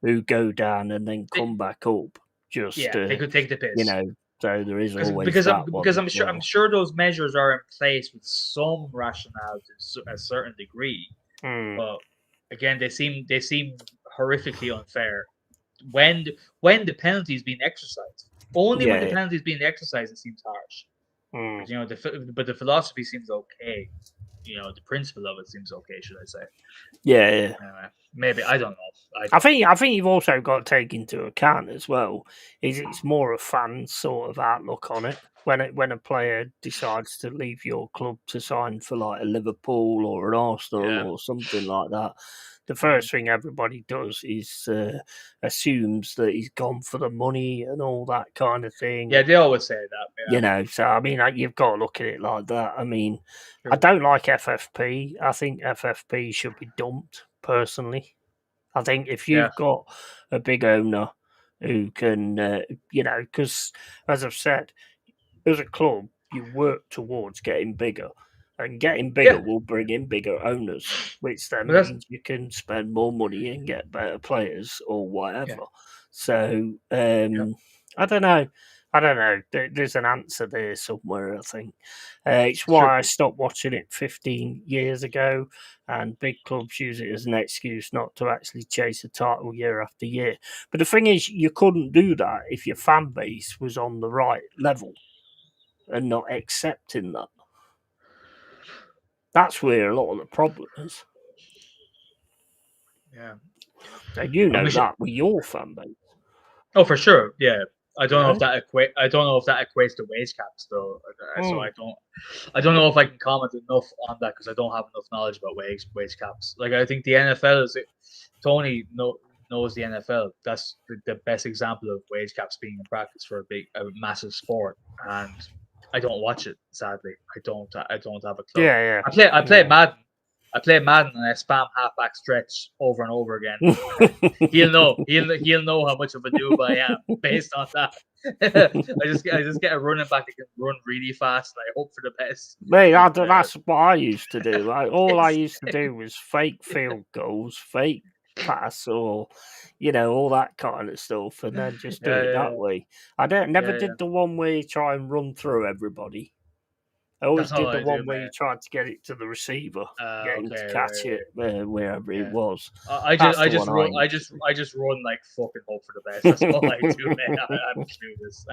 who go down and then come back up. They could take the piss. So there is always because I'm sure those measures are in place with some rationale to a certain degree. But again, they seem horrifically unfair when the penalty is being exercised. Only when the penalty is being exercised, it seems harsh. But the philosophy seems okay. The principle of it seems okay, should I say? Yeah. Maybe, I don't know. I think you've also got to take into account as well is it's more a fan sort of outlook on it. When a player decides to leave your club to sign for like a Liverpool or an Arsenal or something like that, the first thing everybody does is assumes that he's gone for the money and all that kind of thing. Yeah, they always say that. Yeah. So I mean, you've got to look at it like that. I mean, I don't like FFP. I think FFP should be dumped, personally. I think if you've got a big owner who can, because as I've said, as a club, you work towards getting bigger. And getting bigger will bring in bigger owners, which then means you can spend more money and get better players or whatever. Yeah. So, I don't know. There's an answer there somewhere, I think. It's why I stopped watching it 15 years ago, and big clubs use it as an excuse not to actually chase a title year after year. But the thing is, you couldn't do that if your fan base was on the right level and not accepting that. That's where a lot of the problem is. Yeah. And you know that with your fan base. Oh, for sure. Yeah. I don't know if that equates to wage caps though. So I don't know if I can comment enough on that because I don't have enough knowledge about wage caps. Like, I think the NFL Tony knows the NFL. That's the best example of wage caps being in practice for a massive sport, and I don't watch it, sadly. I don't have a club. Yeah. I play Madden. I play Madden and I spam halfback stretch over and over again. He'll know how much of a noob I am based on that. I just get a running back that can run really fast and I hope for the best. Mate, that's what I used to do. All I used to do was fake field goals, fake pass, or all that kind of stuff, and then just do it that way. I never did the one where you try and run through everybody. I always did the one where you tried to get it to the receiver, to catch it wherever it was. I just run like fucking hope for the best. That's all I do, man. I'm clueless.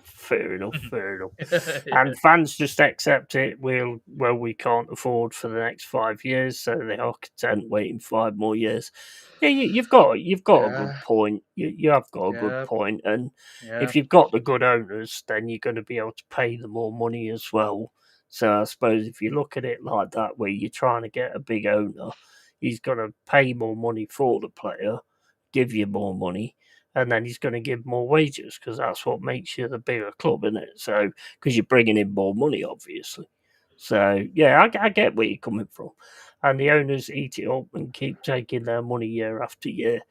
Fair enough. And fans just accept it. We can't afford for the next 5 years, so they are content waiting 5 more years. Yeah, you've got a good point. You have got a good point, and if you've got the good owners, then you're going to be able to pay them more money as well. So I suppose if you look at it like that, where you're trying to get a big owner, he's going to pay more money for the player, give you more money, and then he's going to give more wages because that's what makes you the bigger club, isn't it? So because you're bringing in more money, obviously. So yeah, I get where you're coming from. And the owners eat it up and keep taking their money year after year.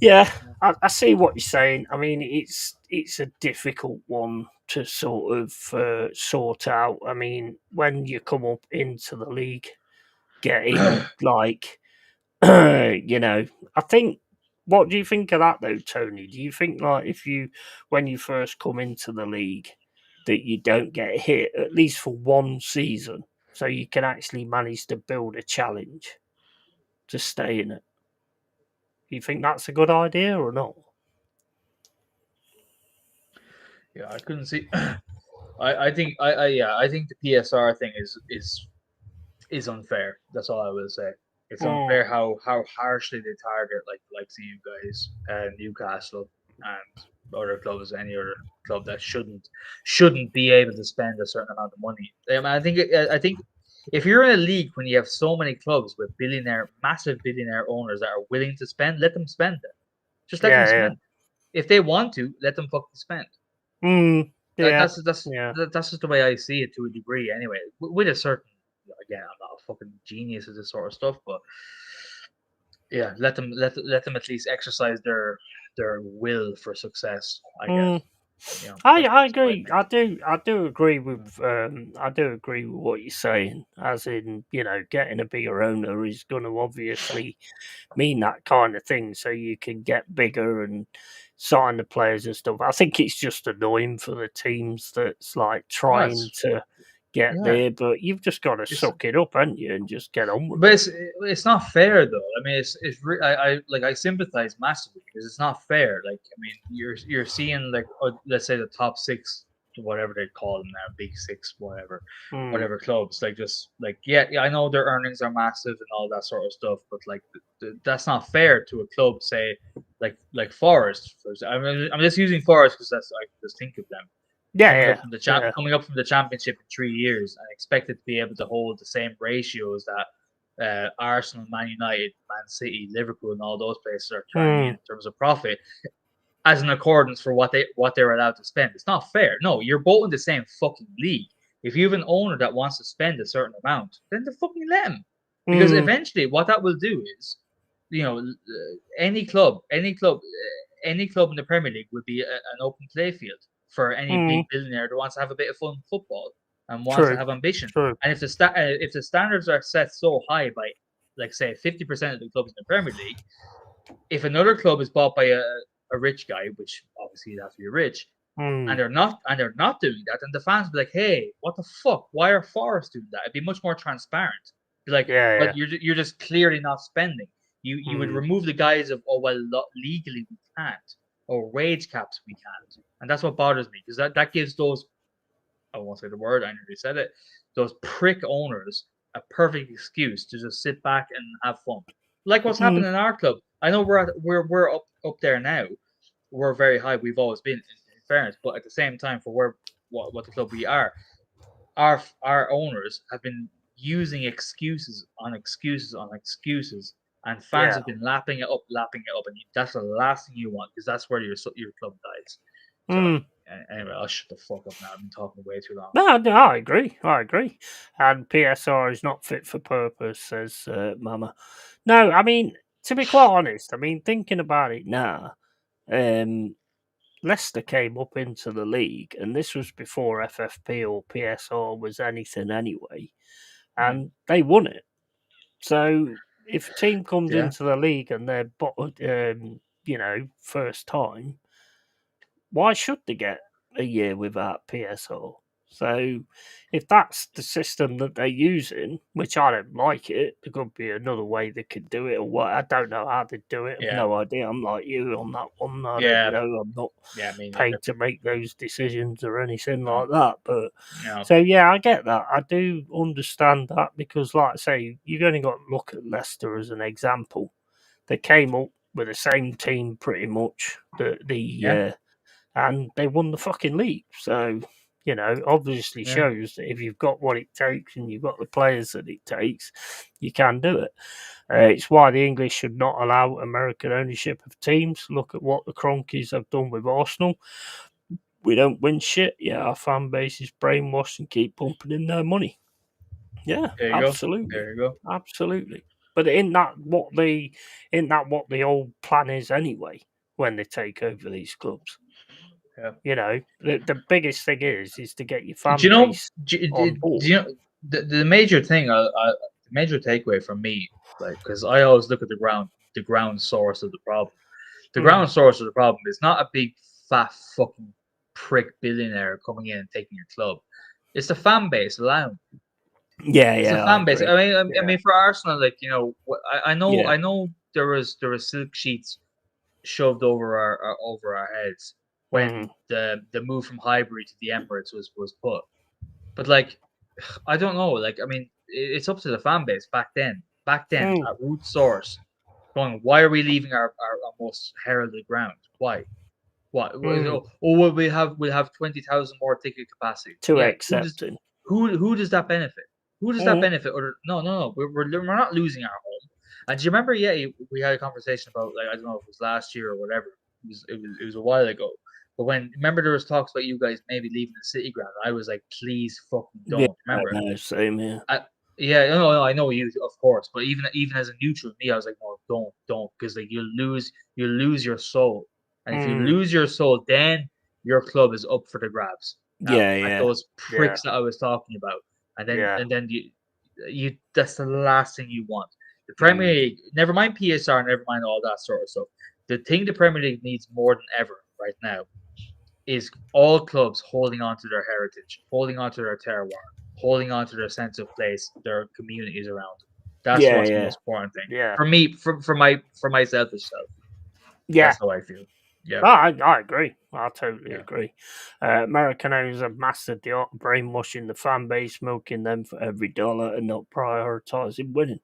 Yeah, I see what you're saying. I mean, it's a difficult one to sort of sort out. I mean, when you come up into the league, getting like, I think. What do you think of that though, Tony? Do you think like when you first come into the league, that you don't get hit at least for one season? So you can actually manage to build a challenge to stay in it. Do you think that's a good idea or not? Yeah, I couldn't see. I think the PSR thing is unfair. That's all I will say. It's unfair how harshly they target like you guys, Newcastle and other clubs, any other club that shouldn't be able to spend a certain amount of money. I think if you're in a league when you have so many clubs with massive billionaire owners that are willing to spend, let them spend it. Just let them spend. If they want to, let them fucking spend. That's just the way I see it to a degree. Anyway, with a certain, again, I'm not a fucking genius at this sort of stuff, but yeah, let them at least exercise their will for success, I guess. You know, I agree. I do agree with what you're saying. As in, you know, getting a bigger owner is going to obviously mean that kind of thing, so you can get bigger and sign the players and stuff. I think it's just annoying for the teams that's like trying to get there, but you've just got to suck it up, haven't you, and just get on with it. But it's not fair though. I mean, I sympathize massively because it's not fair. Like, I mean, you're seeing like let's say the top 6, whatever they call them now, big 6, whatever clubs. Like just like yeah, I know their earnings are massive and all that sort of stuff, but like that's not fair to a club. Say like Forest. I'm just using Forest because that's I just think of them. Coming up from the championship in 3 years and expected to be able to hold the same ratios that Arsenal, Man United, Man City, Liverpool, and all those places are turning in terms of profit, as an accordance for what they're allowed to spend. It's not fair. No, you're both in the same fucking league. If you have an owner that wants to spend a certain amount, then fucking let him. Because eventually, what that will do is, you know, any club in the Premier League would be an open play field for any big billionaire that wants to have a bit of fun football and wants to have ambition. And if the standards are set so high by, like, say, 50% of the clubs in the Premier League, if another club is bought by a rich guy, which obviously you'd have to be rich, and they're not doing that, then the fans will be like, hey, what the fuck? Why are Forest doing that? It'd be much more transparent. Be like, but you're just clearly not spending. You would remove the guise of, oh well, legally we can't, or wage caps we can't. And that's what bothers me, because that gives those, I won't say the word, I nearly said it, those prick owners a perfect excuse to just sit back and have fun. Like what's happened in our club. I know we're up there now. We're very high. We've always been, in fairness, but at the same time, for what the club we are, our owners have been using excuses on excuses on excuses, and fans have been lapping it up, and that's the last thing you want, because that's where your club dies. So, anyway, I'll shut the fuck up now. I've been talking way too long. No, I agree. And PSR is not fit for purpose, says Mama. No, I mean, to be quite honest, I mean, thinking about it now, Leicester came up into the league, and this was before FFP or PSR was anything anyway, and they won it. So if a team comes into the league and they're first time, why should they get a year without PSR? So if that's the system that they're using, which I don't like it, there could be another way they could do it, or what. I don't know how they do it. I've no idea. I'm like you on that one. I don't know. I'm not paid to make those decisions or anything like that. But so I get that. I do understand that, because, like I say, you've only got to look at Leicester as an example. They came up with the same team pretty much. And they won the fucking league. So, you know, obviously shows that if you've got what it takes and you've got the players that it takes, you can do it. It's why the English should not allow American ownership of teams. Look at what the Cronkies have done with Arsenal. We don't win shit. Yeah, our fan base is brainwashed and keep pumping in their money. Yeah, absolutely. There you go. Absolutely. But isn't that what the old plan is anyway when they take over these clubs? Yeah. You know, the biggest thing is to get your fan base on board. Do you know the major thing? The major takeaway from me, like, because I always look at the ground source of the problem. The ground source of the problem is not a big fat fucking prick billionaire coming in and taking your club. It's the fan base allowing. It's the fan base. I mean, for Arsenal, like, you know, I know there was silk sheets shoved over our heads when the move from Highbury to the Emirates was put. But, like, I don't know. Like, I mean, it's up to the fan base back then, at root source, going, why are we leaving our most heralded ground? Why? What? Well, we'll have 20,000 more ticket capacity. Accepting. Who does that benefit? Who does that benefit? Or no, we're not losing our home. And do you remember? Yeah, we had a conversation about, like, I don't know if it was last year or whatever. It was a while ago. But remember there was talks about you guys maybe leaving the City Ground. I was like, please fucking don't. Remember? No, same here. Yeah, no, I know you, of course. But even as a neutral, me, I was like, no, don't, because like you lose your soul, and if you lose your soul, then your club is up for the grabs. Yeah. Those pricks that I was talking about, and then you that's the last thing you want. The Premier League, never mind PSR, never mind all that sort of stuff. The thing the Premier League needs more than ever right now is all clubs holding on to their heritage, holding on to their terroir, holding on to their sense of place, their communities around them. That's what's the most important thing. Yeah. For me, for my selfish self. Yeah. That's how I feel. Yeah. I agree. I totally agree. American owners have mastered the art of brainwashing the fan base, milking them for every dollar and not prioritising winning.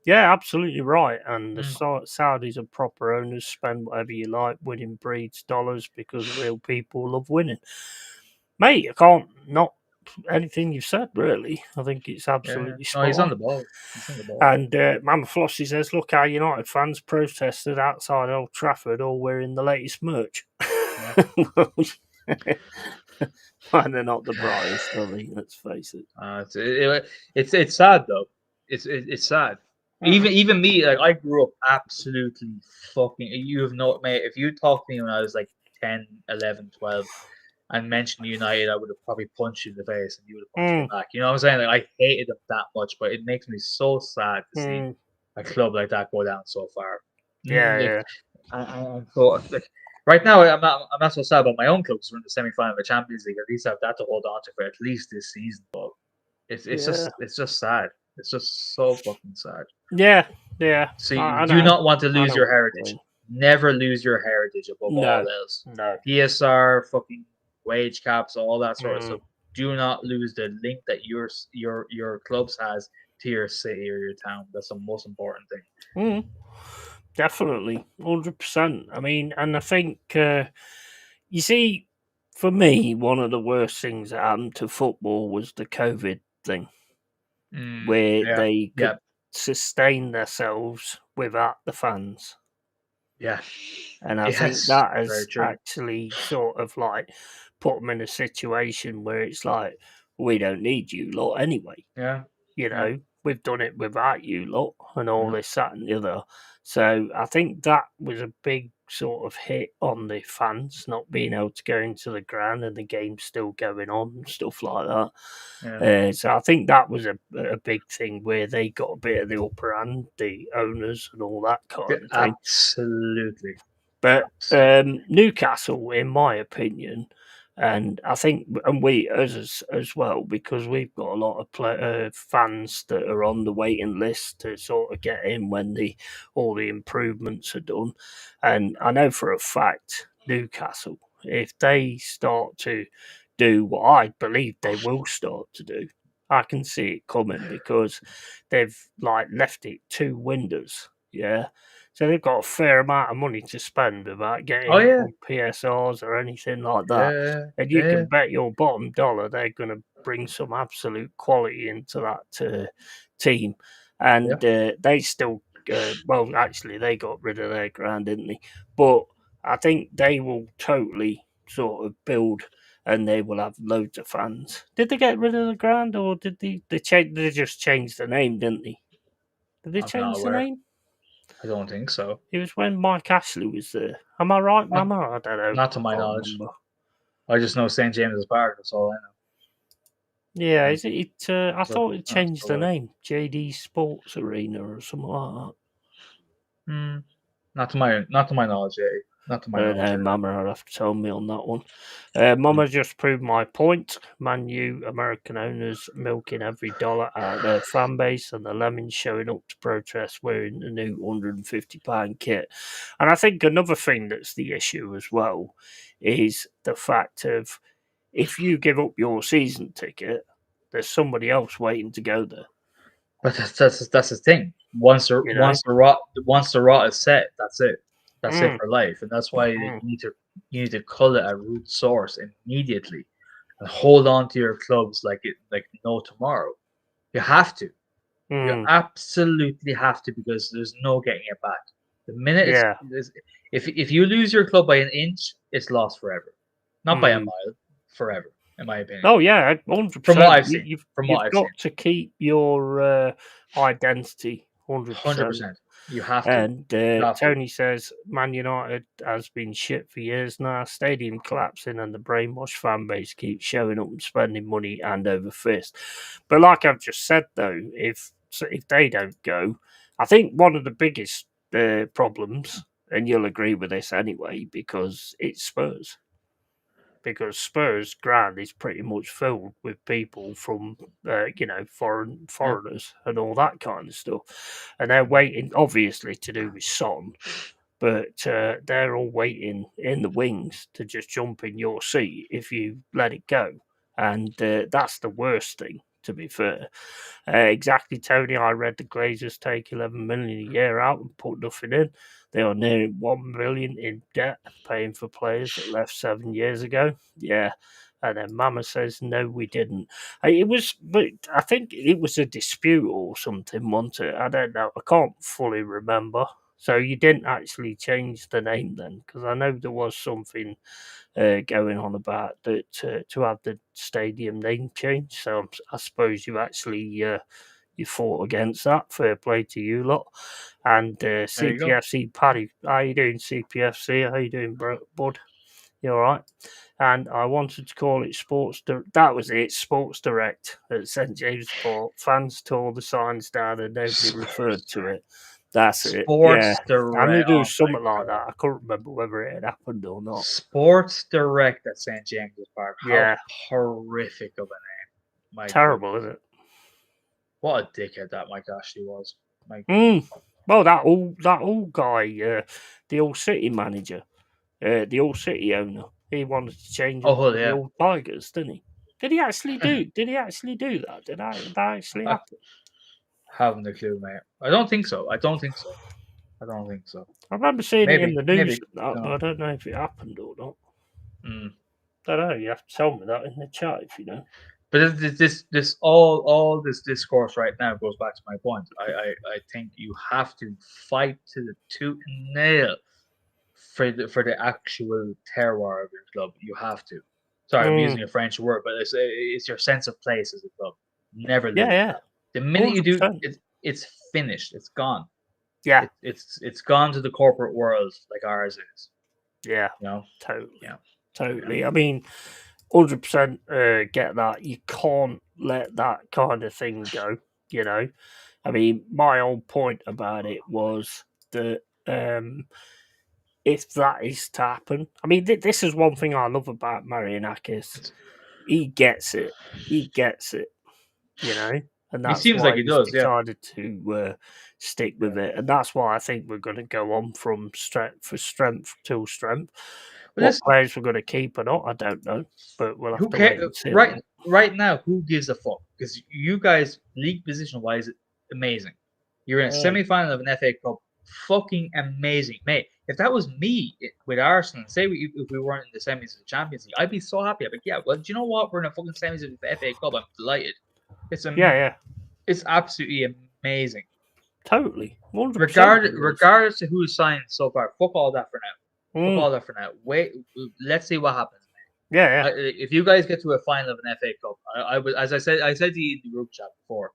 Yeah, absolutely right. And the Saudis are proper owners. Spend whatever you like. Winning breeds dollars because real people love winning. Mate, I can't not anything you've said, really. I think it's absolutely spot on. He's on the ball. And Mama Flossie says, look how United fans protested outside Old Trafford all wearing the latest merch. And they're not the brightest, are they? Let's face it. It's sad, though. It's sad. Even me, like, I grew up absolutely fucking... You have no... Mate, if you talked to me when I was like 10, 11, 12... and mentioned United, I would have probably punched you in the face, and you would have punched me back. You know what I'm saying? Like, I hated them that much, but it makes me so sad to see a club like that go down so far. Yeah. I'm so, like, right now, I'm not so sad about my own club because we're in the semi-final of the Champions League. At least I have that to hold on to for at least this season. But it's just sad. It's just so fucking sad. Yeah. So you do not want to lose your heritage. Never lose your heritage above all else. No. PSR, fucking wage caps, all that sort of stuff. Do not lose the link that your clubs has to your city or your town. That's the most important thing. Definitely, 100%. I mean, and I think you see, for me, one of the worst things that happened to football was the COVID thing, where they could sustain themselves without the fans. Yeah, and I think that has actually sort of like put them in a situation where it's like, we don't need you lot anyway. Yeah, you know, we've done it without you lot and all this, that, and the other. So I think that was a big sort of hit on the fans not being able to go into the ground and the game still going on and stuff like that. So I think that was a big thing where they got a bit of the upper hand, the owners and all that kind of thing. Absolutely. But Newcastle, in my opinion, and I think, and we as well, because we've got a lot of fans that are on the waiting list to sort of get in when all the improvements are done. And I know for a fact, Newcastle, if they start to do what I believe they will start to do, I can see it coming because they've like left it 2 windows. Yeah. So they've got a fair amount of money to spend without getting PSRs or anything like that. And you can bet your bottom dollar they're going to bring some absolute quality into that team. And they still, well, actually, they got rid of their ground, didn't they? But I think they will totally sort of build and they will have loads of fans. Did they get rid of the ground or did they just change the name, didn't they? Did they change the name? I don't think so. It was when Mike Ashley was there. Am I right, Mama? I don't know. Not to my knowledge. I just know St. James's Park. That's all I know. Yeah, is it? I thought it changed the name. JD Sports Arena or something like that. Not to my knowledge, Not to my knowledge. Mama will have to tell me on that one. Mama just proved my point. Man U, American owners milking every dollar out of their fan base and the Lemons showing up to protest wearing the new £150 kit. And I think another thing that's the issue as well is the fact of if you give up your season ticket, there's somebody else waiting to go there. But that's the thing. Once the rot is set, that's it. That's it for life, and that's why you need to cull it at root source immediately, and hold on to your clubs like no tomorrow. You have to. You absolutely have to, because there's no getting it back. The minute if you lose your club by an inch, it's lost forever. Not by a mile, forever, in my opinion. Oh yeah, 100%. From what I've seen. You've got to keep your identity 100%. You have to. And Tony says Man United has been shit for years now. Stadium collapsing and the brainwashed fan base keeps showing up and spending money hand over fist. But like I've just said, though, if they don't go, I think one of the biggest problems, and you'll agree with this anyway, because it's Spurs. Because Spurs ground is pretty much filled with people from, foreigners and all that kind of stuff, and they're waiting, obviously, to do with Son, but they're all waiting in the wings to just jump in your seat if you let it go, and that's the worst thing. To be fair, exactly, Tony. I read the Glazers take 11 million a year out and put nothing in. They are near 1 million in debt, paying for players that left 7 years ago. Yeah. And then Mama says, no, we didn't. But I think it was a dispute or something, wasn't it? I don't know. I can't fully remember. So you didn't actually change the name then? Because I know there was something going on about that to have the stadium name change. So I suppose you actually you fought against that. Fair play to you lot. And CPFC Paddy, how you doing, CPFC? How you doing, bud? You all right? And I wanted to call it that was it, Sports Direct at St James Port. Fans tore the signs down and nobody referred to it. That's Sports Direct. I knew there was something like that. I couldn't remember whether it had happened or not. Sports Direct at St James's Park. How horrific of a name. Terrible, isn't it? What a dickhead that Mike Ashley was. Well, that old guy, the All City manager, the All City owner, he wanted to change the old Tigers, didn't he? Did he actually do that? Did that actually happen? Haven't a clue, mate. I don't think so. I remember seeing it in the news, but I don't know if it happened or not. I don't know. You have to tell me that in the chat if you know. But this all this discourse right now goes back to my point. I think you have to fight to the tooth and nail for the actual terroir of your club. You have to. Sorry, I'm using a French word, but it's your sense of place as a club. Never lose. Yeah. The minute 100%. You do, it's finished. It's gone. Yeah. It's gone to the corporate world like ours is. Yeah. You know? Totally. Yeah. Totally. I mean, 100% get that. You can't let that kind of thing go, you know. I mean, my whole point about it was that if that is to happen, I mean, this is one thing I love about Marianakis. He gets it. You know. And that's seems why like he does, decided to stick with it. And that's why I think we're going to go on from strength to strength. What players we're going to keep or not, I don't know. But we'll have to wait and see. Right now, who gives a fuck? Because you guys, league position-wise, amazing. You're in a semi-final of an FA Cup. Fucking amazing. Mate, if that was me with Arsenal, say if we weren't in the semis of the Champions League, I'd be so happy. I'd be yeah, well, do you know what? We're in a fucking semis of the FA Cup. I'm delighted. It's It's absolutely amazing. Totally. 100%. Regardless of who is signed so far, fuck all that for now. Fuck all that for now. Wait, let's see what happens. Yeah. If you guys get to a final of an FA Cup, I said to you in the group chat before,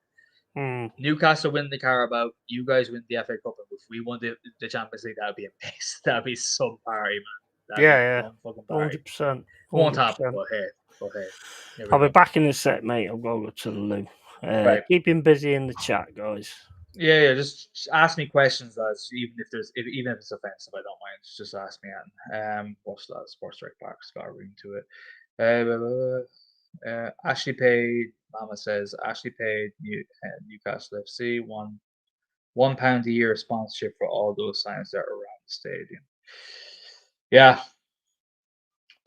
Newcastle win the Carabao, you guys win the FA Cup, and if we won the Champions League, that'd be amazing. That'd be some party, man. Yeah. 100%. Won't happen, but hey. I'll be back in a sec, mate. I'll go to the loo. Keep him busy in the chat, guys. Yeah. Just ask me questions, lads. Even if it's offensive, I don't mind. Just ask me. What's that? Sports Direct Park's got a ring to it. Ashley paid. Mama says Ashley paid Newcastle FC £1 a year sponsorship for all those signs that are around the stadium. Yeah.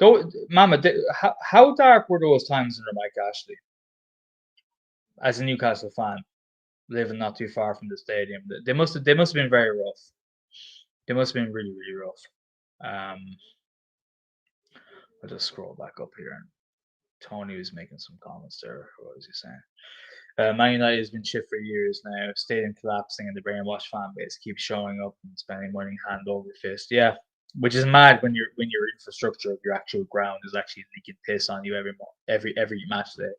Though, Mama, how dark were those times under Mike Ashley? As a Newcastle fan, living not too far from the stadium, they must have been very rough. They must have been really, really rough. I'll just scroll back up here. And Tony was making some comments there. What was he saying? Man United has been shit for years now. Stadium collapsing and the brainwashed fan base keeps showing up and spending money hand over fist. Yeah, which is mad when your infrastructure of your actual ground is actually leaking piss on you every match day.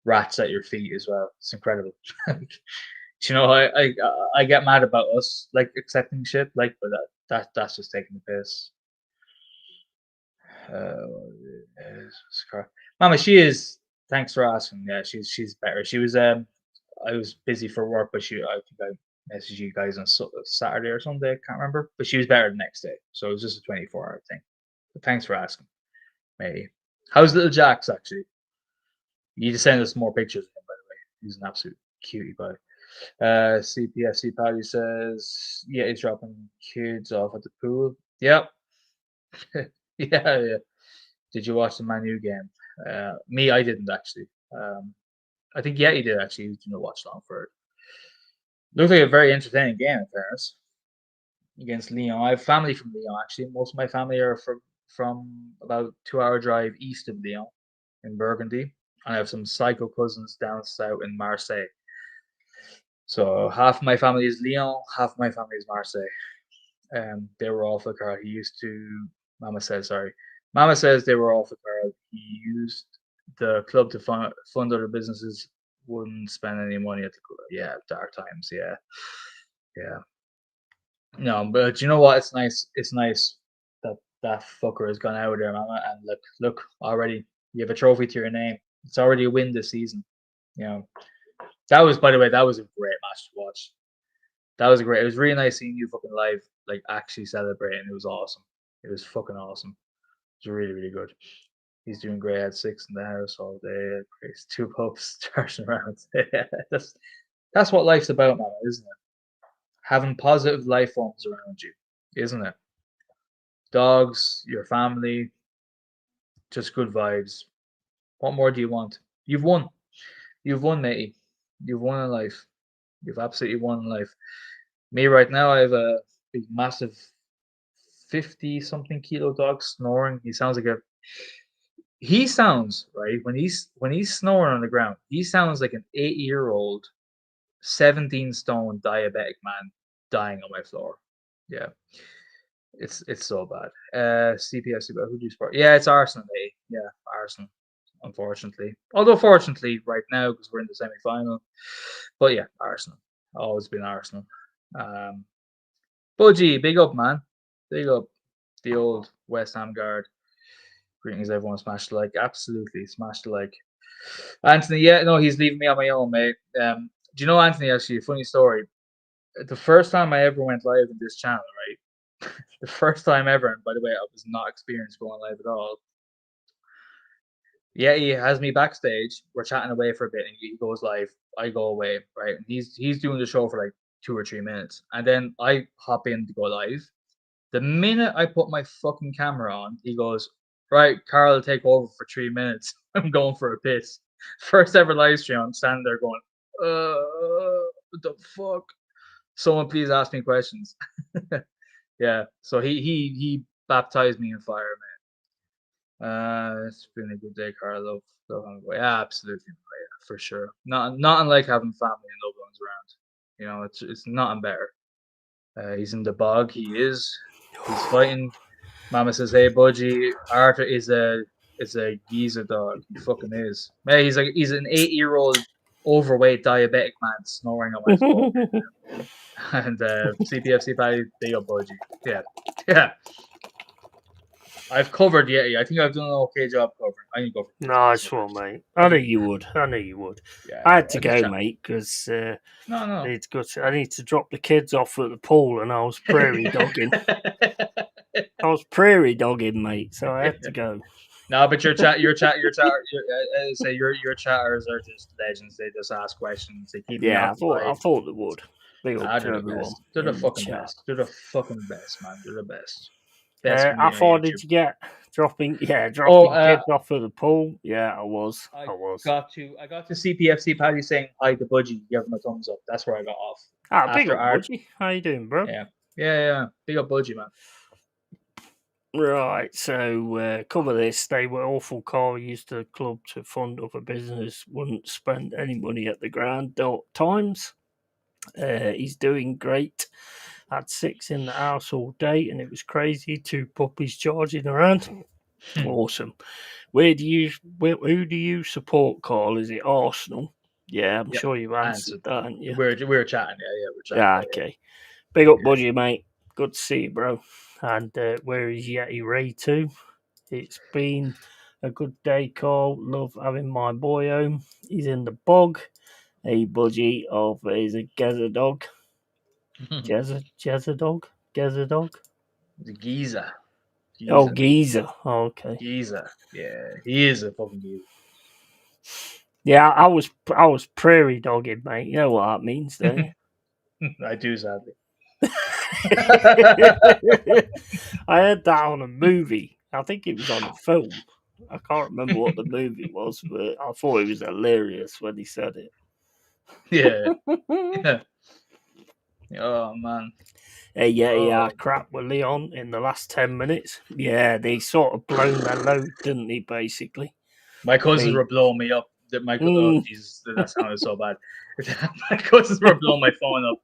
Rats at your feet as well. It's incredible. You know, I get mad about us like accepting shit, like, but that's just taking the piss. Mama, she is. Thanks for asking. Yeah, she's better. She was I was busy for work, but I think I messaged you guys on Saturday or Sunday. I can't remember, but she was better the next day. So it was just a 24-hour thing. But thanks for asking, maybe. How's little Jax actually? You need to send us more pictures of him, by the way. He's an absolute cutie boy. CPFC Paddy says, yeah, he's dropping kids off at the pool. Yep. yeah. Did you watch the Man U game? Me, I didn't actually. I think he did actually. He didn't watch long for it. Looked like a very entertaining game in fairness against Lyon. I have family from Lyon actually. Most of my family are from about 2-hour drive east of Lyon in Burgundy, and I have some psycho cousins down south in Marseille. So half my family is Lyon, half my family is Marseille. They were all for Carl. He used to. Mama says they were all for Carl. He used the club to fund other businesses. Wouldn't spend any money at the club. Yeah, dark times. Yeah. No, but you know what? It's nice. It's nice that fucker has gone out there, Mama. And look, already you have a trophy to your name. It's already a win this season. You know. That was, by the way, that was a great match to watch. It was really nice seeing you fucking live, like actually celebrating. It was awesome. It was fucking awesome. It was really, really good. He's doing great at 6 in the house all day. He's 2 pups charging around. That's what life's about, man, isn't it? Having positive life forms around you, isn't it? Dogs, your family, just good vibes. What more do you want? You've won. You've won, matey. You've won in life. You've absolutely won in life. Me right now, I have a big, massive 50-something kilo dog snoring. He sounds like right when he's snoring on the ground. He sounds like an 8-year-old, 17-stone diabetic man dying on my floor. Yeah, it's so bad. CPS, who do you support? Yeah, it's Arsenal. Yeah, Arsenal. Unfortunately, although fortunately right now because we're in the semi-final. But yeah, Arsenal. Always been Arsenal. Budgie, big up, man. Big up the old West Ham guard. Greetings, everyone. Smash the like. Absolutely, smash the like. Anthony, yeah, no, he's leaving me on my own, mate. Do you know, Anthony, actually, a funny story. The first time I ever went live in this channel, right? The first time ever, and by the way, I was not experienced going live at all. Yeah, he has me backstage. We're chatting away for a bit, and he goes live. I go away, right? And he's doing the show for like 2 or 3 minutes, and then I hop in to go live. The minute I put my fucking camera on, he goes, "Right, Carl will take over for 3 minutes. I'm going for a piss." First ever live stream. I'm standing there going, "What the fuck? Someone please ask me questions." Yeah. So he baptized me in fire, man. It's been a good day, Carl. Love yeah, absolutely, yeah, for sure. Not unlike having family and loved ones around. You know, it's nothing better. He's in the bog. He is. He's fighting. Mama says, "Hey, Budgie, Arthur is a geezer dog. He fucking is. Man, he's an 8-year-old overweight diabetic man snoring on my phone." And CPFC Paddy, big up Budgie. Yeah. I've covered Yeti. I think I've done an okay job covering. I can go for it. Nice one, mate. I knew you would. Yeah, I had to go, mate, because no. I need to drop the kids off at the pool, and I was prairie dogging. Mate. So I had to go. No, but your chatters are just legends. They just ask questions. They keep I thought they would. They're the fucking best. They're the fucking best, man. They're the best. How far did you get? Dropping kids off at the pool. Yeah, I was. I got to CPFC Paddy saying hi to Budgie. Give him a thumbs up. That's where I got off. Big up Budgie. How you doing, bro? Yeah. Big up Budgie, man. Right, so cover this. They were awful. Carl used the club to fund other business, wouldn't spend any money at the ground times. He's doing great. Had 6 in the house all day, and it was crazy. 2 puppies charging around. Awesome. Who do you support, Carl? Is it Arsenal? Yeah, I'm sure you've answered that, haven't you? We're chatting, we're chatting. Yeah, okay. Big up, Budgie, mate. Good to see you, bro. And where is Yeti Ray too? It's been a good day, Carl. Love having my boy home. He's in the bog. Hey, Budgie, is a Geza dog. Jezza dog? Geza dog? The Giza. Oh, Giza. Oh, okay. Giza. Yeah, he is a fucking Giza. Yeah, I was prairie dogging, mate. You know what that means, don't you? I do, sadly. I heard that on a movie. I think it was on a film. I can't remember what the movie was, but I thought it was hilarious when he said it. Yeah. Oh, man. Hey, yeah, crap with Leon in the last 10 minutes. Yeah, they sort of blown their load, didn't they, basically? My cousins were blowing me up. Oh, Jesus, that sounded so bad. My cousins were blowing my phone up.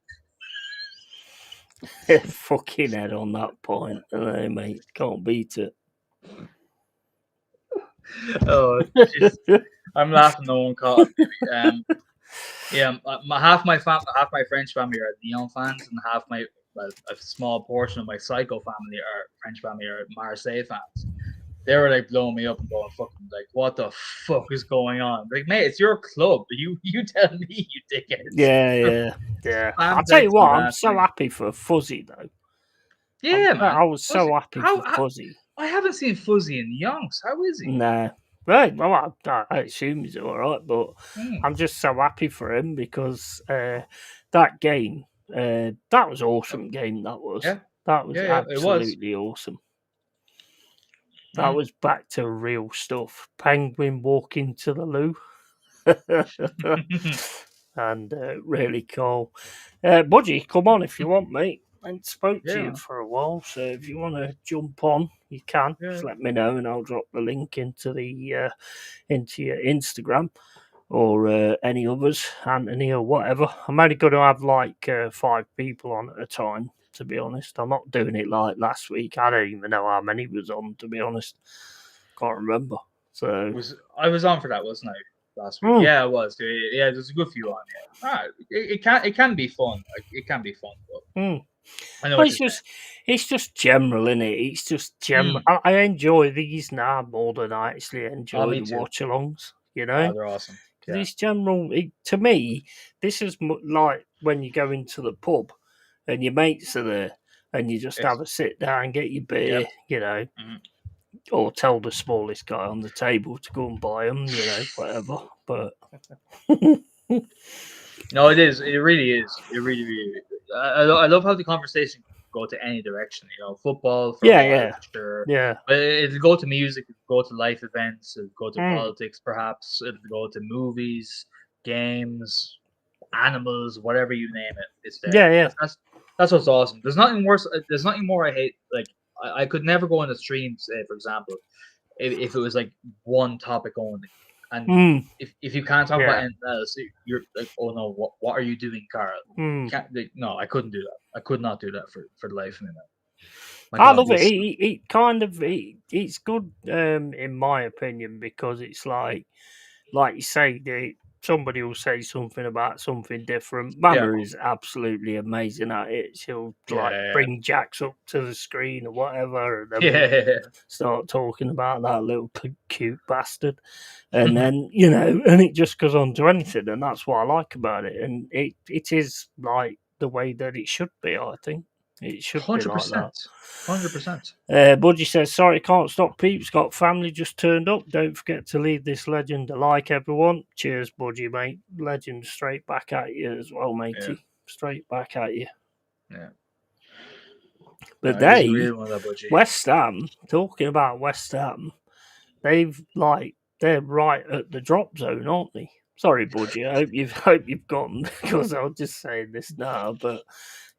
Fucking head on that point. Hey, mate, can't beat it. Oh, I'm laughing. No one caught it. Half my French family are Lyon fans, and half a small portion of my Psycho family are French family are Marseille fans. They were like blowing me up and going fucking like, what the fuck is going on? Like, mate, it's your club. You tell me, you dickheads. Yeah. I'll tell you what, I'm so happy for Fuzzy though. Yeah, man. I was so happy for Fuzzy. I haven't seen Fuzzy in yonks. How is he? Nah. Right, well, I assume he's all right, but I'm just so happy for him because that game, that was an awesome game. That was. Yeah. That was absolutely awesome. That was back to real stuff. Penguin walking to the loo. And really cool. Budgie, come on if you want, mate. I ain't spoke to you for a while, so if you want to jump on, you can. Just let me know, and I'll drop the link into your Instagram or any others, Anthony or whatever. I'm only going to have like 5 people on at a time, to be honest. I'm not doing it like last week. I don't even know how many was on, to be honest. Can't remember. So I was on for that, wasn't I? Last week. Yeah, I was. Yeah, there's a good few on. Yeah, it can be fun. Like, it can be fun, but I know it's just general, isn't it? It's just general. I enjoy these now more than I actually enjoy the watch-alongs. You know, they're awesome. Yeah. These general, to me, this is like when you go into the pub and your mates are there, and you just have a sit down, get your beer, you know. Or tell the smallest guy on the table to go and buy them, you know, whatever. But no, it is. It really is. It really, really is. I love how the conversation can go to any direction. You know, football. Sure. Yeah. But it'll go to music. It'll go to life events. It'll go to politics, perhaps. It'll go to movies, games, animals, whatever you name it. It's there. Yeah. That's what's awesome. There's nothing worse. There's nothing more I hate. Like, I could never go on the stream, say, for example, if it was like one topic only. And if you can't talk about anything else, you're like, oh no, what are you doing, Carl? No, I couldn't do that. I could not do that for the life of me. I love it. It's good in my opinion, because it's like you say, somebody will say something about something different. Mama is absolutely amazing at it. She'll bring Jax up to the screen or whatever, and then start talking about that little cute bastard, and then and it just goes on to anything, and that's what I like about it. And it is like the way that it should be. I think it should 100%, be like that. 100%. Budgie says, sorry, can't stop peeps. Got family just turned up. Don't forget to leave this legend a like, everyone. Cheers, Budgie, mate. Legend straight back at you as well, matey. Yeah. Straight back at you. Yeah. But West Ham, talking about West Ham, they're right at the drop zone, aren't they? Sorry, Budgie. I hope you've gotten, because I was just saying this now, but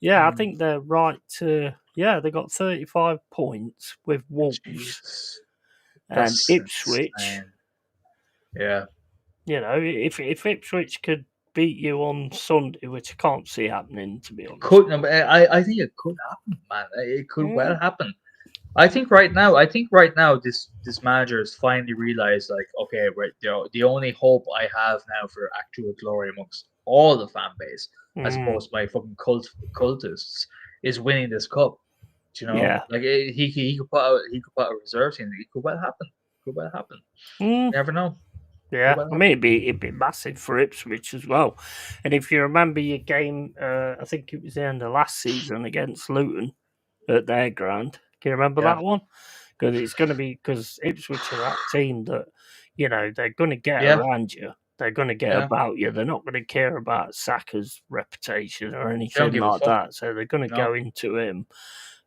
yeah, I think they're right to Yeah, they got 35 points with Wolves. Jesus. And That's Ipswich. insane. Yeah. You know, if Ipswich could beat you on Sunday, which I can't see happening, to be honest. Couldn't. I think it could happen, man. It could well happen. I think right now, this manager has finally realized, like, okay, right, the only hope I have now for actual glory amongst all the fan base, as opposed to my fucking cultists, is winning this cup. Do you know? Yeah. Like he could put out a reserve team. It could well happen. You never know. Yeah, I mean it'd be massive for Ipswich as well. And if you remember your game, I think it was the end of last season against Luton at their ground. Can you remember that one? Because it's going to be because Ipswich are that team that they're going to get around you. They're going to get about you. They're not going to care about Saka's reputation or anything like that. So they're going to go into him.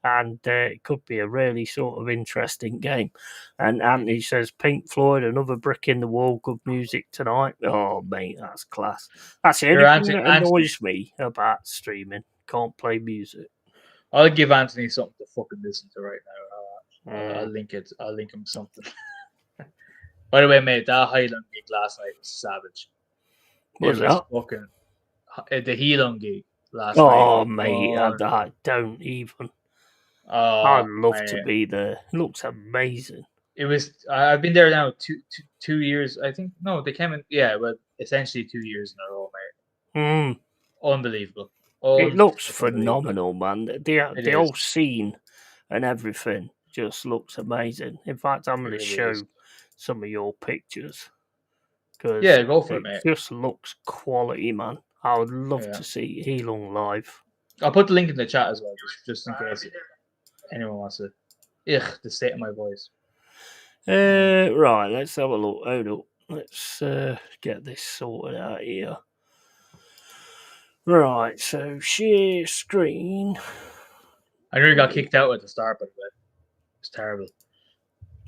And it could be a really sort of interesting game. And Anthony says, Pink Floyd, another brick in the wall, good music tonight. Oh, mate, that's class. That's the only thing that annoys me about streaming. Can't play music. I'll give Anthony something to fucking listen to right now. I'll link him something. By the way, mate, that Highland gig last night was savage. What's that? Fucking the Heelan gig last night. Oh, mate, I don't even. I'd love to be there. It looks amazing. It was. I've been there now 2 years. I think no, they came in. Yeah, but essentially 2 years in a row, mate. Unbelievable. It looks phenomenal, man. The whole scene and everything just looks amazing. In fact, I'm going to show some of your pictures. Yeah, go for it, mate. It just looks quality, man. I would love to see Heelan live. I'll put the link in the chat as well, just in case anyone wants to. The state of my voice. Right, let's have a look. Hold up. Let's get this sorted out here. Right, so share screen. I nearly got kicked out at the start, but it was terrible.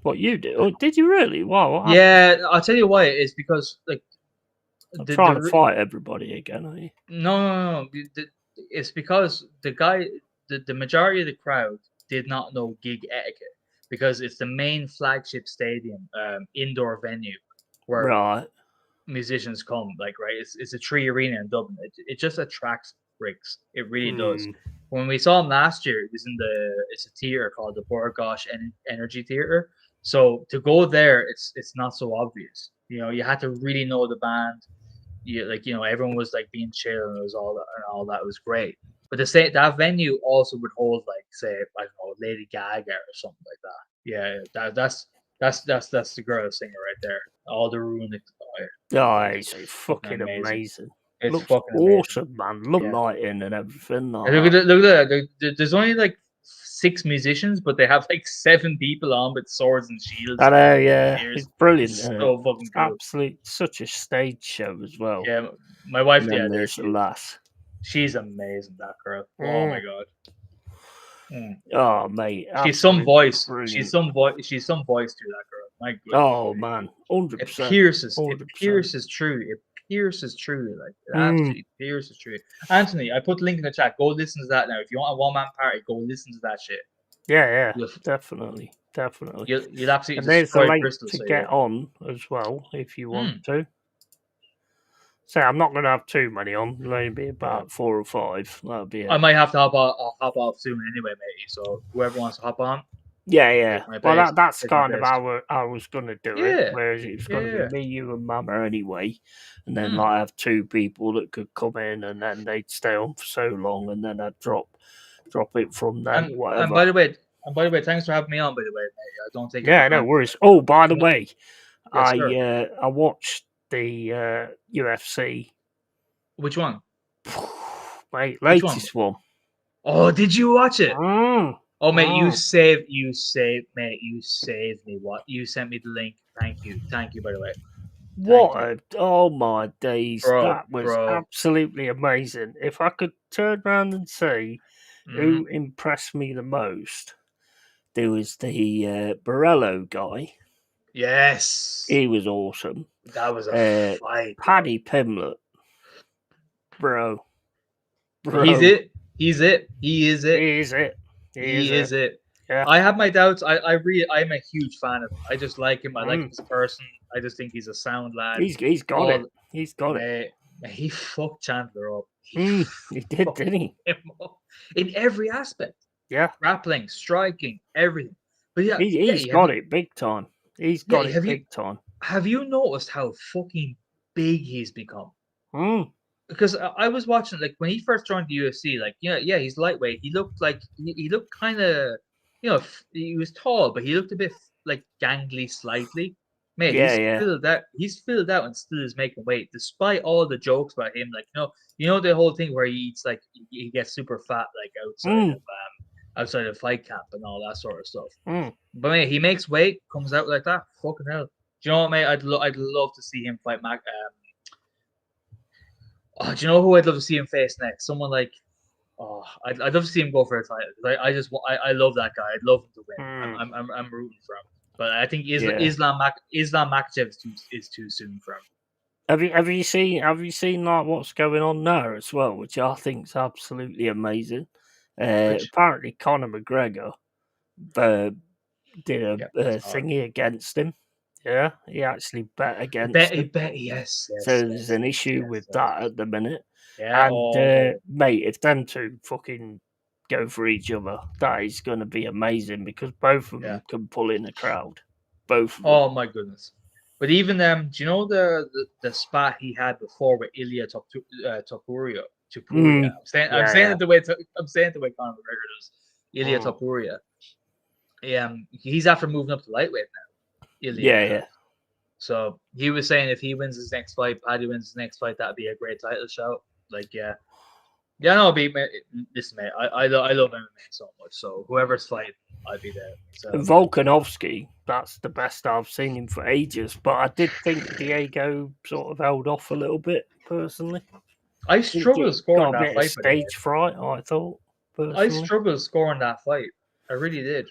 What you did? Oh, did you really? Wow. Yeah, I'll tell you why. It's because I'm trying to fight everybody again, are you? No. It's because the guy, the majority of the crowd did not know gig etiquette because it's the main flagship stadium, indoor venue where musicians come. Like, right, it's a Tree Arena in Dublin. It just attracts rigs. It really does. When we saw him last year, it was it's a theater called the Borgosh Energy Theater. So to go there, it's not so obvious. You had to really know the band. Everyone was like being chill and it was all that was great. But that venue also would hold, like, say, I don't know, Lady Gaga or something like that. Yeah, that's the girl singer right there. All the runic. Oh, it's fucking amazing. It looks fucking awesome, man. Look lighting and everything. Look at that. There's only like 6 musicians, but they have like 7 people on with swords and shields. I know, yeah. It's brilliant. It's so fucking cool. Absolutely, such a stage show as well. Yeah, my wife, there's the lass. She's amazing, that girl. Oh my god. Oh mate, she's some voice. Brilliant. She's some voice to that girl. My goodness. Oh man, 100%. It pierces through. It pierces through. Like, it absolutely pierces through. Anthony, I put the link in the chat. Go listen to that now. If you want a one-man party, go listen to that shit. Yeah, definitely. You'll absolutely. And there's the link to get on as well if you want to. So I'm not going to have too many on. It'll only be about 4 or 5. That'll be it. I might have to hop off soon anyway, mate. So whoever wants to hop on. Yeah. Well, that's kind of how I was going to do it. Whereas it was going to be me, you, and Mama anyway. And then I have 2 people that could come in, and then they'd stay on for so long, and then I'd drop it from them. Whatever. And by the way, thanks for having me on. By the way, mate. I don't take it. Yeah, no worries. Oh, by the way, yes, I watched the UFC. Which one? Mate, latest one. Oh, did you watch it? Oh, mate, you saved me. What? You sent me the link. Thank you, by the way. Oh my days, that was absolutely amazing. If I could turn around and say who impressed me the most, there was the Borello guy. Yes. He was awesome. That was a fight. Paddy Pimblett. Bro. He's it. He is it. He is it. He is it. Yeah. I have my doubts. I'm a huge fan of him. I just like him. I like him as a person. I just think he's a sound lad. He's got it. He's got it. He fucked Chandler up. He did, didn't he? In every aspect. Yeah. Grappling, striking, everything. But yeah, he's got it big time. He's got it big time. Have you noticed how fucking big he's become? Because I was watching, like, when he first joined the UFC, like, he's lightweight. He looked like he looked kind of, he was tall, but he looked a bit like gangly slightly. Mate, he's filled out and still is making weight, despite all the jokes about him. Like, the whole thing where he eats, like, he gets super fat, like, outside of fight camp and all that sort of stuff. But mate, he makes weight, comes out like that. Fucking hell. Do you know what, mate? I'd love to see him fight Mac. Do you know who I'd love to see him face next? Someone like, I'd love to see him go for a title. I love that guy. I'd love him to win. I'm rooting for him. But I think Islam Makhachev is too soon for him. Have you seen like what's going on there as well, which I think is absolutely amazing. Apparently, Conor McGregor did a thingy against him. Yeah, he actually bet against him. Yes. So there's an issue with that at the minute. Yeah, and mate, if them two fucking go for each other, that is going to be amazing because both of them can pull in a crowd. Both. Of them. Oh my goodness! But even do you know the spat he had before with Ilya Topuria? I'm saying it the way Conor McGregor does. Ilya Topuria. He's after moving up to lightweight now. Yeah. So he was saying if he wins his next fight, Paddy wins his next fight, that'd be a great title shout. Like, no, listen, mate, I love MMA so much. So whoever's fighting, I'd be there. So. Volkanovski, that's the best I've seen him for ages. But I did think Diego sort of held off a little bit personally. I struggled scoring that fight. Stage fright, I thought. Personally. I struggled scoring that fight. I really did.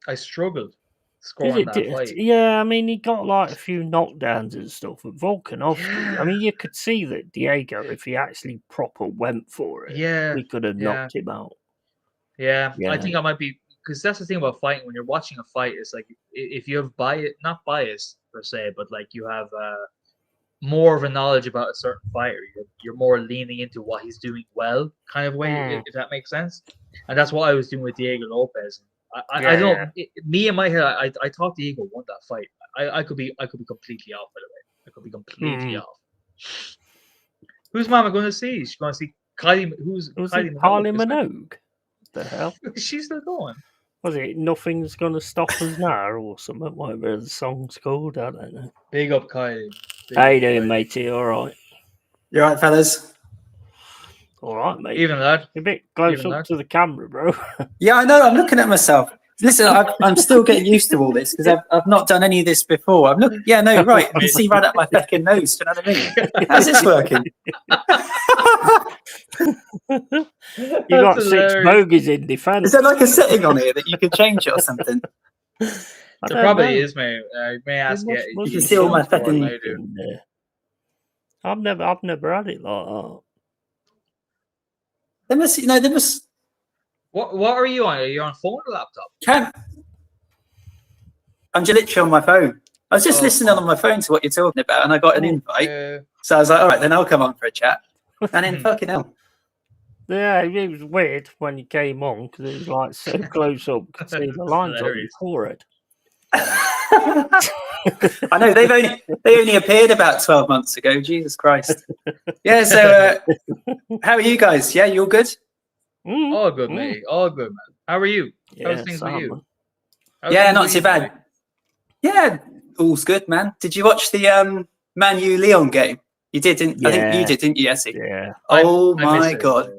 I struggled scoring that fight. Yeah, I mean, he got like a few knockdowns and stuff. But Volkanovski, I mean, you could see that Diego, if he actually proper went for it, he could have knocked him out. Yeah, I think I might be, because that's the thing about fighting. When you're watching a fight, it's like if you have not bias per se, but like you have more of a knowledge about a certain fighter, you're more leaning into what he's doing well, kind of way, if that makes sense. And that's what I was doing with Diego Lopez. I don't. Me in my head, I thought Diego won that fight. I could be completely off, by the way. I could be completely off. Who's Mama going to see? She's going to see Kylie. Who's Kylie Minogue? The hell? She's still going. Was it Nothing's Gonna Stop Us Now or something? Whatever the song's called, I don't know. Big up, Kylie. How you doing, matey? All right. You all right, fellas? All right, mate. Even that. You're a bit close up to the camera, bro. Yeah, I know. I'm looking at myself. Listen, I'm still getting used to all this because I've not done any of this before. I'm looking. Yeah, no, right. I can see right up my fucking nose. Do you know what I mean? How's this working? You got hilarious. 6 bogeys in defence. Is there like a setting on here that you can change it or something? There probably is, mate. I may ask you. You can see all my fucking. I've never had it like that. There must. What are you on? Are you on phone or laptop? I'm literally on my phone. I was just listening on my phone to what you're talking about, and I got an invite. So I was like, all right, then I'll come on for a chat. And then fucking hell. Yeah, it was weird when you came on because it was like so close up. You could see the lines on your forehead. I know they only appeared about 12 months ago. Jesus Christ. Yeah. So, how are you guys? Yeah, you all good? All good, mate. All good, man. How are you? How's things with you? Yeah, not too bad. Yeah, all's good, man. Did you watch the Man U Leon game? You did, didn't you? I think you did, didn't you, Jesse? Yeah. Oh my God.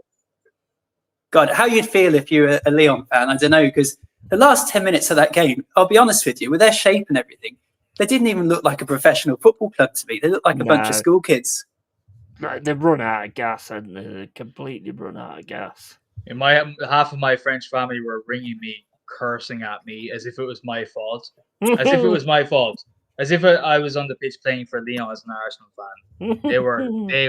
God, how you'd feel if you were a Leon fan? I don't know, because the last 10 minutes of that game, I'll be honest with you, with their shape and everything, they didn't even look like a professional football club to me. They looked like a bunch of school kids. They've run out of gas, haven't they? They've completely run out of gas. In half of my French family were ringing me, cursing at me as if it was my fault. As if it was my fault. as if I was on the pitch playing for Lyon as an Arsenal fan. They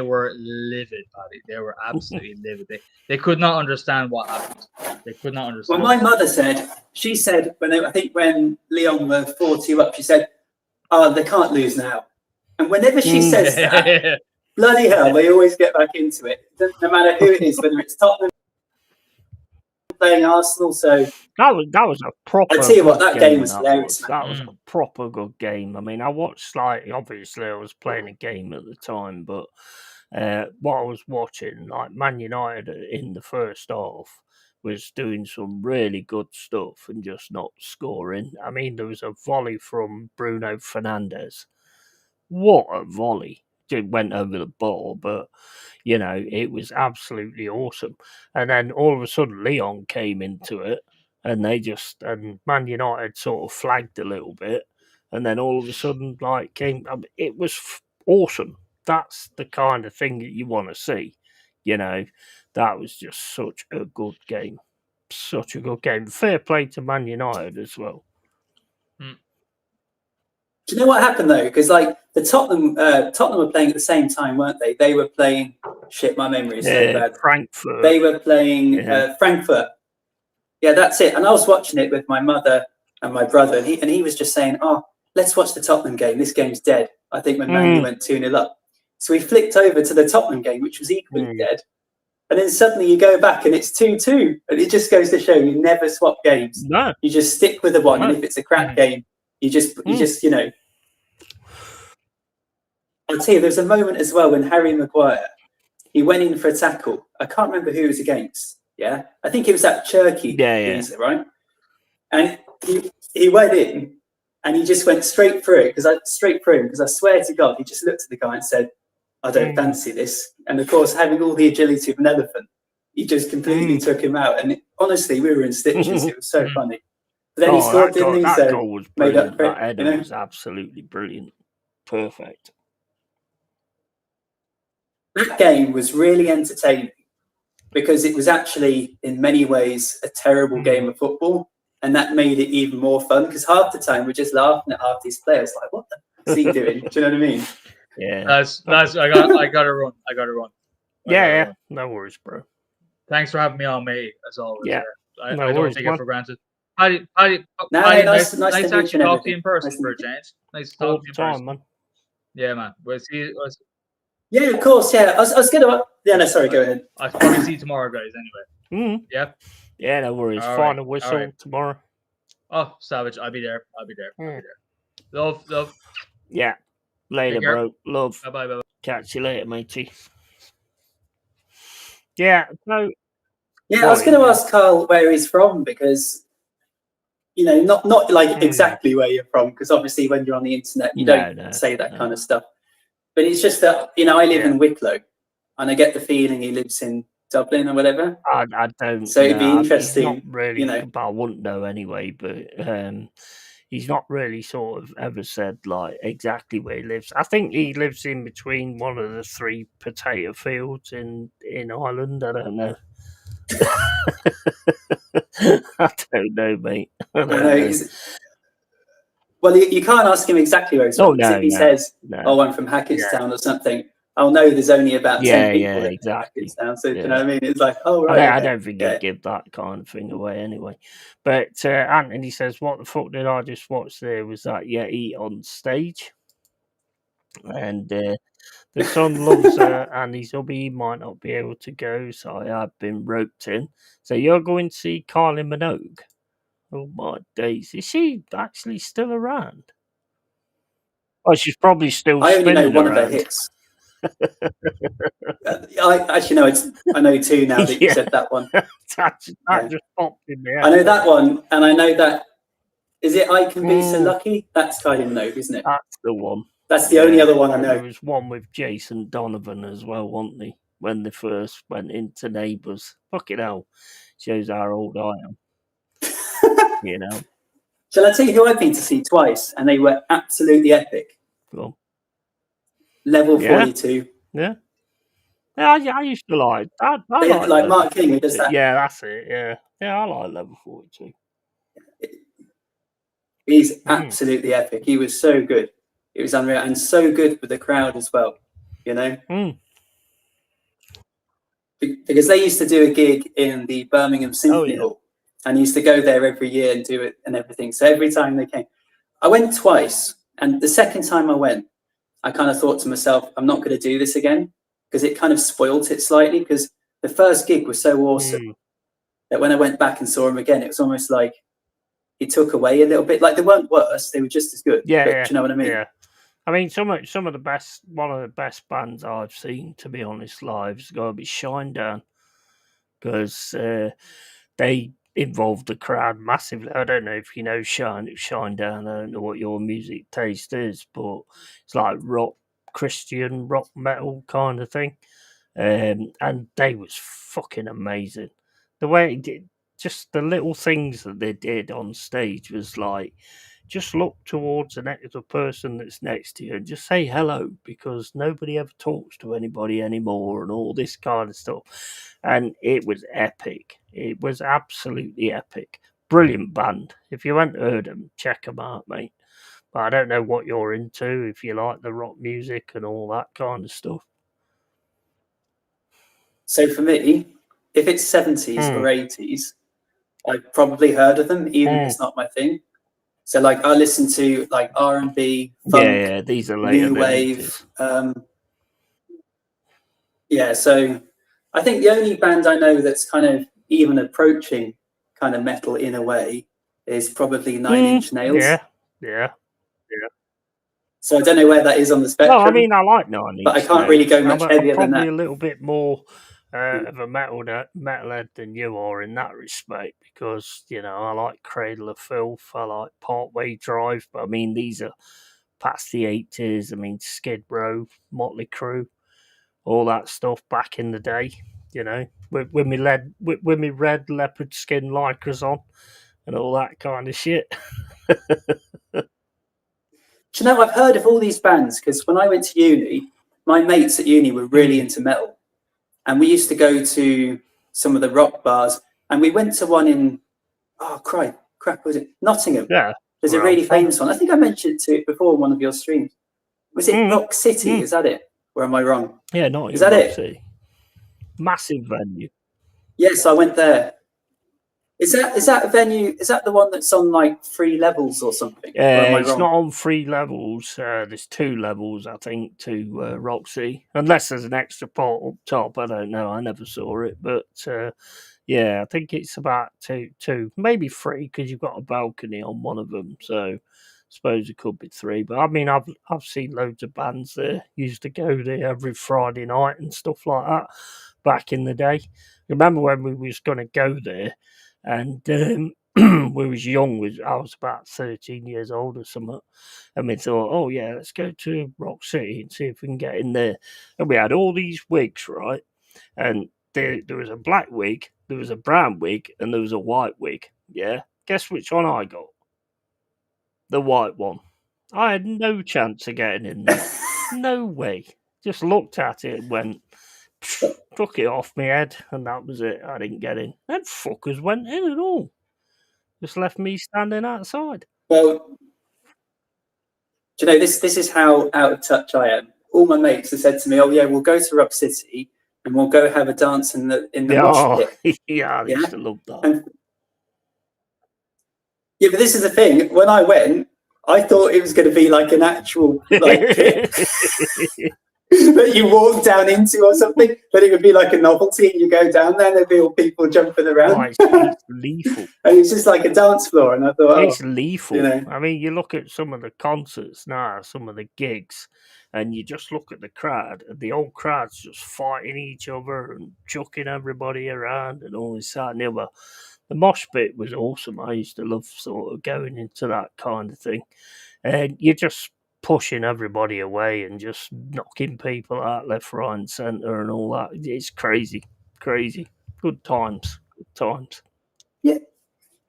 were livid, Paddy. They were absolutely livid. They could not understand what happened. They could not understand. Well, my mother said, she said, when Lyon were 4-2 up, she said, "Oh, they can't lose now." And whenever she says that, bloody hell, they always get back into it. No matter who it is, whether it's Tottenham playing Arsenal. So that was a proper. I tell you what, that game was hilarious. That was a proper good game. I mean, I watched obviously I was playing a game at the time, but what I was watching, like Man United in the first half, was doing some really good stuff and just not scoring. I mean, there was a volley from Bruno Fernandes. What a volley! It went over the ball, but it was absolutely awesome. And then all of a sudden, Lyon came into it, and Man United sort of flagged a little bit, and then all of a sudden, it was awesome. That's the kind of thing that you want to see. That was just such a good game. Such a good game. Fair play to Man United as well. Do you know what happened though? Because the Tottenham were playing at the same time, weren't they? They were playing. Shit, my memory is so bad. Frankfurt. They were playing Frankfurt. Yeah, that's it. And I was watching it with my mother and my brother, and he was just saying, "Oh, let's watch the Tottenham game. This game's dead." I think when Man U went 2-0 up, so we flicked over to the Tottenham game, which was equally dead. And then suddenly you go back and it's 2-2, and it just goes to show you never swap games. No, you just stick with the one, and if it's a crap game. You just, I'll tell you, there's a moment as well when Harry Maguire, he went in for a tackle. I can't remember who it was against. Yeah, I think it was that Cherky geezer, right? And he went in, and he just went straight through it because I swear to God, he just looked at the guy and said, "I don't fancy this." And of course, having all the agility of an elephant, he just completely took him out. And honestly, we were in stitches. It was so funny. But then he scored, didn't he? That goal was brilliant. That header was absolutely brilliant. Perfect. That game was really entertaining because it was actually, in many ways, a terrible game of football. And that made it even more fun because half the time we're just laughing at half these players like, what the is he doing? Do you know what I mean? Yeah. That's I gotta run. Yeah. No worries, bro. Thanks for having me on, mate, as always. Yeah. I don't take it for granted. Paddy, nice to actually talk to you in person for a change. Nice to talk to you in person, man. Yeah, man. We'll see you. Yeah, of course. Yeah, I was gonna. Yeah, no, sorry. Go ahead. I'll probably see you tomorrow, guys. Anyway. Yeah. Yeah, no worries. Final whistle tomorrow. Oh, savage! I'll be there. Love. Yeah. Later, bro. Love. Bye. Catch you later, matey. Yeah. So. Yeah, I was going to ask Carl where he's from because, not like exactly where you're from, because obviously when you're on the internet, you don't say that kind of stuff. But it's just that, I live in Wicklow, and I get the feeling he lives in Dublin or whatever. I don't. So it'd be interesting. Not really, but I wouldn't know anyway. But he's not really sort of ever said like exactly where he lives. I think he lives in between one of the 3 potato fields in Ireland. I don't know. I don't know, mate. Well, you can't ask him exactly where he's from. If he says, I'm from Hackettstown or something, I'll know there's only about 10 people in Hackettstown. So, you know what I mean? It's like, right. I don't think he'd give that kind of thing away anyway. But Anthony says, what the fuck did I just watch there? Was that Yeti on stage? And the son loves her, and his hubby might not be able to go, so I have been roped in. So you're going to see Kylie Minogue? Oh my days! Is she actually still around? Oh, she's probably still. I only know one around. of her hits. I know 2 now that you said that one. that just popped in me. I know that one, and I know that. Is it I Can Be So Lucky? That's Kylie Minogue, isn't it? That's the one. That's the only other one I know. There was one with Jason Donovan as well, wasn't he? When they first went into Neighbours. Fucking hell. Shows how old I am. Shall I tell you who I've been to see twice? And they were absolutely epic. Cool. Level 42. Yeah. I used to like that. I like Mark King, who does that. Yeah, that's it. Yeah. Yeah, I like Level 42. He's absolutely epic. He was so good. It was unreal and so good with the crowd as well, you know? Because they used to do a gig in the Birmingham Symphony Hall, and used to go there every year and do it and everything. So every time they came, I went twice, and the second time I went, I kind of thought to myself, I'm not going to do this again, because it kind of spoilt it slightly, because the first gig was so awesome that when I went back and saw them again, it was almost like it took away a little bit. Like, they weren't worse, they were just as good. Yeah, but, do you know what I mean? Yeah. I mean, one of the best bands I've seen, to be honest, live has got to be Shinedown, because they involved the crowd massively. I don't know if you know Shinedown. I don't know what your music taste is, but it's like Christian rock metal kind of thing. And they was fucking amazing. The way it did, just the little things that they did on stage was like, just look towards the person that's next to you and just say hello, because nobody ever talks to anybody anymore and all this kind of stuff. And it was epic. It was absolutely epic. Brilliant band. If you haven't heard them, check them out, mate. But I don't know what you're into, if you like the rock music and all that kind of stuff. So for me, if it's 70s or 80s, I've probably heard of them, even if it's not my thing. So, like, I listen to like R&B, funk, these are later new wave. So I think the only band I know that's kind of even approaching kind of metal in a way is probably Nine Inch Nails. Yeah. So I don't know where that is on the spectrum. Well, I mean, I like 9 Inch, but I can't really go much heavier than that. Probably a little bit more of a metalhead than you are in that respect, because, you know, I like Cradle of Filth, I like Parkway Drive, but I mean, these are past the 80s. I mean, Skid Row, Motley Crue, all that stuff back in the day, you know, with me red leopard skin lycras on and all that kind of shit. Do you know, I've heard of all these bands, because when I went to uni, my mates at uni were really into metal. And we used to go to some of the rock bars, and we went to one in, was it Nottingham? Yeah. There's a really famous one. I think I mentioned it before on one of your streams. Was it Rock City? Is that it? Or am I wrong? Yeah, Nottingham. Is that Rock it? City. Massive venue. Yes, I went there. Is that a venue? Is that the one that's on like 3 levels or something? It's not on 3 levels. There's 2 levels, I think, to Roxy. Unless there's an extra part up top. I don't know. I never saw it. But I think it's about 2, maybe 3, because you've got a balcony on one of them. So I suppose it could be 3. But I mean, I've seen loads of bands there. Used to go there every Friday night and stuff like that back in the day. Remember when we was going to go there? And we was young. I was about 13 years old or something. And we thought, let's go to Rock City and see if we can get in there. And we had all these wigs, right? And there was a black wig, there was a brown wig, and there was a white wig. Yeah? Guess which one I got? The white one. I had no chance of getting in there. No way. Just looked at it and went, took it off my head, and that was it. I didn't get in. Them fuckers went in at all. Just left me standing outside. Well, do you know, this is how out of touch I am. All my mates have said to me, we'll go to Rock City and we'll go have a dance in the mosh pit. Yeah, I used to love that. But this is the thing. When I went, I thought it was going to be like an actual pit that you walk down into or something, but it would be like a novelty, and you go down there and there'd be all people jumping around. It's lethal. And it's just like a dance floor, and I thought, it's lethal. You know? I mean, you look at some of the concerts now, some of the gigs, and you just look at the crowd, and the old crowd's just fighting each other and chucking everybody around and all this, that, and the other. The mosh pit was awesome. I used to love sort of going into that kind of thing. And you're just pushing everybody away and just knocking people out left, right, and centre and all that. It's crazy. Good times. Yeah.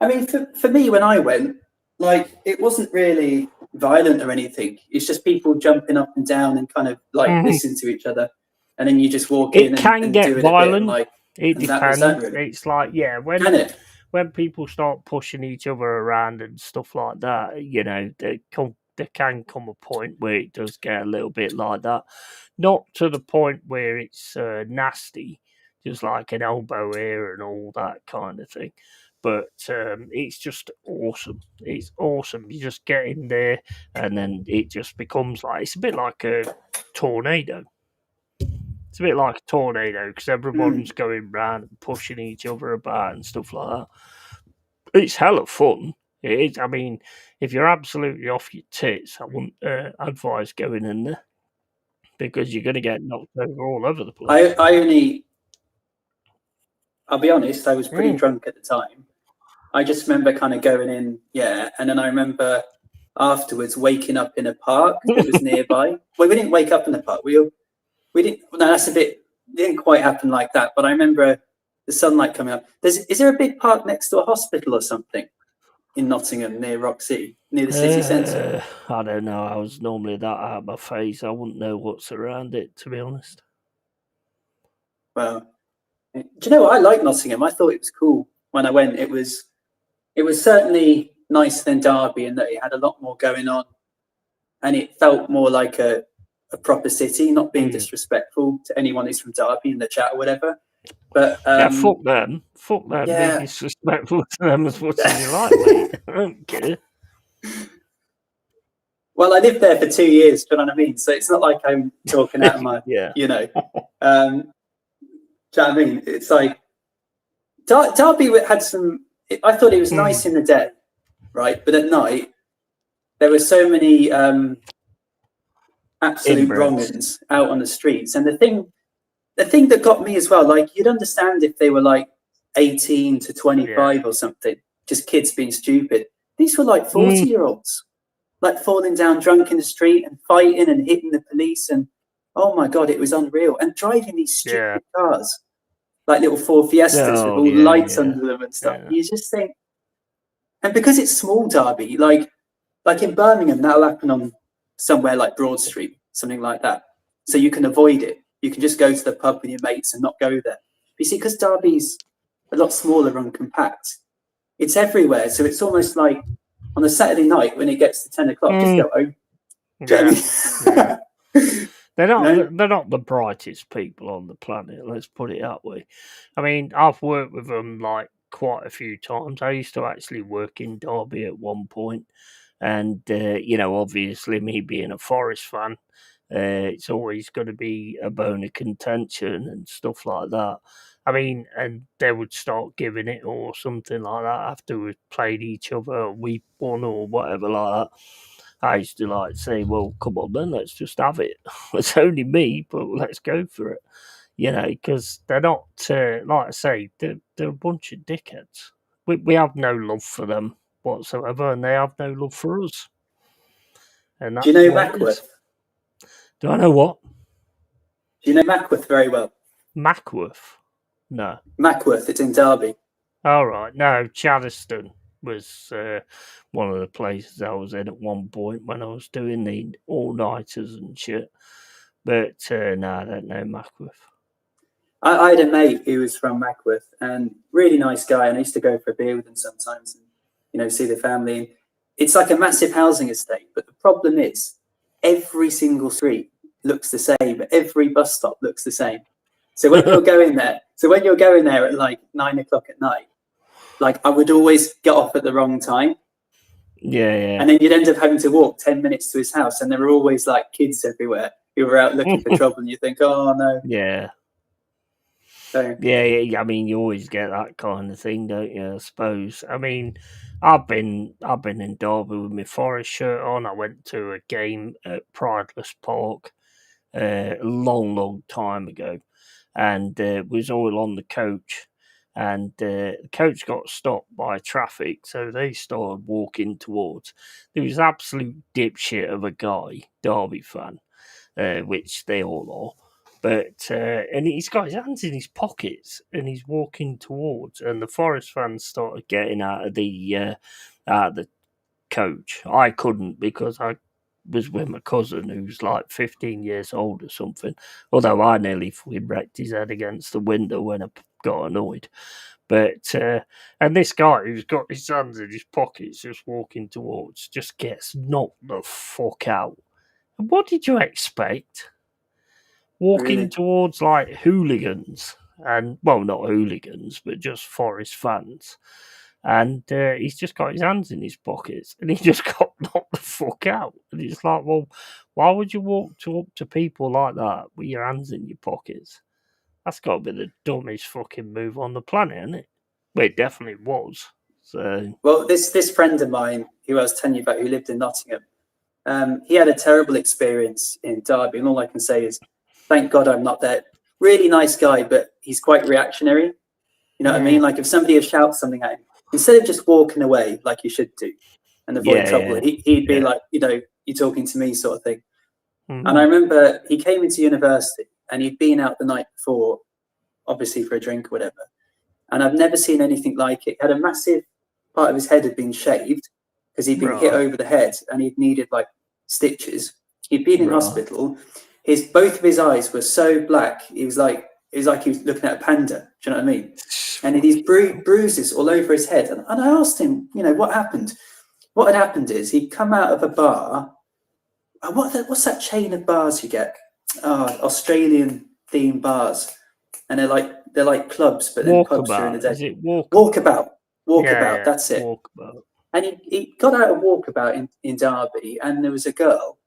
I mean, for me, when I went, like, it wasn't really violent or anything. It's just people jumping up and down and kind of like listen to each other. And then you just walk in and can get do it violent. A bit, like, it depends. Really? It's like, when people start pushing each other around and stuff like that, you know, there can come a point where it does get a little bit like that. Not to the point where it's nasty, just like an elbow here and all that kind of thing. But it's just awesome. It's awesome. You just get in there, and then it just becomes like, it's a bit like a tornado. It's a bit like a tornado because everyone's going round and pushing each other about and stuff like that. It's hella fun. It is. I mean, if you're absolutely off your tits, I wouldn't advise going in there because you're going to get knocked over all over the place. I'll be honest, I was pretty drunk at the time. I just remember kind of going in, and then I remember afterwards waking up in a park that was nearby. Well, we didn't wake up in the park. We didn't. No, that's a bit. It didn't quite happen like that. But I remember the sunlight coming up. Is there a big park next to a hospital or something in Nottingham near Roxy, near the city centre? I don't know. I was normally that out of my face. I wouldn't know what's around it, to be honest. Well, do you know what? I like Nottingham. I thought it was cool when I went. It was certainly nicer than Derby in that it had a lot more going on, and it felt more like a proper city. Not being disrespectful to anyone who's from Derby in the chat or whatever, but fuck them. Be disrespectful to them as much as you like, mate. I don't care. Well, I lived there for 2 years. Do you know what I mean? So it's not like I'm talking out of my, you know. Do you know what I mean? It's like Derby had some. I thought it was nice in the day, right? But at night, there were so many absolute wrong-uns out on the streets. And the thing that got me as well, like, you'd understand if they were like 18 to 25 or something, just kids being stupid. These were like 40-year-olds, like falling down drunk in the street and fighting and hitting the police. And oh my God, it was unreal. And driving these stupid cars, like little Ford Fiestas with all lights under them and stuff. You just think, and because it's small Derby, like in Birmingham, that'll happen on somewhere like Broad Street, something like that. So you can avoid it. You can just go to the pub with your mates and not go there. But you see, because Derby's a lot smaller and compact, it's everywhere. So it's almost like on a Saturday night when it gets to 10 o'clock, just go home. They're not the brightest people on the planet, let's put it that way. I mean, I've worked with them like quite a few times. I used to actually work in Derby at one point, and you know, obviously me being a Forest fan, it's always going to be a bone of contention and stuff like that. I mean, and they would start giving it or something like that after we played each other, or we won or whatever like that. I used to like say, well, come on then, let's just have it. It's only me, but let's go for it. You know, because they're not, like I say, they're a bunch of dickheads. We have no love for them whatsoever, and they have no love for us. And do you know Mackworth? Do I know what? Do you know Mackworth very well? Mackworth? No. Mackworth, it's in Derby. All right. No, Chaddeston was one of the places I was in at one point when I was doing the all-nighters and shit. But no, I don't know Mackworth. I had a mate who was from Mackworth, and really nice guy, and I used to go for a beer with him sometimes and, you know, see the family. It's like a massive housing estate, but the problem is every single street looks the same. Every bus stop looks the same. So when you're going there, at like 9 o'clock at night, like I would always get off at the wrong time. Yeah. And then you'd end up having to walk 10 minutes to his house, and there were always like kids everywhere who were out looking for trouble, and you think, oh no. Yeah. So yeah. I mean, you always get that kind of thing, don't you? I suppose. I mean, I've been in Derby with my Forest shirt on. I went to a game at Prideless Park a long time ago, and was all on the coach. And the coach got stopped by traffic, so they started walking towards. There was absolute dipshit of a guy, Derby fan, which they all are. But and he's got his hands in his pockets and he's walking towards. And the Forest fans started getting out of the coach. I couldn't because I was with my cousin who's like 15 years old or something. Although I nearly wrecked his head against the window when I got annoyed. But and this guy who's got his hands in his pockets, just walking towards, just gets knocked the fuck out. And what did you expect? Walking towards like hooligans, and well, not hooligans, but just Forest fans. And he's just got his hands in his pockets, and he just got knocked the fuck out. And it's like, well, why would you walk up to people like that with your hands in your pockets? That's got to be the dumbest fucking move on the planet, isn't it? Well, it definitely was. So, well, this friend of mine who I was telling you about, who lived in Nottingham, he had a terrible experience in Derby, and all I can say is, thank God I'm not there. Really nice guy, but he's quite reactionary. You know what I mean? Like if somebody shouts something at him, instead of just walking away like you should do and avoid trouble, he'd be like, you know, you're talking to me sort of thing. And I remember he came into university and he'd been out the night before, obviously for a drink or whatever. And I've never seen anything like it. He had a massive part of his head had been shaved because he'd been hit over the head and he'd needed like stitches. He'd been in hospital. Both of his eyes were so black. It was like he was looking at a panda. Do you know what I mean? And these bruises all over his head. And I asked him, you know, what happened? What had happened is he'd come out of a bar. What's that chain of bars you get? Australian themed bars, and they're like clubs, but then pubs during the day. Is it Walkabout? Yeah, that's it. Walkabout. And he got out of Walkabout in Derby, and there was a girl,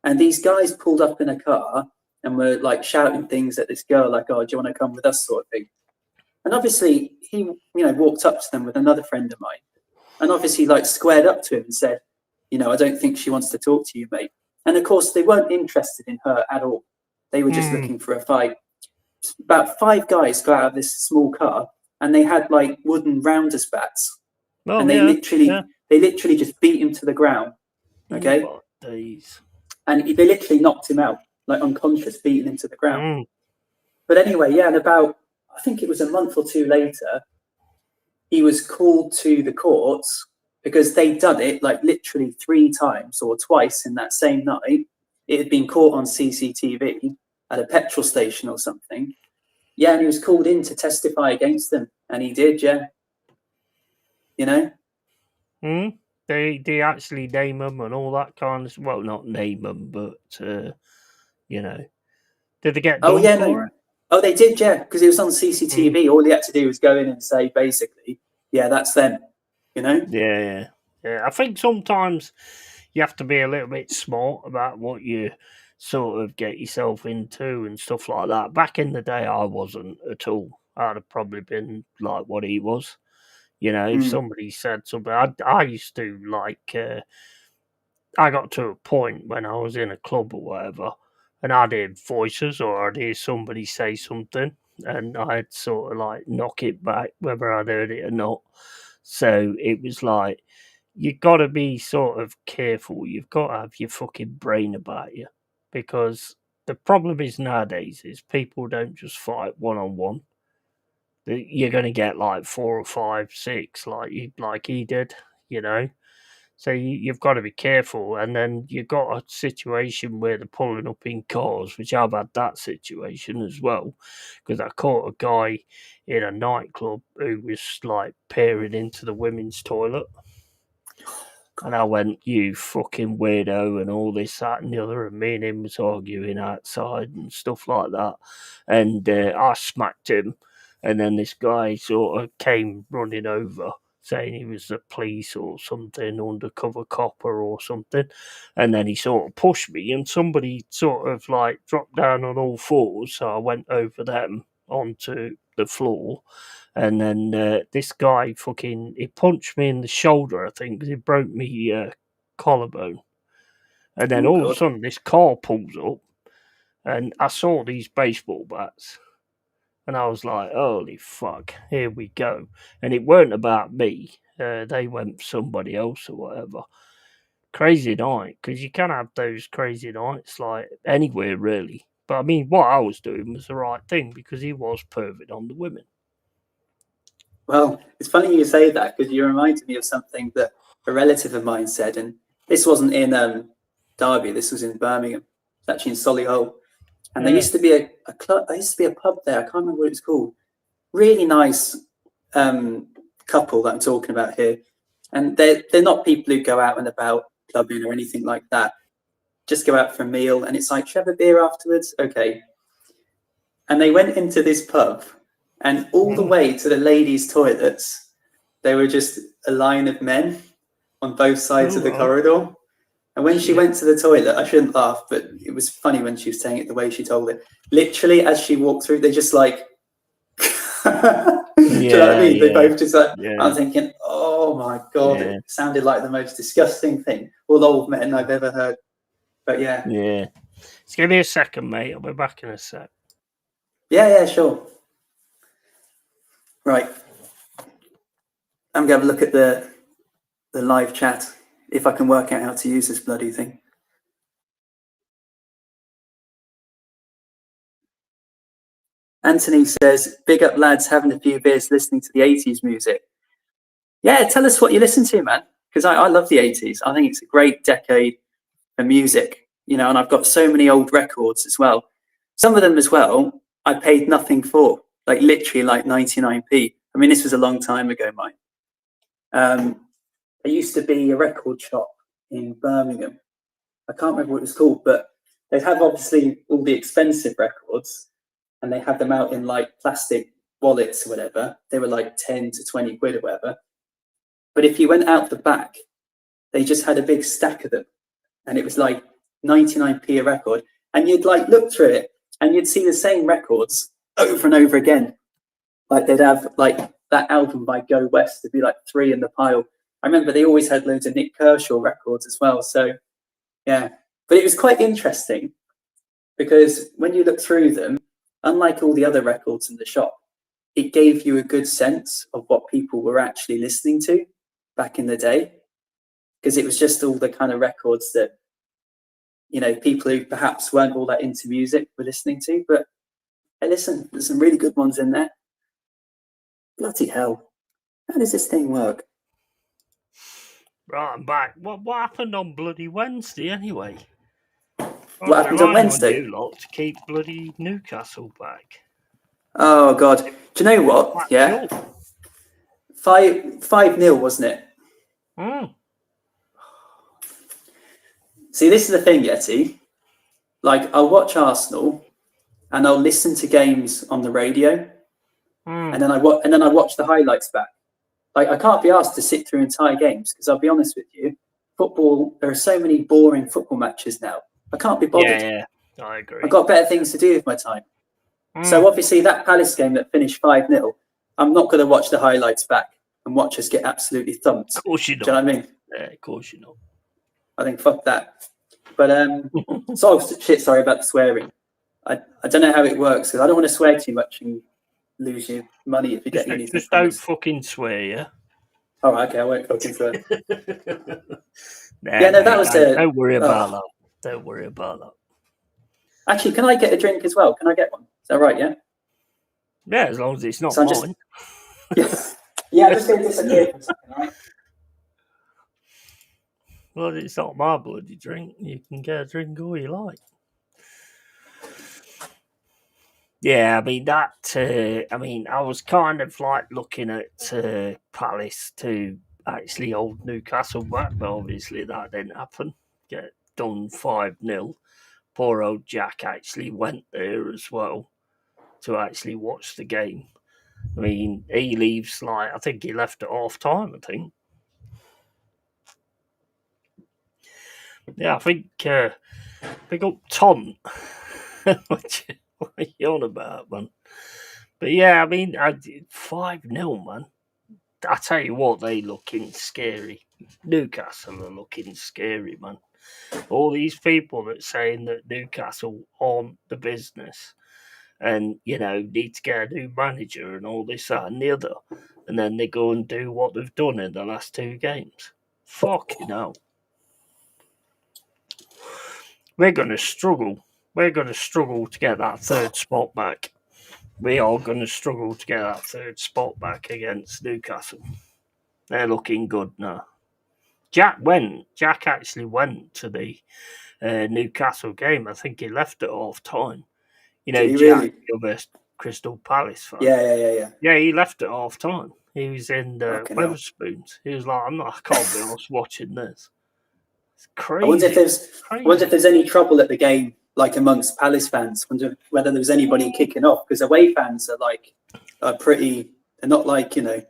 and these guys pulled up in a car and were like shouting things at this girl, like, "Oh, do you want to come with us?" sort of thing. And obviously, he, you know, walked up to them with another friend of mine, and obviously, like, squared up to him and said, "You know, I don't think she wants to talk to you, mate." And of course, they weren't interested in her at all. They were just looking for a fight. About 5 guys got out of this small car, and they had like wooden rounders bats, and they literally just beat him to the ground. Okay, and they literally knocked him out, like unconscious, beating him to the ground. But anyway, and about, I think it was a month or 2 later, he was called to the courts because they'd done it like literally 3 times or twice in that same night. It had been caught on CCTV at a petrol station or something. Yeah, and he was called in to testify against them, and he did, yeah. You know? They actually name them and all that kind of... Well, not name them, but, you know. Did they get done for it? Oh, they did, yeah, because it was on CCTV. All he had to do was go in and say, basically, yeah, that's them, you know? Yeah. I think sometimes you have to be a little bit smart about what you sort of get yourself into and stuff like that. Back in the day, I wasn't at all. I'd have probably been like what he was. You know, if somebody said something, I used to like, I got to a point when I was in a club or whatever, and I'd hear voices or I'd hear somebody say something, and I'd sort of like knock it back, whether I'd heard it or not. So it was like, you got to be sort of careful. You've got to have your fucking brain about you, because the problem is nowadays is people don't just fight one-on-one. You're going to get like 4 or 5, 6, like he did, you know. So you've got to be careful. And then you've got a situation where they're pulling up in cars, which I've had that situation as well, because I caught a guy in a nightclub who was like peering into the women's toilet. And I went, "You fucking weirdo," and all this, that, and the other. And me and him was arguing outside and stuff like that. And I smacked him. And then this guy sort of came running over, saying he was the police or something, undercover copper or something. And then he sort of pushed me, and somebody sort of like dropped down on all fours. So I went over them onto the floor. And then this guy he punched me in the shoulder, I think, because he broke me collarbone. And then all of a sudden, this car pulls up, and I saw these baseball bats. And I was like, holy fuck, here we go. And it weren't about me. They went for somebody else or whatever. Crazy night, because you can have those crazy nights, like, anywhere, really. But, I mean, what I was doing was the right thing, because he was pervert on the women. Well, it's funny you say that, because you reminded me of something that a relative of mine said. And this wasn't in Derby, this was in Birmingham. It's actually in Solihull. And there used to be a club. There used to be a pub there. I can't remember what it's called. Really nice couple that I'm talking about here, and they're not people who go out and about clubbing or anything like that. Just go out for a meal, and it's like, should I have a beer afterwards? Okay. And they went into this pub, and all the way to the ladies' toilets, there were just a line of men on both sides of the corridor. And when she went to the toilet, I shouldn't laugh, but it was funny when she was saying it the way she told it. Literally, as she walked through, they just like, do you know what I mean? They both just like, I'm thinking, oh my God, it sounded like the most disgusting thing. All old men I've ever heard. But yeah. Yeah. Just give me a second, mate. I'll be back in a sec. Yeah, sure. Right. I'm going to have a look at the live chat, if I can work out how to use this bloody thing. Anthony says, big up lads, having a few beers listening to the 80s music. Yeah, tell us what you listen to, man, because I love the 80s. I think it's a great decade for music, and I've got so many old records as well. Some of them as well, I paid nothing for, like literally like 99p. I mean, this was a long time ago, Mike. There used to be a record shop in Birmingham. I can't remember what it was called, but they'd have obviously all the expensive records, and they had them out in like plastic wallets or whatever. They were like 10 to 20 quid or whatever. But if you went out the back, they just had a big stack of them, and it was like 99p a record. And you'd like look through it, and you'd see the same records over and over again. Like they'd have like that album by Go West, there'd be like 3 in the pile. I remember they always had loads of Nick Kershaw records as well. So yeah, but it was quite interesting because when you look through them, unlike all the other records in the shop, it gave you a good sense of what people were actually listening to back in the day, because it was just all the kind of records that, people who perhaps weren't all that into music were listening to. But hey, listen, there's some really good ones in there. Bloody hell. How does this thing work? Right, I'm back. What happened on bloody Wednesday anyway? What happened on Wednesday? You lot to keep bloody Newcastle back. Oh God! Do you know what? Yeah, 5-0, wasn't it? See, this is the thing, Yeti. Like, I'll watch Arsenal, and I'll listen to games on the radio, and then I watch the highlights back. Like, I can't be asked to sit through entire games because I'll be honest with you, football. There are so many boring football matches now. I can't be bothered. Yeah, I agree. I've got better things to do with my time. So obviously that Palace game that finished 5-0, I'm not going to watch the highlights back and watch us get absolutely thumped. Of course you don't. Do you know what I mean? Yeah, of course you don't. I think fuck that. But sorry about the swearing. I don't know how it works because I don't want to swear too much and lose your money if you get anything. Just don't fucking swear, yeah? Oh, okay, I won't fucking swear. That was don't worry about that. Don't worry about that. Actually, can I get a drink as well? Can I get one? Is that right, yeah? Yeah, as long as it's not mine. I'm just going to disappear for a second, right? Well, it's not my bloody drink. You can get a drink all you like. Yeah, I mean, I was kind of like looking at Palace to actually hold Newcastle back, but obviously that didn't happen. Get done 5-0. Poor old Jack actually went there as well to actually watch the game. I mean, he leaves I think he left at half time, I think. Yeah, I think big up Tom. What are you on about, man? But yeah, I mean, 5-0, man. I tell you what, they looking scary. Newcastle are looking scary, man. All these people that saying that Newcastle aren't the business and, need to get a new manager and all this, that and the other, and then they go and do what they've done in the last 2 games. Fucking hell. We're going to struggle. We're going to struggle to get that 3rd spot back. We are going to struggle to get that 3rd spot back against Newcastle. They're looking good now. Jack actually went to the Newcastle game. I think he left at half time. Did he really? Crystal Palace fan. Yeah. Yeah, he left at half time. He was in Wetherspoons. He was like, I can't be honest watching this. It's crazy. I wonder if there's any trouble at the game, like amongst Palace fans. Wonder whether there was anybody kicking off, because away fans are pretty. They're not like, you know.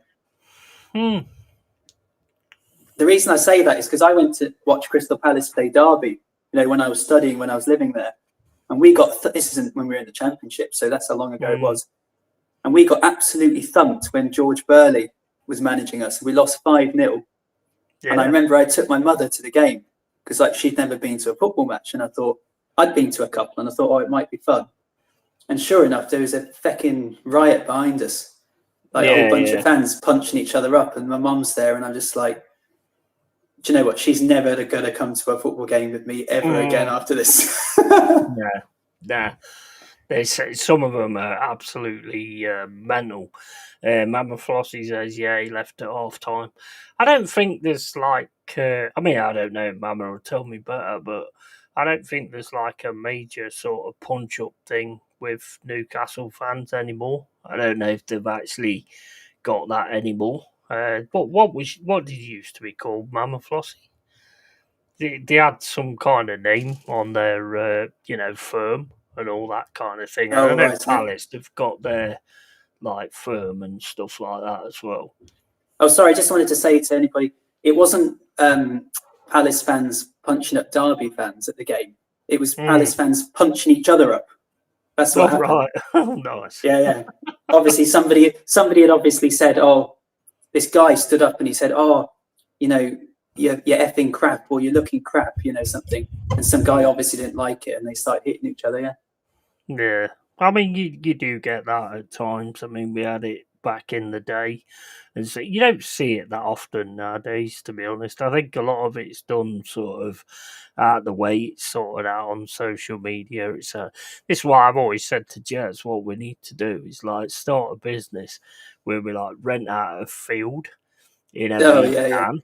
The reason I say that is because I went to watch Crystal Palace play Derby, you know, when I was studying, when I was living there. And we got, this isn't when we were in the Championship, so that's how long ago it was. And we got absolutely thumped when George Burley was managing us. We lost 5-0. Yeah. And I remember I took my mother to the game because like she'd never been to a football match. And I thought, I'd been to a couple and I thought, it might be fun. And sure enough, there was a fecking riot behind us. Like a whole bunch of fans punching each other up. And my mum's there and I'm just like, do you know what? She's never going to come to a football game with me ever again after this. Nah. Some of them are absolutely mental. Mama Flossie says, he left at half time. I don't think there's like, I don't know, Mama will tell me better, but I don't think there's like a major sort of punch-up thing with Newcastle fans anymore. I don't know if they've actually got that anymore. But what did it used to be called, Mama Flossie? They had some kind of name on their, firm and all that kind of thing. I know Palace, they've got their like firm and stuff like that as well. Oh, sorry, I just wanted to say to anybody, it wasn't Palace fans punching up Derby fans at the game. It was Palace fans punching each other up. That's what happened. Right. Oh, nice. Yeah. Obviously, somebody had obviously said, this guy stood up and he said, you're effing crap or you're looking crap, something. And some guy obviously didn't like it and they started hitting each other, Yeah. I mean, you do get that at times. I mean, we had it back in the day. And so you don't see it that often nowadays, to be honest. I think a lot of it's done sort of out the way. It's sorted out on social media. This is why I've always said to Jez, what we need to do is like start a business where we like rent out a field in every town,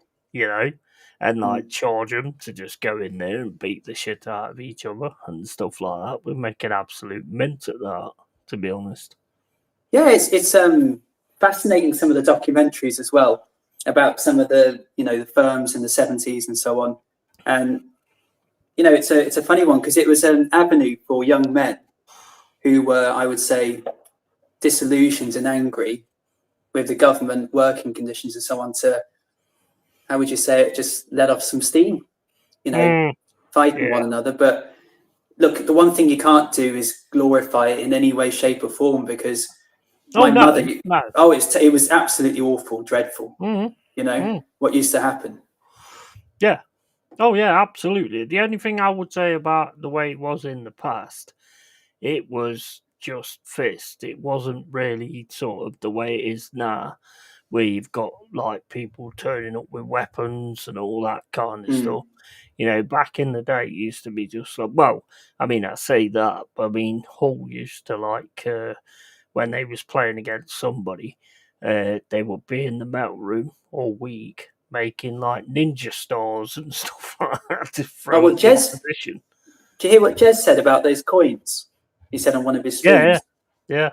and like charge them to just go in there and beat the shit out of each other and stuff like that. We make an absolute mint at that, to be honest. Yeah, it's fascinating, some of the documentaries as well about some of the the firms in the 70s and so on. And it's a funny one because it was an avenue for young men who were, I would say, disillusioned and angry with the government working conditions and so on to, how would you say it, just let off some steam, fighting one another. But look, the one thing you can't do is glorify it in any way, shape or form because it was absolutely awful, dreadful, what used to happen. Yeah. Oh, yeah, absolutely. The only thing I would say about the way it was in the past, it was just fist. It wasn't really sort of the way it is now, where you've got like people turning up with weapons and all that kind of stuff. Back in the day, it used to be just like, I say that, but I mean, Hull used to like, when they was playing against somebody, they would be in the metal room all week making like ninja stars and stuff like that to throw position. Do you hear what Jez said about those coins? He said on one of his streams. Yeah.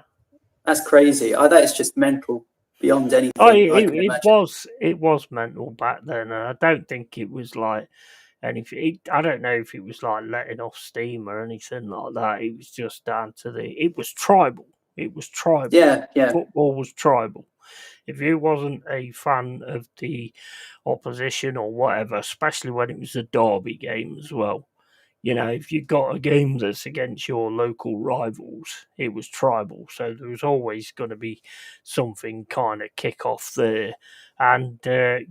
That's crazy. That is just mental beyond anything. It was mental back then. And I don't think it was like anything. I don't know if it was like letting off steam or anything like that. It was just down to it was tribal. It was tribal. Yeah. Football was tribal. If you wasn't a fan of the opposition or whatever, especially when it was a derby game as well, if you got a game that's against your local rivals, it was tribal. So there was always going to be something kind of kick off there. And, I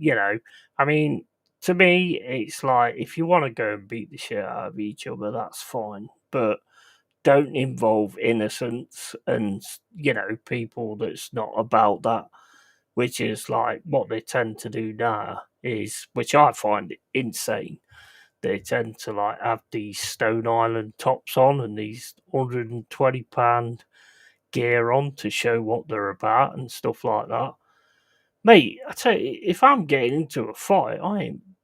mean, to me, it's like, if you want to go and beat the shit out of each other, that's fine. But don't involve innocents and, people that's not about that, which is like what they tend to do now is, which I find insane. They tend to like have these Stone Island tops on and these £120 gear on to show what they're about and stuff like that. Mate, I tell you, if I'm getting into a fight,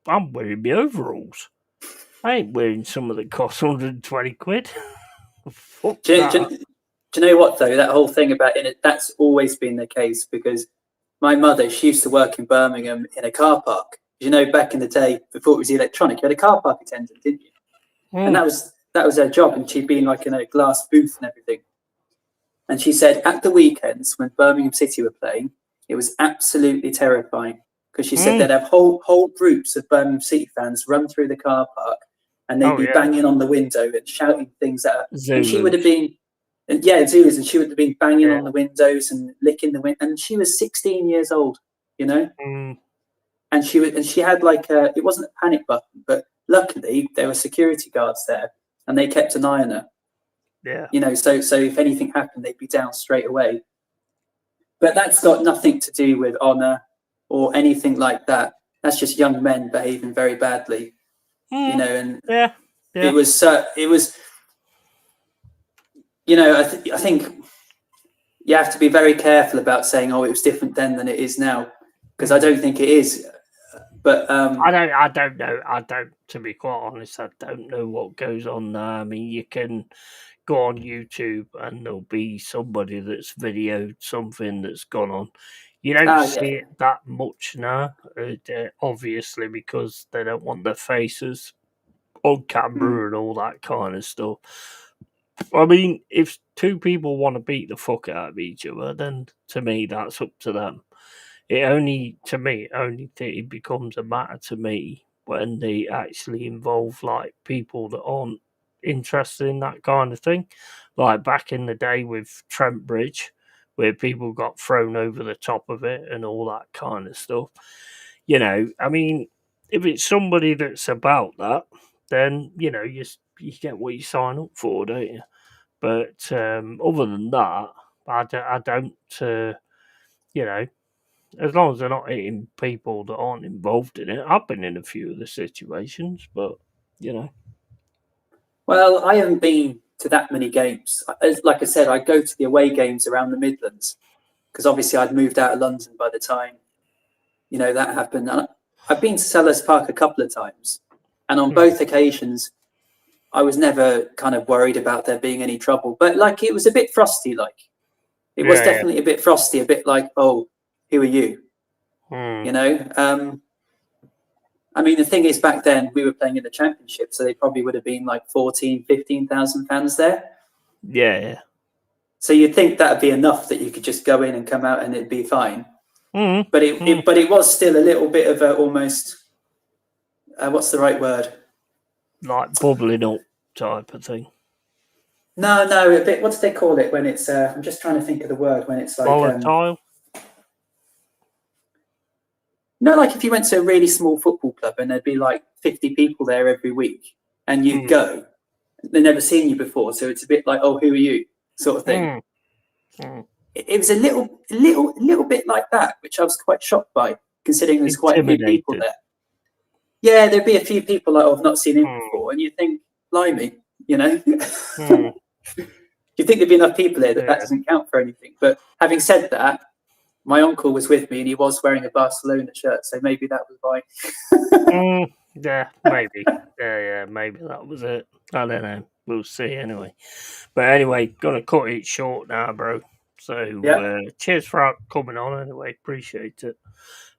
I'm wearing my overalls. I ain't wearing some of that cost £120. Do Do you know what though? That whole thing about it, that's always been the case, because my mother, she used to work in Birmingham in a car park. You know, back in the day before it was electronic, you had a car park attendant, didn't you? And that was her job, and she'd been like in a glass booth and everything. And she said at the weekends when Birmingham City were playing, it was absolutely terrifying, because she said they'd have whole groups of Birmingham City fans run through the car park, and they'd be banging on the window and shouting things at her. And she would have been, Zulus, and she would have been banging on the windows and licking the window. And she was 16 years old, you know. And she had like it wasn't a panic button, but luckily there were security guards there, and they kept an eye on her. Yeah. You know, so if anything happened, they'd be down straight away. But that's got nothing to do with honour or anything like that. That's just young men behaving very badly. You know, and it was, you know, I think you have to be very careful about saying, "Oh, it was different then than it is now," because I don't think it is. But I don't know. To be quite honest, I don't know what goes on there. I mean, you can go on YouTube and there'll be somebody that's videoed something that's gone on. You don't see it that much now, obviously, because they don't want their faces on camera and all that kind of stuff. I mean, if two people want to beat the fuck out of each other, then to me, that's up to them. It becomes a matter to me when they actually involve like people that aren't interested in that kind of thing. Like back in the day with Trent Bridge, where people got thrown over the top of it and all that kind of stuff. You know, I mean, if it's somebody that's about that, then, you know, you get what you sign up for, don't you? But other than that, I don't, you know, as long as they're not hitting people that aren't involved in it. I've been in a few of the situations, but, you know. Well, I haven't been to that many games. Like I said, I go to the away games around the Midlands, because obviously I'd moved out of London by the time, you know, that happened. And I've been to Selhurst Park a couple of times, and on both occasions, I was never kind of worried about there being any trouble. But like, it was a bit frosty. Like, it was definitely a bit frosty. A bit like, oh, who are you? You know. I mean, the thing is, back then we were playing in the Championship, so they probably would have been like 14, 15,000 fans there. Yeah. So you'd think that'd be enough that you could just go in and come out and it'd be fine. But it was still a little bit of a almost, what's the right word? Like bubbling up type of thing. No, a bit. What do they call it when it's? I'm just trying to think of the word when it's like volatile. No, like if you went to a really small football club and there'd be like 50 people there every week, and you'd go, they've never seen you before, so it's a bit like, oh, who are you, sort of thing. It was a little bit like that, which I was quite shocked by, considering there's quite a few people there. Yeah, there'd be a few people like, oh, I've not seen him before, and you think, blimey, you know. You think there'd be enough people there that doesn't count for anything. But having said that, my uncle was with me and he was wearing a Barcelona shirt, so maybe that was why. Yeah, maybe. Yeah, maybe that was it. I don't know. We'll see anyway. But anyway, gonna cut it short now, bro. So cheers for coming on anyway. Appreciate it.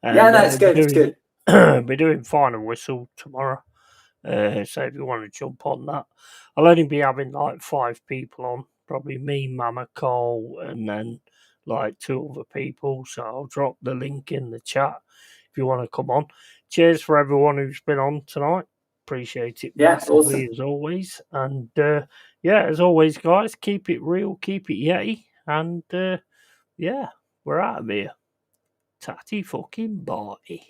And, it's good. It's good. We're doing Final Whistle tomorrow. So if you want to jump on that, I'll only be having like 5 people on. Probably me, Mama, Cole, and then like 2 other people. So I'll drop the link in the chat if you want to come on. Cheers for everyone who's been on tonight. Appreciate it massively, as always. And as always, guys, keep it real, keep it yeti. And we're out of here. Tatty fucking bye.